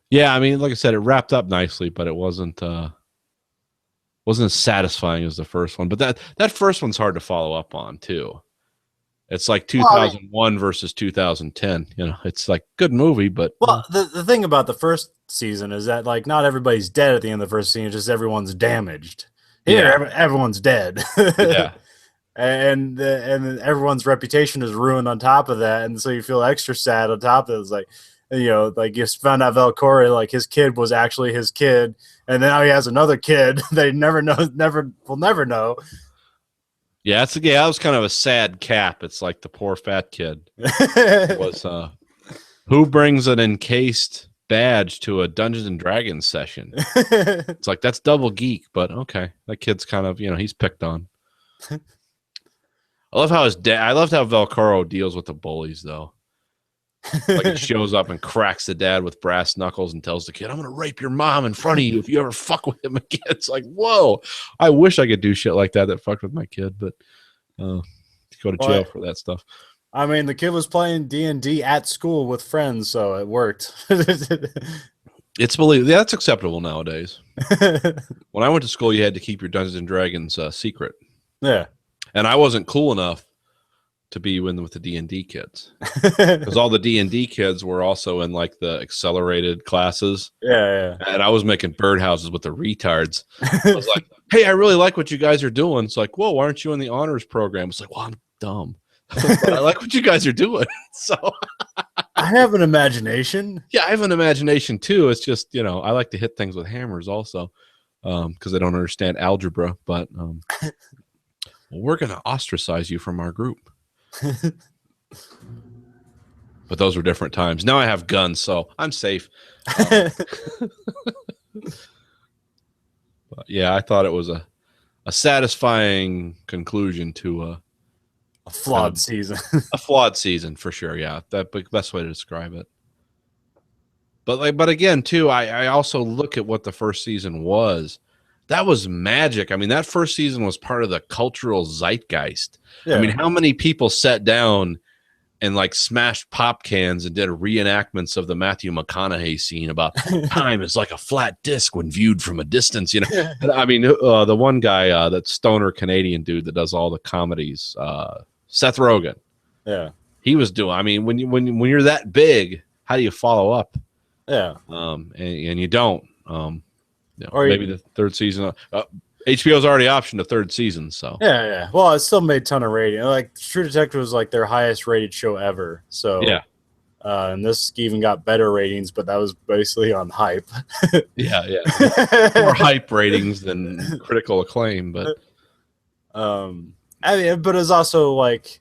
Speaker 2: Yeah, I mean, like I said, it wrapped up nicely, but it wasn't as satisfying as the first one. But that first one's hard to follow up on too. It's like 2001 versus 2010. It's like good movie, but
Speaker 1: the thing about the first season is that like not everybody's dead at the end of the first season. Just everyone's damaged. Here, everyone's dead.
Speaker 2: Yeah.
Speaker 1: And everyone's reputation is ruined on top of that, and so you feel extra sad on top of it. It's like, like you found out Valcaro, like his kid was actually his kid, and now he has another kid. They will never know.
Speaker 2: Yeah, that was kind of a sad cap. It's like the poor fat kid was. Who brings an encased badge to a Dungeons and Dragons session? It's like that's double geek, but okay, that kid's kind of he's picked on. I love how Valcaro deals with the bullies, though. Like he shows up and cracks the dad with brass knuckles and tells the kid, "I'm gonna rape your mom in front of you if you ever fuck with him again." It's like, whoa! I wish I could do shit like that fucked with my kid, but go to jail for that stuff.
Speaker 1: I mean, the kid was playing D&D at school with friends, so it worked.
Speaker 2: It's believable. Yeah, that's acceptable nowadays. When I went to school, you had to keep your Dungeons and Dragons secret.
Speaker 1: Yeah.
Speaker 2: And I wasn't cool enough to be with the D&D kids. Because all the D&D kids were also in like the accelerated classes.
Speaker 1: Yeah.
Speaker 2: And I was making birdhouses with the retards. I was like, hey, I really like what you guys are doing. It's like, whoa, why aren't you in the honors program? It's like, well, I'm dumb. But I like what you guys are doing. So
Speaker 1: I have an imagination.
Speaker 2: yeah, I have an imagination too. It's just, I like to hit things with hammers also because I don't understand algebra. But well, we're going to ostracize you from our group. But those were different times. Now I have guns, so I'm safe. But yeah, I thought it was a satisfying conclusion to
Speaker 1: a flawed season.
Speaker 2: A flawed season for sure. Yeah, that's the best way to describe it. But again, too, I also look at what the first season was. That was magic. I mean, that first season was part of the cultural zeitgeist.
Speaker 1: Yeah.
Speaker 2: I mean, how many people sat down and like smashed pop cans and did reenactments of the Matthew McConaughey scene about time is like a flat disc when viewed from a distance, I mean, the one guy, that stoner Canadian dude that does all the comedies, Seth Rogen.
Speaker 1: Yeah.
Speaker 2: He was doing, I mean, when you're that big, how do you follow up?
Speaker 1: Yeah.
Speaker 2: And you don't.
Speaker 1: Or
Speaker 2: maybe the third season. HBO's already optioned a third season, so
Speaker 1: yeah. Well, it still made a ton of rating. Like True Detective was like their highest rated show ever. So
Speaker 2: yeah,
Speaker 1: and this even got better ratings, but that was basically on hype.
Speaker 2: yeah, more hype ratings than critical acclaim. But
Speaker 1: I mean, but it was also like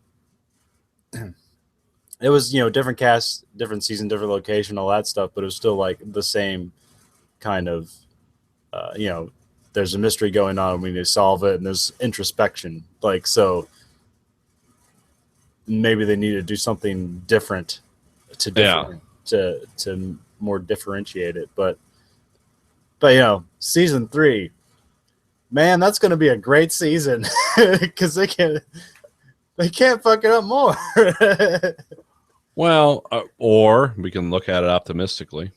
Speaker 1: it was different cast, different season, different location, all that stuff. But it was still like the same kind of. There's a mystery going on. We need to solve it, and there's introspection. Like, so maybe they need to do something different to more differentiate it. But season 3, man, that's going to be a great season because they can't fuck it up more.
Speaker 2: Well, or we can look at it optimistically.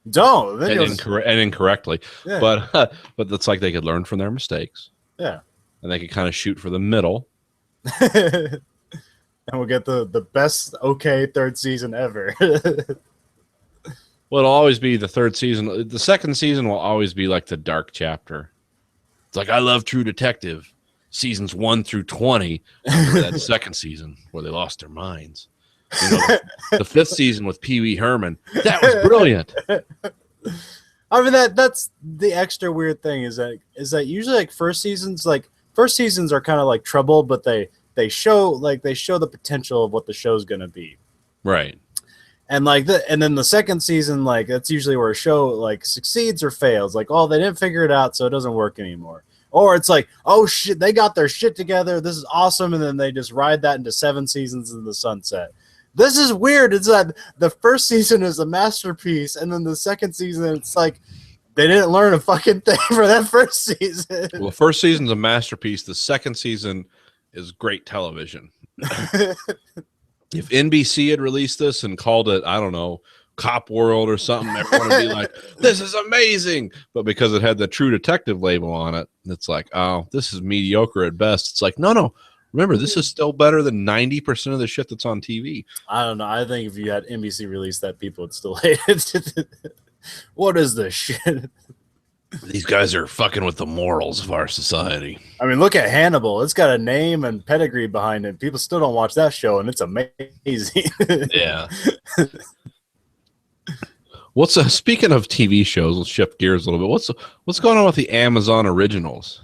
Speaker 1: Don't
Speaker 2: and incorrectly,
Speaker 1: yeah.
Speaker 2: but it's like they could learn from their mistakes.
Speaker 1: Yeah,
Speaker 2: and they could kind of shoot for the middle,
Speaker 1: and we'll get the best third season ever.
Speaker 2: Well, it'll always be the third season. The second season will always be like the dark chapter. It's like I love True Detective seasons 1 through 20. That second season where they lost their minds. The fifth season with Pee Wee Herman. That was brilliant.
Speaker 1: I mean that's the extra weird thing is that usually like first seasons are kind of like trouble, but they show the potential of what the show's gonna be.
Speaker 2: Right.
Speaker 1: And and then the second season, like that's usually where a show like succeeds or fails. Like, oh, they didn't figure it out, so it doesn't work anymore. Or it's like, oh shit, they got their shit together. This is awesome, and then they just ride that into 7 seasons in the sunset. This is weird. It's that the first season is a masterpiece, and then the second season, it's like they didn't learn a fucking thing for that first season.
Speaker 2: Well, the first season's a masterpiece. The second season is great television. If NBC had released this and called it, I don't know, Cop World or something, everyone would be like, this is amazing. But because it had the True Detective label on it, it's like, oh, this is mediocre at best. It's like, no. Remember, this is still better than 90% of the shit that's on TV.
Speaker 1: I don't know. I think if you had NBC release that, people would still hate it. What is this shit?
Speaker 2: These guys are fucking with the morals of our society.
Speaker 1: I mean, look at Hannibal. It's got a name and pedigree behind it. People still don't watch that show, and it's amazing.
Speaker 2: Yeah. Speaking of TV shows, let's shift gears a little bit. What's going on with the Amazon originals?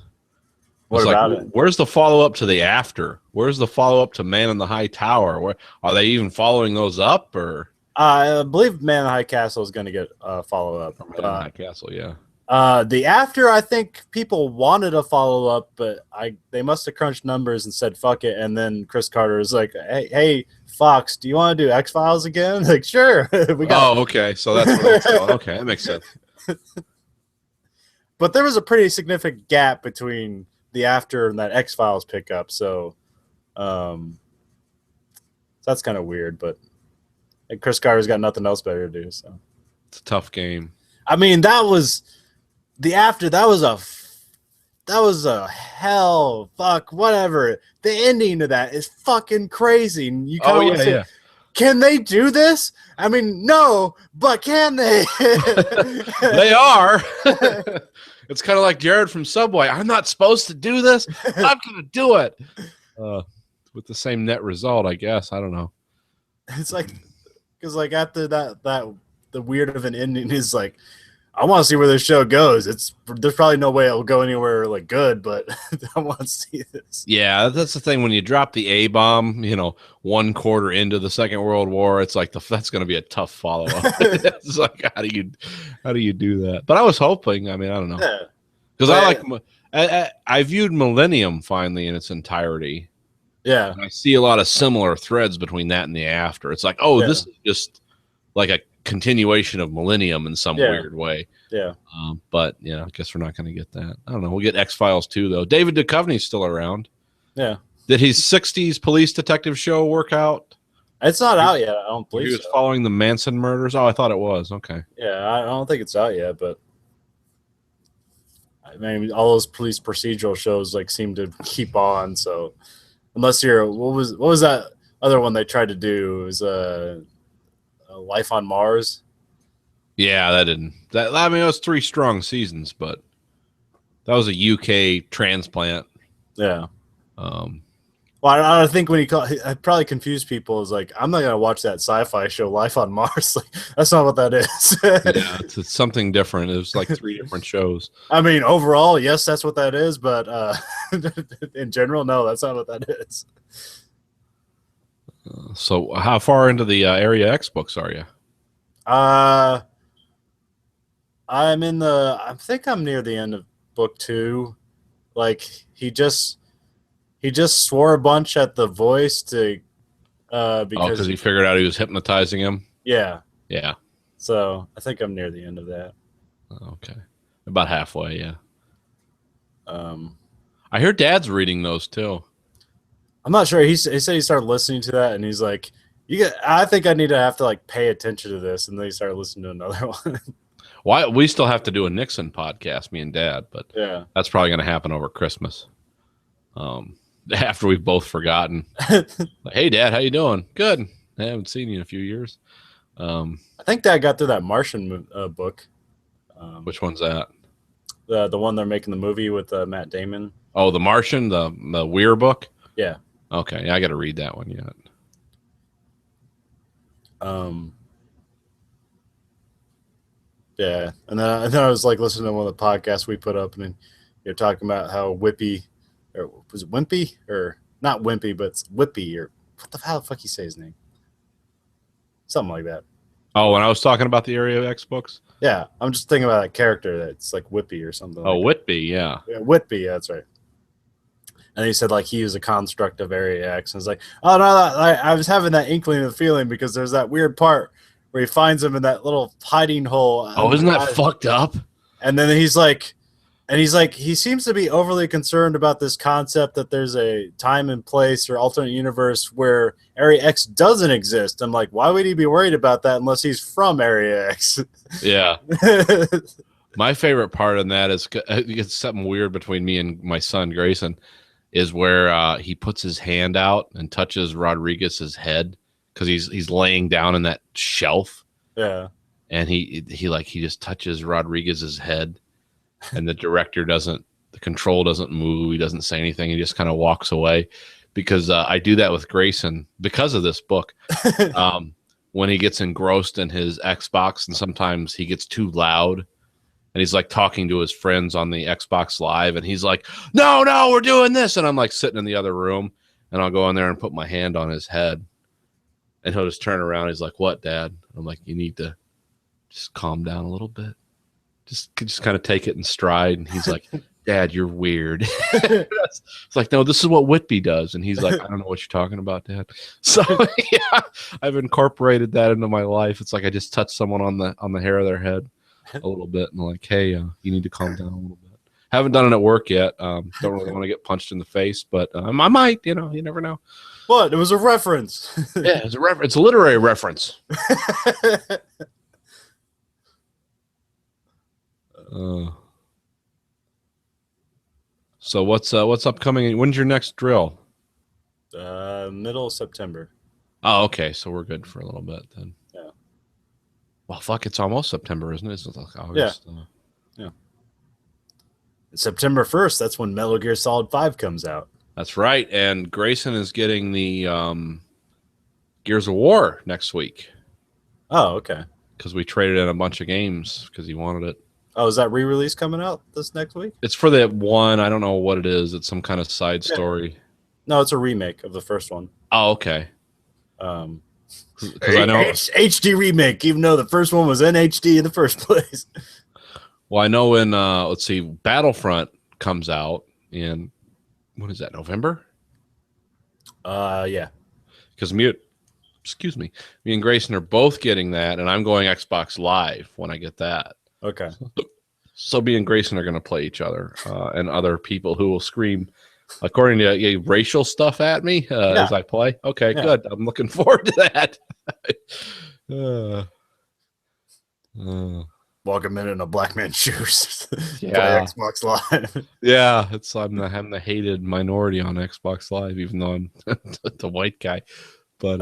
Speaker 1: What about it?
Speaker 2: Where's the follow-up to The After? Where's the follow-up to Man in the High Tower? Where are they even following those up? Or
Speaker 1: I believe Man in the High Castle is going to get a follow-up.
Speaker 2: Man in the High Castle, yeah.
Speaker 1: The After, I think people wanted a follow-up, but they must have crunched numbers and said fuck it. And then Chris Carter is like, hey Fox, do you want to do X-Files again? Like, sure.
Speaker 2: Okay. So that's what it's called. Okay, that makes sense.
Speaker 1: But there was a pretty significant gap between The After and that X-Files pickup. So that's kind of weird, but Chris Carter's got nothing else better to do. So
Speaker 2: It's a tough game.
Speaker 1: I mean, that was a hell, fuck, whatever. The ending of that is fucking crazy. And you kind of say, can they do this? I mean, no, but can they?
Speaker 2: They are. It's kind of like Jared from Subway. I'm not supposed to do this. I'm going to do it. With the same net result, I guess. I don't know.
Speaker 1: It's like, because like after that the weird of an ending is like, I want to see where this show goes. There's probably no way it'll go anywhere like good, but I want to see this.
Speaker 2: Yeah, that's the thing. When you drop the A bomb, 1 quarter into the Second World War, it's like that's going to be a tough follow up. It's like how do you do that? But I was hoping. I mean, I don't know, because I viewed Millennium finally in its entirety.
Speaker 1: Yeah,
Speaker 2: and I see a lot of similar threads between that and the After. It's like, this is just like a continuation of Millennium in some weird way.
Speaker 1: Yeah.
Speaker 2: But I guess we're not going to get that. I don't know. We'll get X-Files too, though. David Duchovny's still around.
Speaker 1: Yeah.
Speaker 2: Did his 60s police detective show work out?
Speaker 1: It's not out yet. I don't believe
Speaker 2: he was following the Manson murders. Oh, I thought it was. Okay.
Speaker 1: Yeah, I don't think it's out yet, but I mean, all those police procedural shows like seem to keep on. So unless you're, what was that other one they tried to do? It was Life on Mars.
Speaker 2: Yeah, that didn't. I mean, it was 3 strong seasons, but that was a UK transplant.
Speaker 1: Yeah. Well, I think when I probably confused people. Is like, I'm not gonna watch that sci-fi show Life on Mars. Like, that's not what that is.
Speaker 2: Yeah, it's something different. It was like 3 different shows.
Speaker 1: I mean, overall, yes, that's what that is, but in general, no, that's not what that is.
Speaker 2: So how far into the Area X books are you?
Speaker 1: I think I'm near the end of book 2. Like he just swore a bunch at the voice to because
Speaker 2: he figured out he was hypnotizing him.
Speaker 1: Yeah.
Speaker 2: Yeah.
Speaker 1: So I think I'm near the end of that.
Speaker 2: Okay. About halfway, yeah. I hear Dad's reading those too.
Speaker 1: I'm not sure. He said he started listening to that, and he's like, I think I need to have to like pay attention to this, and then he started listening to another one.
Speaker 2: Why we still have to do a Nixon podcast, me and Dad, but
Speaker 1: yeah,
Speaker 2: that's probably going to happen over Christmas. After we've both forgotten. Like, hey, Dad, how you doing? Good. I haven't seen you in a few years.
Speaker 1: I think Dad got through that Martian book.
Speaker 2: Which one's that?
Speaker 1: The one they're making the movie with Matt Damon.
Speaker 2: Oh, The Martian, the Weir book.
Speaker 1: Yeah.
Speaker 2: Okay, yeah, I got to read that one yet.
Speaker 1: Yeah, and then I was like listening to one of the podcasts we put up, and then you're talking about how Whippy, or was it Wimpy, or not Wimpy, but it's Whippy, or how the fuck you say his name? Something like that.
Speaker 2: Oh, when I was talking about the Area X books?
Speaker 1: Yeah, I'm just thinking about that character that's like Whippy or something.
Speaker 2: Oh,
Speaker 1: like
Speaker 2: Whitby, yeah.
Speaker 1: Whitby, that's right. And he said like he was a construct of Area X, and it's like, oh no, I was having that inkling of the feeling because there's that weird part where he finds him in that little hiding hole.
Speaker 2: Oh, isn't that fucked up?
Speaker 1: And then he seems to be overly concerned about this concept that there's a time and place or alternate universe where Area X doesn't exist. I'm like, why would he be worried about that unless he's from Area X?
Speaker 2: Yeah. My favorite part in that is it's something weird between me and my son Grayson, is where he puts his hand out and touches Rodriguez's head because he's laying down in that shelf.
Speaker 1: Yeah.
Speaker 2: And he just touches Rodriguez's head, and the control doesn't move. He doesn't say anything. He just kind of walks away, because I do that with Grayson because of this book. When he gets engrossed in his Xbox, and sometimes he gets too loud, and he's like talking to his friends on the Xbox Live, and he's like, no, we're doing this. And I'm like sitting in the other room, and I'll go in there and put my hand on his head, and he'll just turn around. He's like, what, Dad? I'm like, you need to just calm down a little bit. Just kind of take it in stride. And he's like, Dad, you're weird. It's like, no, this is what Whitby does. And he's like, I don't know what you're talking about, Dad. So yeah, I've incorporated that into my life. It's like I just touch someone on the hair of their head a little bit, and like, hey, you need to calm down a little bit. Haven't done it at work yet. Don't really want to get punched in the face, but I might. You never know.
Speaker 1: What? It was a reference.
Speaker 2: Yeah, it's a it's a literary reference. So what's upcoming? When's your next drill?
Speaker 1: Middle of September.
Speaker 2: Oh, okay. So we're good for a little bit then.
Speaker 1: Yeah.
Speaker 2: Well, fuck, it's almost September, isn't it? It's like August.
Speaker 1: Yeah. September 1st, that's when Metal Gear Solid 5 comes out.
Speaker 2: That's right. And Grayson is getting the Gears of War next week.
Speaker 1: Oh, okay.
Speaker 2: Because we traded in a bunch of games because he wanted it.
Speaker 1: Oh, is that re-release coming out this next week?
Speaker 2: It's for that one. I don't know what it is. It's some kind of side story.
Speaker 1: No, it's a remake of the first one.
Speaker 2: Oh, okay.
Speaker 1: Because
Speaker 2: I know
Speaker 1: HD remake, even though the first one was in HD in the first place.
Speaker 2: Well, I know when let's see, Battlefront comes out in what is that? November?
Speaker 1: Yeah.
Speaker 2: Because me and Grayson are both getting that, and I'm going Xbox Live when I get that.
Speaker 1: Okay.
Speaker 2: So me and Grayson are going to play each other and other people who will scream, according to racial stuff at me as I play. Okay, good. I'm looking forward to that.
Speaker 1: Welcome in a black man's shoes.
Speaker 2: Yeah.
Speaker 1: Play Xbox Live.
Speaker 2: Yeah, I'm the hated minority on Xbox Live, even though I'm the white guy. But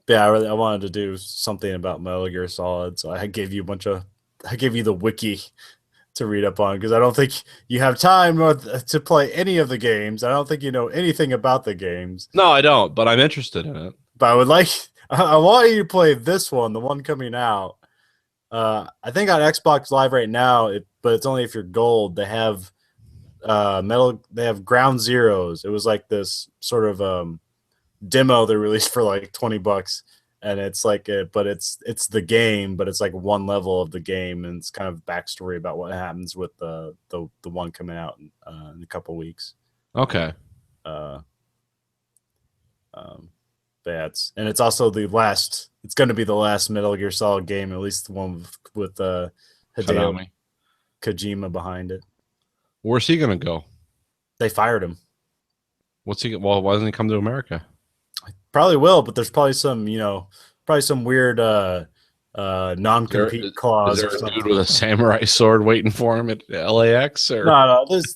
Speaker 1: yeah, I wanted to do something about Metal Gear Solid, so I gave you the wiki to read up on, because I don't think you have time to play any of the games. I don't think you know anything about the games.
Speaker 2: No, I don't, but I'm interested in it.
Speaker 1: But I want you to play this one, the one coming out. I think on Xbox Live right now, but it's only if you're gold. They have they have Ground Zeroes. It was like this sort of demo they released for like $20, and it's like but it's the game, but it's like one level of the game, and it's kind of backstory about what happens with the one coming out in a couple weeks.
Speaker 2: Okay.
Speaker 1: Yeah, it's also it's going to be the last Metal Gear Solid game, at least the one with Hideo Kojima behind it.
Speaker 2: Where's he going to go?
Speaker 1: They fired him.
Speaker 2: Why doesn't he come to America?
Speaker 1: Probably will, but there's probably some weird non-compete clause.
Speaker 2: Is there a dude with a samurai sword waiting for him at LAX? Or?
Speaker 1: No, there's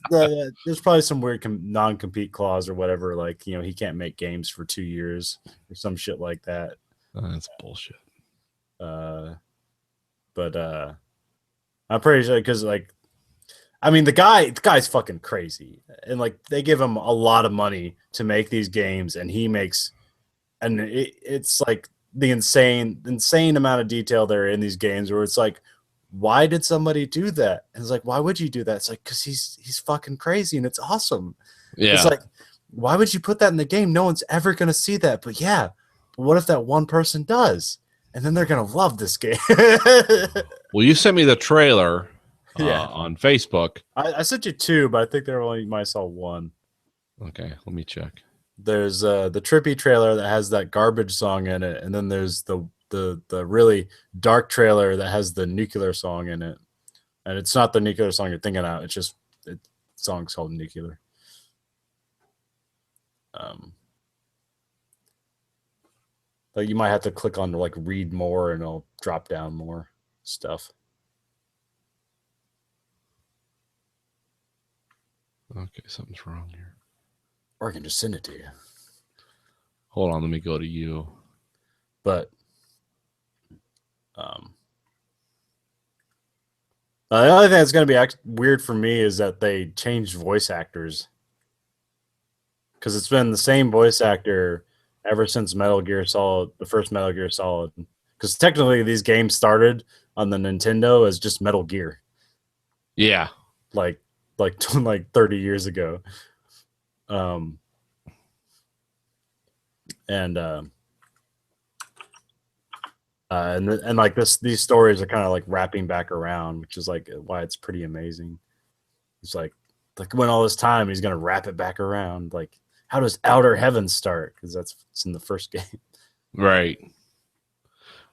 Speaker 1: probably some weird non-compete clause or whatever. Like, he can't make games for 2 years or some shit like that.
Speaker 2: That's bullshit.
Speaker 1: But I'm pretty sure, because the guy's fucking crazy, and they give him a lot of money to make these games, and he makes, and it's like the insane amount of detail there in these games, where it's like, why did somebody do that? And it's like, why would you do that? It's like, because he's fucking crazy, and it's awesome.
Speaker 2: Yeah.
Speaker 1: It's like, why would you put that in the game? No one's ever gonna see that. But yeah, what if that one person does? And then they're gonna love this game.
Speaker 2: Well, you sent me the trailer on Facebook.
Speaker 1: I sent you 2, but I think there only might saw 1.
Speaker 2: Okay, let me check.
Speaker 1: There's the trippy trailer that has that garbage song in it, and then there's the really dark trailer that has the nuclear song in it. And it's not the nuclear song you're thinking of. It's just the song's called Nuclear. Like, you might have to click on to read more, and it'll drop down more stuff.
Speaker 2: Okay, something's wrong here.
Speaker 1: Or I can just send it to you.
Speaker 2: Hold on, let me go to you.
Speaker 1: But the only thing that's going to be weird for me is that they changed voice actors, because it's been the same voice actor ever since Metal Gear Solid, the first Metal Gear Solid. Because technically these games started on the Nintendo as just Metal Gear.
Speaker 2: Yeah.
Speaker 1: Like 30 years ago. And these stories are kind of wrapping back around, which is why it's pretty amazing. It's like when all this time he's gonna wrap it back around. How does Outer Heaven start? Because it's in the first game.
Speaker 2: Right.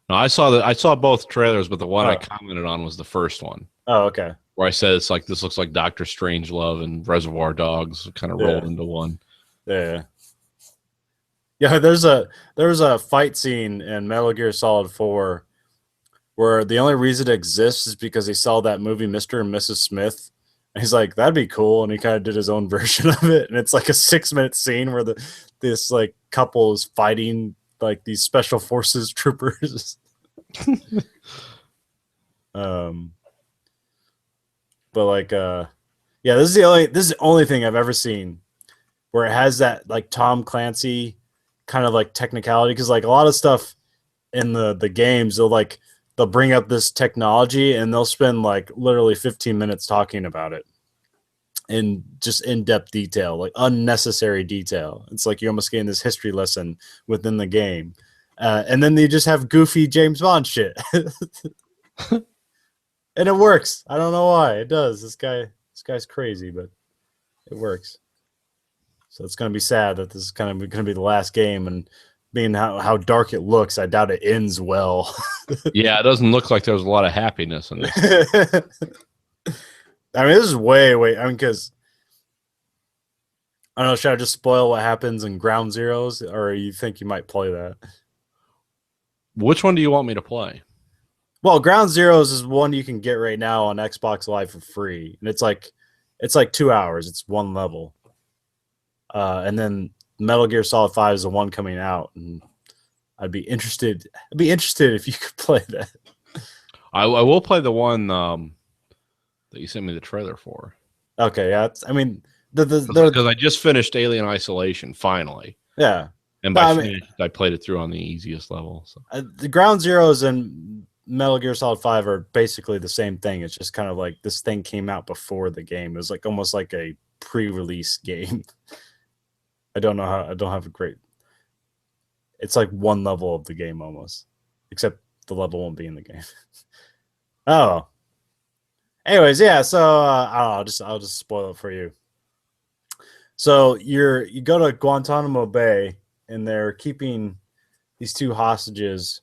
Speaker 2: No, I saw both trailers, but the one I commented on was the first one.
Speaker 1: Oh, okay.
Speaker 2: Where I said it's like this looks like Doctor Strangelove and Reservoir Dogs kind of rolled into one.
Speaker 1: Yeah. Yeah, there's a fight scene in Metal Gear Solid 4 where the only reason it exists is because he saw that movie Mr. and Mrs. Smith. And he's like, that'd be cool. And he kind of did his own version of it. And it's like a 6-minute scene where this like couple is fighting like these special forces troopers. But like yeah, this is the only thing I've ever seen where it has that like Tom Clancy kind of like technicality, because like a lot of stuff in the games they'll bring up this technology and they'll spend like literally 15 minutes talking about it in just in-depth detail, like unnecessary detail. It's like you're almost getting this history lesson within the game. And then they just have goofy James Bond shit. And it works. I don't know why. It does. This guy's crazy, but it works. So it's going to be sad that this is kind of going to be the last game, and being how dark it looks, I doubt it ends well.
Speaker 2: Yeah, it doesn't look like there's a lot of happiness in this.
Speaker 1: I mean, this is way. I mean, because I don't know. Should I just spoil what happens in Ground Zeroes, or you think you might play that?
Speaker 2: Which one do you want me to play?
Speaker 1: Well, Ground Zeroes is one you can get right now on Xbox Live for free, and it's like 2 hours. It's one level, and then Metal Gear Solid 5 is the one coming out, and I'd be interested if you could play that.
Speaker 2: I will play the one that you sent me the trailer for.
Speaker 1: Okay, yeah. I mean,
Speaker 2: because I just finished Alien Isolation finally.
Speaker 1: Yeah,
Speaker 2: and I played it through on the easiest level. So
Speaker 1: the Ground Zeroes and Metal Gear Solid 5 are basically the same thing. It's just kind of like this thing came out before the game. It was like almost like a pre-release game. I don't have a great. It's like one level of the game almost, except the level won't be in the game. Oh. Anyways, yeah. So I'll just spoil it for you. So you go to Guantanamo Bay, and they're keeping these two hostages.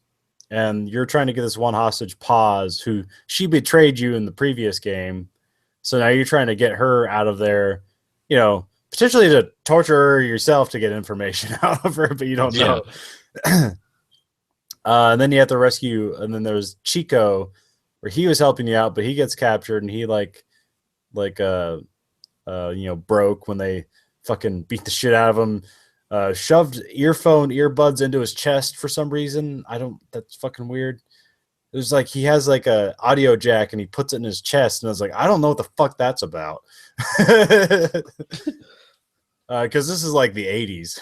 Speaker 1: And you're trying to get this one hostage, Paz, who she betrayed you in the previous game. So now you're trying to get her out of there, potentially to torture her yourself to get information out of her, but you don't know. And then you have to rescue. And then there's Chico, where he was helping you out, but he gets captured, and he broke when they fucking beat the shit out of him. Shoved earbuds into his chest for some reason. That's fucking weird. It was like he has like a audio jack and he puts it in his chest, and I was like, I don't know what the fuck that's about. Because this is like the 80s.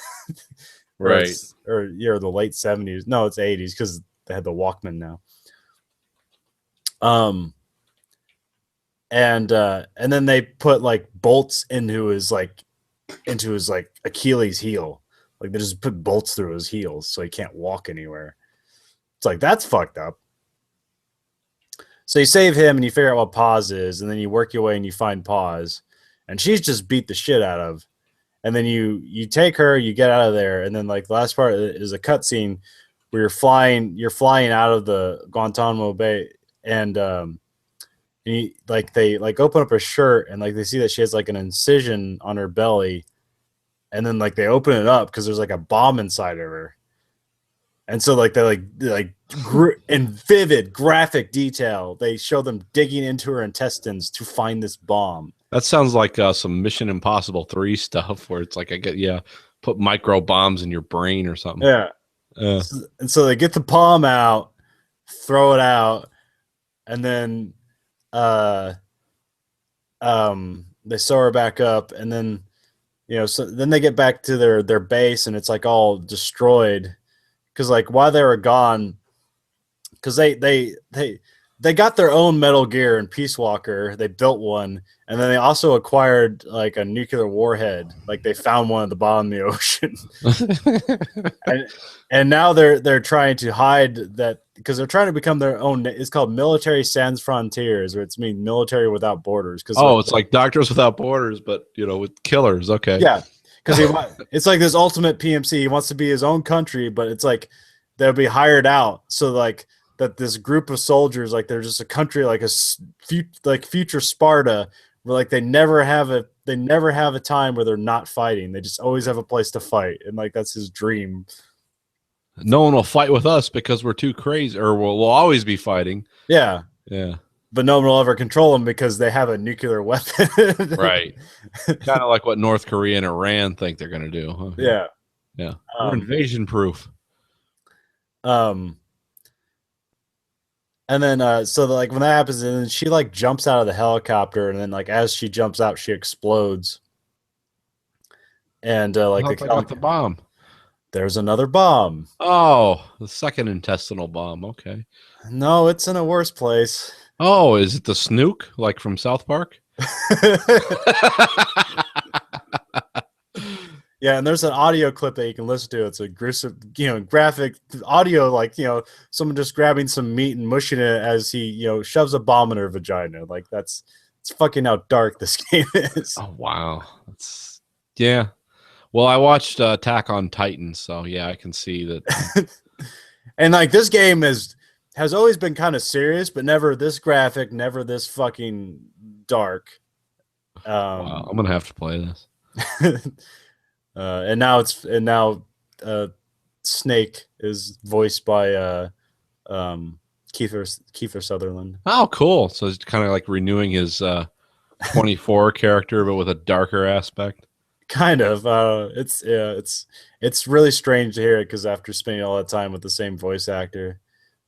Speaker 2: Right.
Speaker 1: Or the late 70s. No, it's 80s because they had the Walkman now. And then they put like bolts into his Achilles heel. Like they just put bolts through his heels so he can't walk anywhere. It's like, that's fucked up. So you save him and you figure out what Paz is, and then you work your way and you find Paz, and she's just beat the shit out of. And then you take her, you get out of there, and then like the last part is a cutscene where you're flying out of the Guantanamo Bay, and they open up her shirt, and like they see that she has like an incision on her belly, and then like they open it up because there's like a bomb inside of her. And so like in vivid graphic detail, they show them digging into her intestines to find this bomb.
Speaker 2: That sounds like some Mission Impossible 3 stuff where it's like put micro bombs in your brain or something.
Speaker 1: Yeah. And so they get the bomb out, throw it out, and then they sew her back up, and then so then they get back to their base, and it's like all destroyed. Because like while they were gone, because they got their own Metal Gear and Peace Walker, they built one, and then they also acquired like a nuclear warhead. Like they found one at the bottom of the ocean, and now they're trying to hide that because they're trying to become their own. It's called Military Sans Frontiers, or it's mean military without borders.
Speaker 2: It's like Doctors Without Borders, but with killers. Okay,
Speaker 1: yeah. Because it's like this ultimate PMC. He wants to be his own country, but it's like they'll be hired out. So like that this group of soldiers, like they're just a country like like future Sparta, where like they never have a time where they're not fighting. They just always have a place to fight, and like that's his dream.
Speaker 2: No one will fight with us because we're too crazy, or we'll always be fighting.
Speaker 1: Yeah. But no one will ever control them because they have a nuclear weapon.
Speaker 2: Right. Kind of like what North Korea and Iran think they're going to do. Huh?
Speaker 1: Yeah.
Speaker 2: Yeah. We're invasion proof.
Speaker 1: And then so like when that happens, and then she like jumps out of the helicopter, and then like as she jumps out, she explodes. And like
Speaker 2: I got the bomb.
Speaker 1: There's another bomb.
Speaker 2: Oh, the second intestinal bomb. Okay.
Speaker 1: No, it's in a worse place.
Speaker 2: Oh, is it the Snook, like from South Park?
Speaker 1: Yeah, and there's an audio clip that you can listen to. It's a gruesome, graphic audio, like, someone just grabbing some meat and mushing it as he, shoves a bomb in her vagina. Like, it's fucking how dark this game is.
Speaker 2: Oh, wow. Yeah. Well, I watched Attack on Titan, so yeah, I can see that.
Speaker 1: And like this game has always been kind of serious, but never this graphic, never this fucking dark.
Speaker 2: Wow, I'm gonna have to play this.
Speaker 1: And now Snake is voiced by Kiefer Sutherland.
Speaker 2: Oh, cool! So it's kind of like renewing his 24 character, but with a darker aspect.
Speaker 1: Kind of. It's really strange to hear it because after spending all that time with the same voice actor,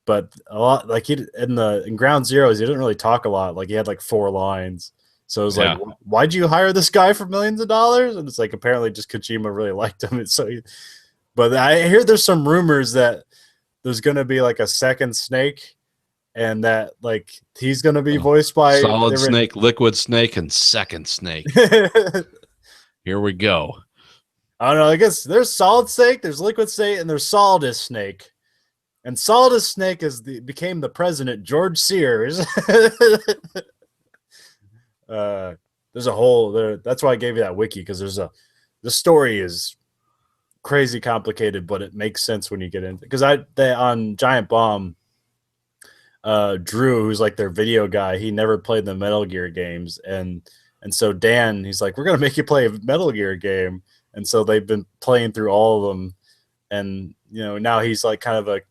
Speaker 1: but a lot like in Ground Zeroes, he didn't really talk a lot. Like he had like 4 lines. So it was like, why'd you hire this guy for millions of dollars? And it's like apparently just Kojima really liked him. But I hear there's some rumors that there's gonna be like a second Snake, and that like he's gonna be voiced by
Speaker 2: Solid Snake, Liquid Snake, and Second Snake. Here we go.
Speaker 1: I don't know. I guess there's Solid Snake, there's Liquid Snake, and there's Solidus Snake. And Solidus Snake became the president, George Sears. There's a whole there. That's why I gave you that wiki, because the story is crazy complicated, but it makes sense when you get into it. Because on Giant Bomb, Drew, who's like their video guy, he never played the Metal Gear games, and so Dan, he's like, we're gonna make you play a Metal Gear game, and so they've been playing through all of them, and now he's like kind of a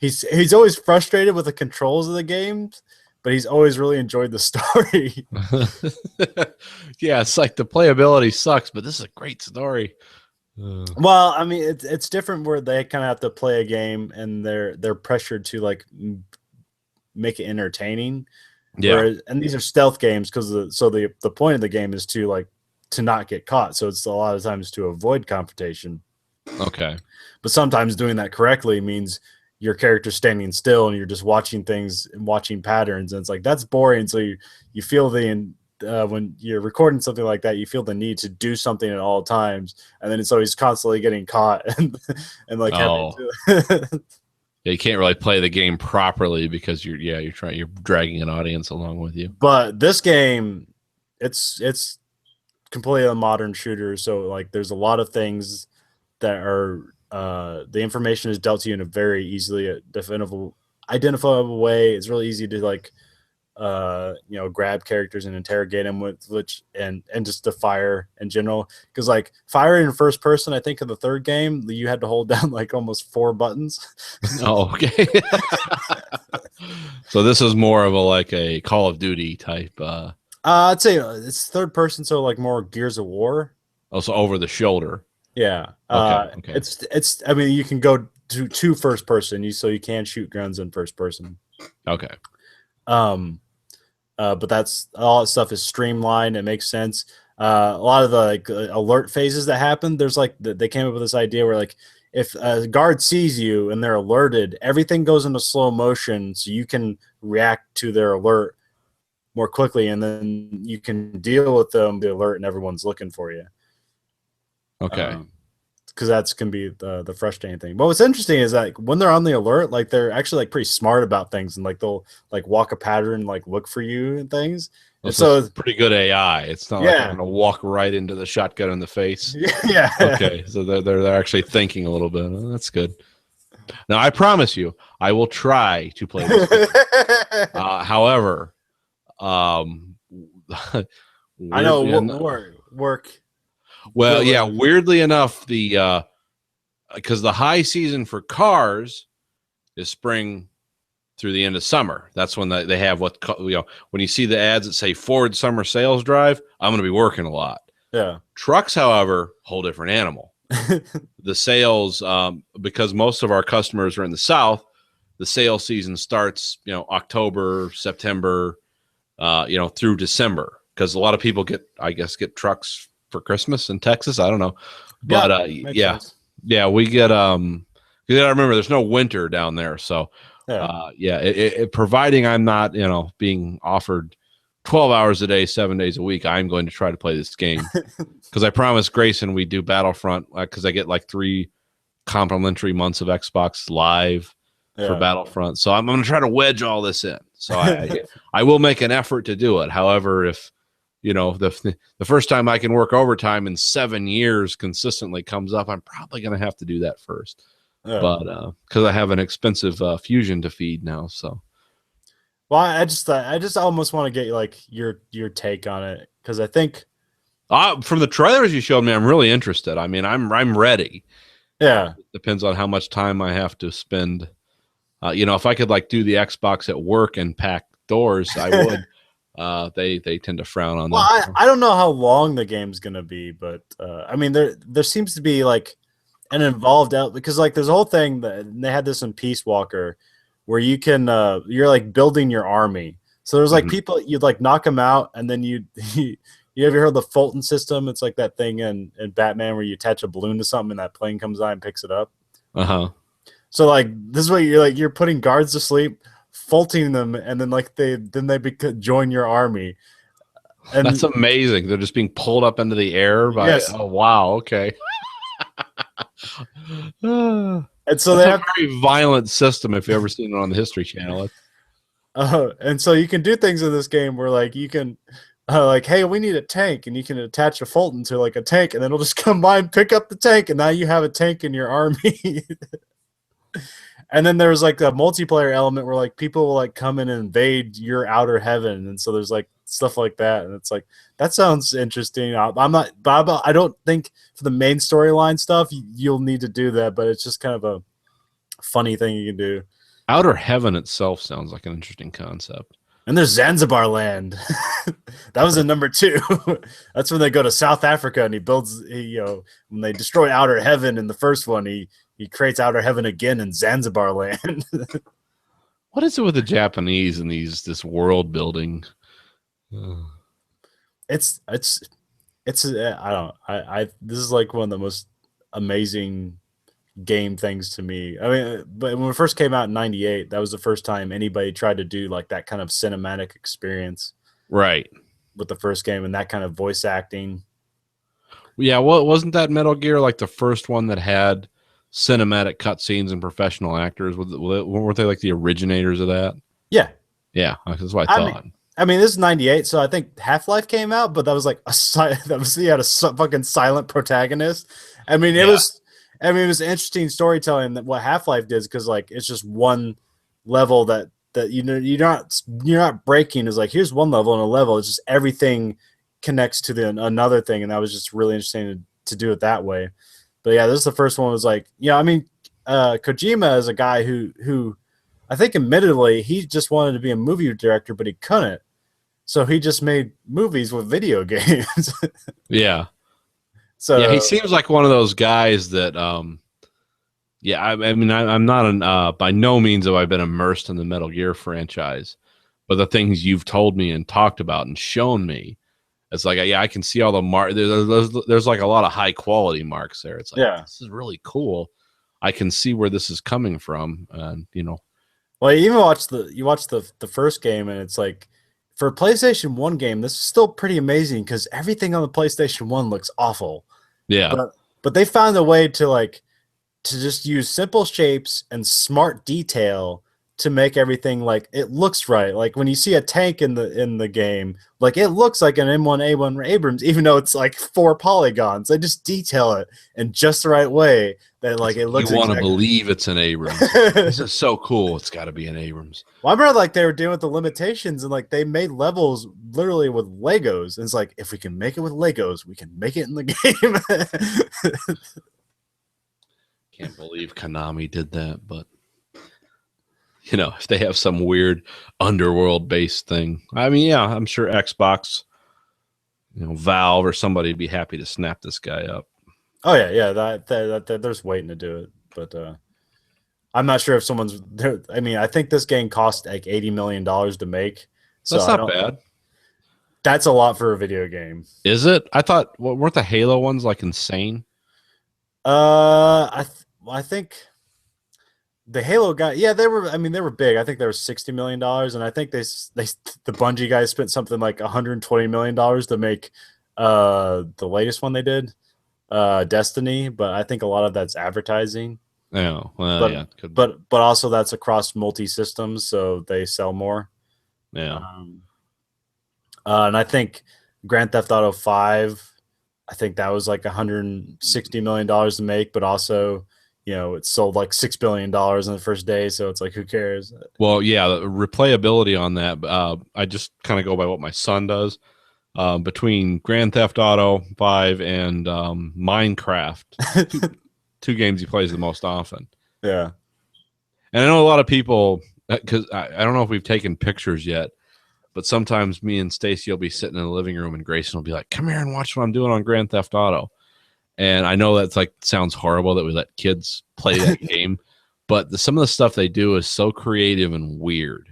Speaker 1: he's always frustrated with the controls of the games, but he's always really enjoyed the story.
Speaker 2: Yeah, it's like the playability sucks, but this is a great story.
Speaker 1: Well, I mean, it's different where they kind of have to play a game and they're pressured to like make it entertaining.
Speaker 2: Yeah,
Speaker 1: and these are stealth games because the point of the game is to not get caught. So it's a lot of times to avoid confrontation.
Speaker 2: Okay, but
Speaker 1: sometimes doing that correctly means your character standing still and you're just watching things and watching patterns, and it's like that's boring. So you feel when you're recording something like that, you feel the need to do something at all times, and then it's always constantly getting caught and like having to
Speaker 2: yeah, you can't really play the game properly because you're dragging an audience along with you.
Speaker 1: But this game, it's completely a modern shooter, so like there's a lot of things that are the information is dealt to you in a very easily identifiable way. It's really easy to like grab characters and interrogate them and just to fire in general, because like firing in first person, I think in the third game you had to hold down like almost 4 buttons.
Speaker 2: Oh, okay. So this is more of a Call of Duty type.
Speaker 1: I'd say it's third person, so like more Gears of War.
Speaker 2: Also over the shoulder.
Speaker 1: Yeah.
Speaker 2: Okay.
Speaker 1: It's. I mean, you can go to first person, so you can shoot guns in first person.
Speaker 2: Okay.
Speaker 1: But that's all that stuff is streamlined. It makes sense. A lot of the alert phases that happen, there's they came up with this idea where like if a guard sees you and they're alerted, everything goes into slow motion, so you can react to their alert more quickly, and then you can deal with the alert, and everyone's looking for you.
Speaker 2: Okay.
Speaker 1: Because that's can be the frustrating thing. But what's interesting is that when they're on the alert, like they're actually like pretty smart about things, and like they'll like walk a pattern, like look for you and things.
Speaker 2: And so it's pretty good AI. It's not like they're gonna walk right into the shotgun in the face.
Speaker 1: Yeah.
Speaker 2: Okay. So they're actually thinking a little bit. Oh, that's good. Now, I promise you, I will try to play this game. However,
Speaker 1: I know work.
Speaker 2: Well, yeah, weirdly enough, the because the high season for cars is spring through the end of summer. That's when they have what, when you see the ads that say Ford Summer Sales Drive, I'm going to be working a lot.
Speaker 1: Yeah.
Speaker 2: Trucks, however, whole different animal. The sales, because most of our customers are in the South, the sales season starts, October, September, through December, because a lot of people get trucks for Christmas in Texas. I don't know, but we get you gotta remember there's no winter down there, so providing I'm not being offered 12 hours a day 7 days a week, I'm going to try to play this game because I promised Grayson we do Battlefront, because I get like 3 complimentary months of Xbox Live for Battlefront, so I'm going to try to wedge all this in. So I will make an effort to do it. However, if the first time I can work overtime in 7 years consistently comes up, I'm probably going to have to do that first. But because I have an expensive Fusion to feed now, so.
Speaker 1: Well, I just almost want to get like your take on it, because I think
Speaker 2: from the trailers you showed me, I'm really interested. I mean, I'm ready.
Speaker 1: Yeah,
Speaker 2: it depends on how much time I have to spend. If I could like do the Xbox at work and pack doors, I would. They tend to frown on that.
Speaker 1: Well, I don't know how long the game's gonna be, but I mean there seems to be like an involved out, because like there's a whole thing that they had this in Peace Walker where you can you're like building your army. So there's like people, you'd like knock them out, and then you ever heard of the Fulton system? It's like that thing in Batman where you attach a balloon to something and that plane comes out and picks it up. So like this is what you're putting guards to sleep, faulting them, and then like they join your army. And
Speaker 2: that's amazing. They're just being pulled up into the air by. Yes. Oh wow! Okay.
Speaker 1: And so they have
Speaker 2: a very violent system. If you've ever seen it on the History Channel.
Speaker 1: And so you can do things in this game where like you can. Like, hey, we need a tank, and you can attach a Fulton to like a tank, and then it'll just come by and pick up the tank, and now you have a tank in your army. And then there's like a multiplayer element where like people will like come in and invade your outer heaven, and so there's like stuff like that, and it's like that sounds interesting. I don't think for the main storyline stuff you'll need to do that, but it's just kind of a funny thing you can do.
Speaker 2: Outer heaven itself sounds like an interesting concept.
Speaker 1: And there's Zanzibar Land. That was in number 2. That's when they go to South Africa, and he builds. When they destroy Outer Heaven in the first one, he creates Outer Heaven again in Zanzibar Land.
Speaker 2: What is it with the Japanese and this world building?
Speaker 1: It's I don't know. This is like one of the most amazing game things to me. I mean, but when it first came out in '98, that was the first time anybody tried to do like that kind of cinematic experience,
Speaker 2: right?
Speaker 1: With the first game and that kind of voice acting.
Speaker 2: Yeah, well, wasn't that Metal Gear like the first one that had cinematic cutscenes and professional actors? Weren't they like the originators of that?
Speaker 1: Yeah,
Speaker 2: that's what I thought.
Speaker 1: I mean, this is '98, so I think Half-Life came out, but that was like he had a fucking silent protagonist. I mean, it was an interesting storytelling that what Half-Life did, because like it's just one level that you're not breaking. Is like here's one level and a level. It's just everything connects to another thing, and that was just really interesting to do it that way. But yeah, this is the first one. Was like I mean, Kojima is a guy who I think admittedly he just wanted to be a movie director, but he couldn't. So he just made movies with video games.
Speaker 2: Yeah.
Speaker 1: So
Speaker 2: yeah, he seems like one of those guys that, I mean, I'm not by no means have I been immersed in the Metal Gear franchise, but the things you've told me and talked about and shown me, it's like, I can see all the marks. There's like a lot of high quality marks there. It's like, this is really cool. I can see where this is coming from, and
Speaker 1: Well, you even watch the first game, and it's like, for a PlayStation 1 game, this is still pretty amazing because everything on the PlayStation 1 looks awful.
Speaker 2: Yeah.
Speaker 1: But they found a way to just use simple shapes and smart detail to make everything like it looks right. Like when you see a tank in the game, like it looks like an M1A1 Abrams, even though it's like 4 polygons. They just detail it in just the right way that like it looks.
Speaker 2: You want to believe it's an Abrams. This is so cool. It's got to be an Abrams.
Speaker 1: Well, I remember like they were dealing with the limitations and like they made levels literally with Legos. And it's like if we can make it with Legos, we can make it in the game.
Speaker 2: Can't believe Konami did that, but you know, if they have some weird underworld based thing, I mean, yeah, I'm sure Xbox, you know, Valve or somebody would be happy to snap this guy up.
Speaker 1: Oh yeah, that they're just waiting to do it, but I'm not sure if someone's there. I mean, I think this game cost like $80 million to make. So
Speaker 2: That's not bad.
Speaker 1: That's a lot for a video game.
Speaker 2: Is it? I thought weren't the Halo ones like insane?
Speaker 1: I think the Halo guy, yeah, they were. I mean, they were big. I think they were $60 million, and I think the Bungie guys spent something like $120 million to make the latest one they did, Destiny. But I think a lot of that's advertising.
Speaker 2: Yeah, well, yeah,
Speaker 1: but also that's across multi systems, so they sell more.
Speaker 2: Yeah,
Speaker 1: and I think Grand Theft Auto 5. I think that was like $160 million to make, but also, you know, it sold like $6 billion in the first day. So it's like, who cares?
Speaker 2: Well, yeah, the replayability on that. I just kind of go by what my son does. Between Grand Theft Auto 5 and Minecraft, two games he plays the most often.
Speaker 1: Yeah.
Speaker 2: And I know a lot of people, because I don't know if we've taken pictures yet, but sometimes me and Stacy will be sitting in the living room and Grayson will be like, come here and watch what I'm doing on Grand Theft Auto. And I know that's like sounds horrible that we let kids play that game, but some of the stuff they do is so creative and weird.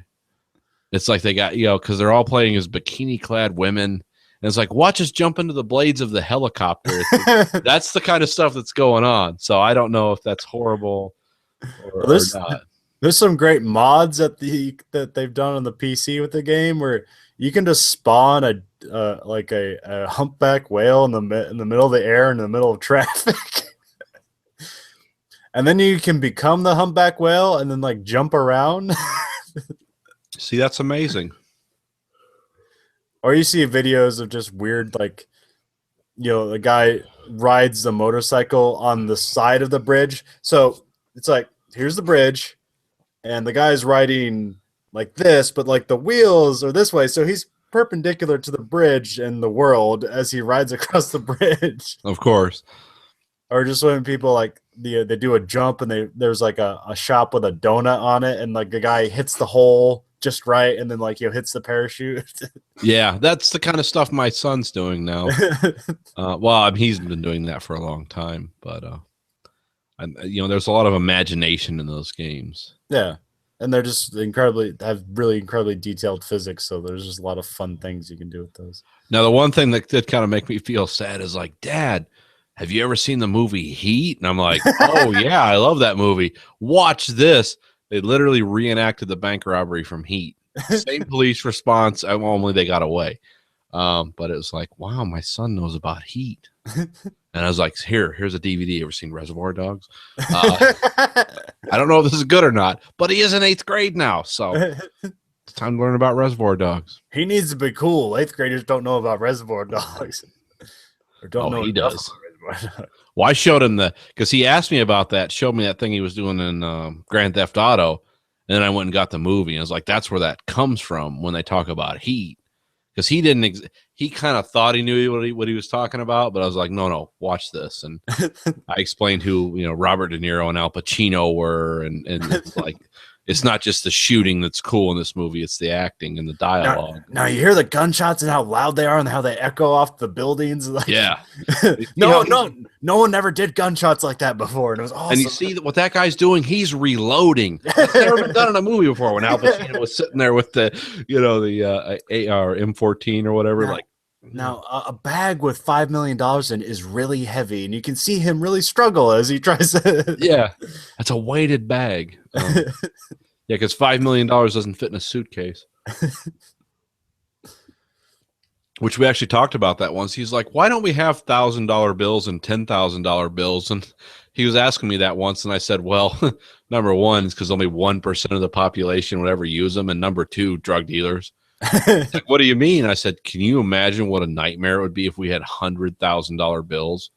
Speaker 2: It's like they got, you know, because they're all playing as bikini clad women. And it's like, watch us jump into the blades of the helicopter. That's the kind of stuff that's going on. So I don't know if that's horrible or not.
Speaker 1: There's some great mods that they've done on the PC with the game where you can just spawn a humpback whale in the middle of the air in the middle of traffic, and then you can become the humpback whale and then like jump around.
Speaker 2: See, that's amazing.
Speaker 1: Or you see videos of just weird, like, you know, the guy rides the motorcycle on the side of the bridge. So it's like, here's the bridge. And the guy's riding like this, but like the wheels are this way. So he's perpendicular to the bridge and the world as he rides across the bridge.
Speaker 2: Of course.
Speaker 1: Or just when people like they do a jump and there's like a shop with a donut on it and like the guy hits the hole just right and then like, you know, hits the parachute.
Speaker 2: Yeah, that's the kind of stuff my son's doing now. Well, he's been doing that for a long time, but you know, there's a lot of imagination in those games.
Speaker 1: Yeah, and they're just have really incredibly detailed physics, so there's just a lot of fun things you can do with those.
Speaker 2: Now, the one thing that did kind of make me feel sad is like, Dad, have you ever seen the movie Heat? And I'm like, oh, yeah, I love that movie. Watch this. They literally reenacted the bank robbery from Heat. Same police response, only they got away. But it was like, wow, my son knows about Heat. And I was like, here's a DVD. Ever seen Reservoir Dogs? I don't know if this is good or not, but he is in 8th grade now. So it's time to learn about Reservoir Dogs.
Speaker 1: He needs to be cool. 8th graders don't know about Reservoir Dogs. Or don't know
Speaker 2: he does. Well, I showed him because he asked me about that, showed me that thing he was doing in Grand Theft Auto. And then I went and got the movie. And I was like, that's where that comes from when they talk about Heat. Because he didn't, he kind of thought he knew what he was talking about, but I was like, no, watch this. And I explained who, you know, Robert De Niro and Al Pacino were. And it's like, it's not just the shooting that's cool in this movie, it's the acting and the dialogue.
Speaker 1: Now you hear the gunshots and how loud they are and how they echo off the buildings. Like,
Speaker 2: yeah.
Speaker 1: no one ever did gunshots like that before. And it was awesome.
Speaker 2: And you see what that guy's doing? He's reloading. That's never been done in a movie before when Al Pacino was sitting there with the, you know, the AR M14 or whatever.
Speaker 1: Now, a bag with $5 million in is really heavy, and you can see him really struggle as he tries to.
Speaker 2: Yeah, that's a weighted bag. Yeah, because $5 million doesn't fit in a suitcase. which we actually talked about that once. He's like, why don't we have $1,000 bills and $10,000 bills? And he was asking me that once, and I said, well, number one is because only 1% of the population would ever use them, and number two, drug dealers. Like, what do you mean? I said, can you imagine what a nightmare it would be if we had $100,000 bills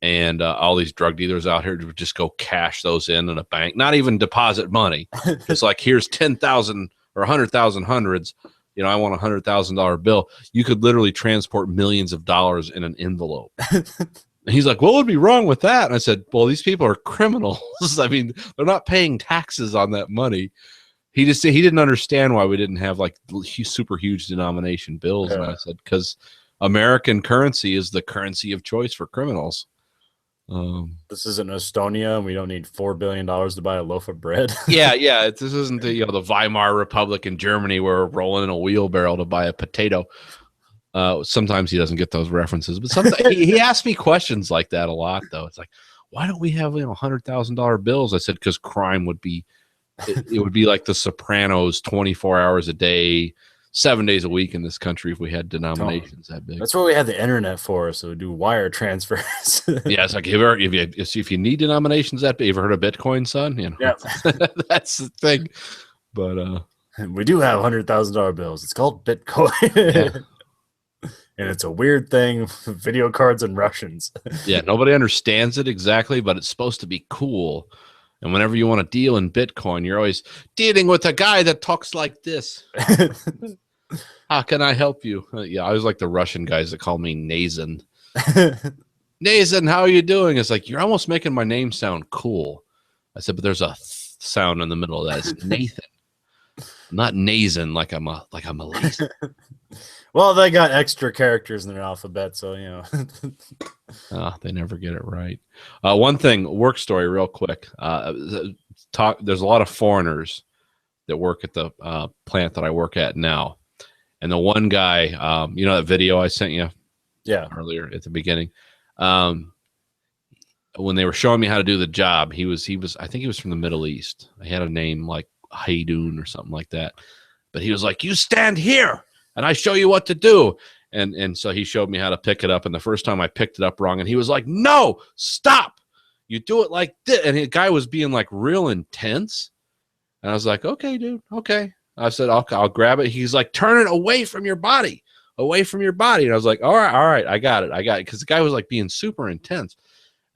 Speaker 2: and all these drug dealers out here would just go cash those in a bank, not even deposit money. It's like, here's 10,000 or 100,000 hundreds. You know, I want $100,000 bill. You could literally transport millions of dollars in an envelope. And he's like, what would be wrong with that? And I said, well, these people are criminals. I mean, they're not paying taxes on that money. He didn't understand why we didn't have like super huge denomination bills. Yeah. And I said, because American currency is the currency of choice for criminals.
Speaker 1: This isn't Estonia, and we don't need $4 billion to buy a loaf of bread.
Speaker 2: Yeah. This isn't the the Weimar Republic in Germany where we're rolling in a wheelbarrow to buy a potato. Sometimes he doesn't get those references, but sometimes he asks me questions like that a lot. Though it's like, why don't we have $100,000 bills? I said, because crime would be, it would be like The Sopranos, 24 hours a day, 7 days a week in this country if we had denominations that big.
Speaker 1: That's what we had the internet for, so we do wire transfers.
Speaker 2: Yeah, it's like if you need denominations that big, you ever heard of Bitcoin, son? You know,
Speaker 1: yeah,
Speaker 2: that's the thing. But
Speaker 1: we do have $100,000 bills. It's called Bitcoin.
Speaker 2: Yeah.
Speaker 1: And it's a weird thing, video cards and Russians.
Speaker 2: Yeah, nobody understands it exactly, but it's supposed to be cool. And whenever you want to deal in Bitcoin, you're always dealing with a guy that talks like this. How can I help you? Yeah, I was like the Russian guys that call me Nazan. Nazan, how are you doing? It's like, you're almost making my name sound cool. I said, but there's a sound in the middle of that. It's Nathan. Not Nazan, like I'm a lazy.
Speaker 1: Well, they got extra characters in their alphabet, so you know.
Speaker 2: They never get it right. One thing, work story, real quick. There's a lot of foreigners that work at the plant that I work at now, and the one guy, you know, that video I sent you, earlier at the beginning, when they were showing me how to do the job, he was I think he was from the Middle East. He had a name like Haydoun or something like that, but he was like, "You stand here and I show you what to do." And so he showed me how to pick it up. And the first time I picked it up wrong, and he was like, "No, stop. You do it like this." And the guy was being like real intense. And I was like, "Okay, dude. Okay." I said, I'll grab it. He's like, "Turn it away from your body, away from your body." And I was like, all right. I got it. Because the guy was like being super intense.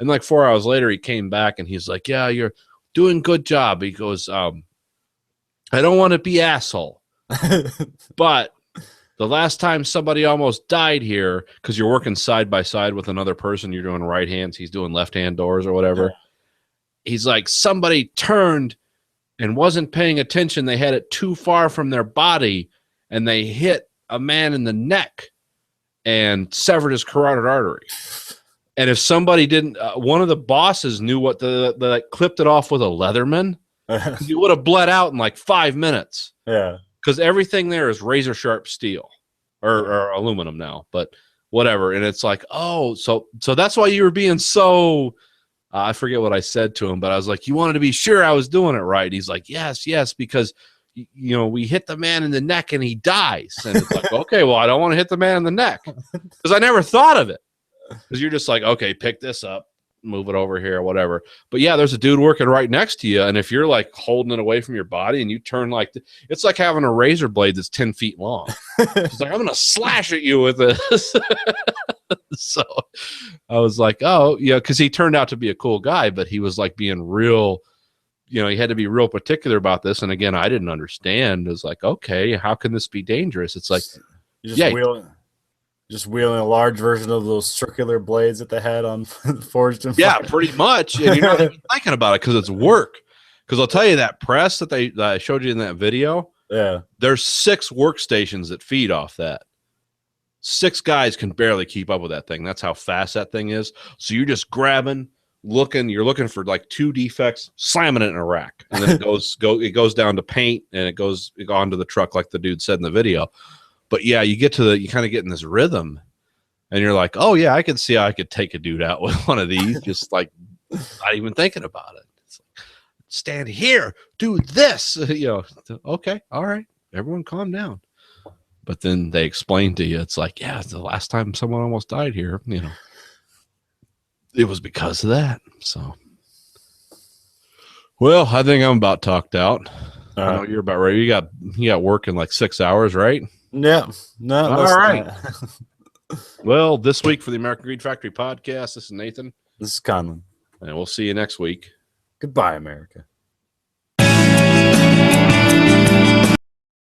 Speaker 2: And like 4 hours later, he came back and he's like, "Yeah, you're doing good job." He goes, "I don't want to be asshole, but the last time somebody almost died here," because you're working side by side with another person, you're doing right hands, he's doing left hand doors or whatever. Yeah. He's like, "Somebody turned and wasn't paying attention. They had it too far from their body, and they hit a man in the neck and severed his carotid artery. And if somebody didn't, one of the bosses knew what the clipped it off with a Leatherman, he would have bled out in like 5 minutes."
Speaker 1: Yeah.
Speaker 2: Because everything there is razor sharp steel or aluminum now, but whatever. And it's like, oh, so that's why you were being so, I forget what I said to him, but I was like, "You wanted to be sure I was doing it right." He's like, yes, because, you know, we hit the man in the neck and he dies. And it's like, okay, well, I don't want to hit the man in the neck, because I never thought of it. Because you're just like, okay, pick this up, move it over here, whatever. But yeah, there's a dude working right next to you, and if you're like holding it away from your body and you turn like it's like having a razor blade that's 10 feet long. It's like, "I'm gonna slash at you with this." So I was like, oh yeah, because he turned out to be a cool guy, but he was like being real, you know, he had to be real particular about this. And again, I didn't understand. It was like, okay, how can this be dangerous? It's like,
Speaker 1: just wheeling a large version of those circular blades that they had on Forged in Fire.
Speaker 2: Yeah, pretty much. And you're not even thinking about it because it's work. Because I'll tell you, that press that I showed you in that video, there's 6 workstations that feed off that. 6 guys can barely keep up with that thing. That's how fast that thing is. So you're just grabbing, you're looking for like 2 defects, slamming it in a rack, and then it goes down to paint, and it goes onto the truck like the dude said in the video. But yeah, you kind of get in this rhythm, and you're like, oh yeah, I can see how I could take a dude out with one of these, just like not even thinking about it. It's like, stand here, do this, you know. Okay, all right, everyone calm down. But then they explain to you, it's like, yeah, it's the last time someone almost died here, it was because of that. So, well, I think I'm about talked out. I know you're about ready. You got work in like 6 hours, right?
Speaker 1: Yeah. No.
Speaker 2: All right. Well, this week for the American Greed Factory podcast, this is Nathan.
Speaker 1: This is Conlon.
Speaker 2: And we'll see you next week.
Speaker 1: Goodbye, America.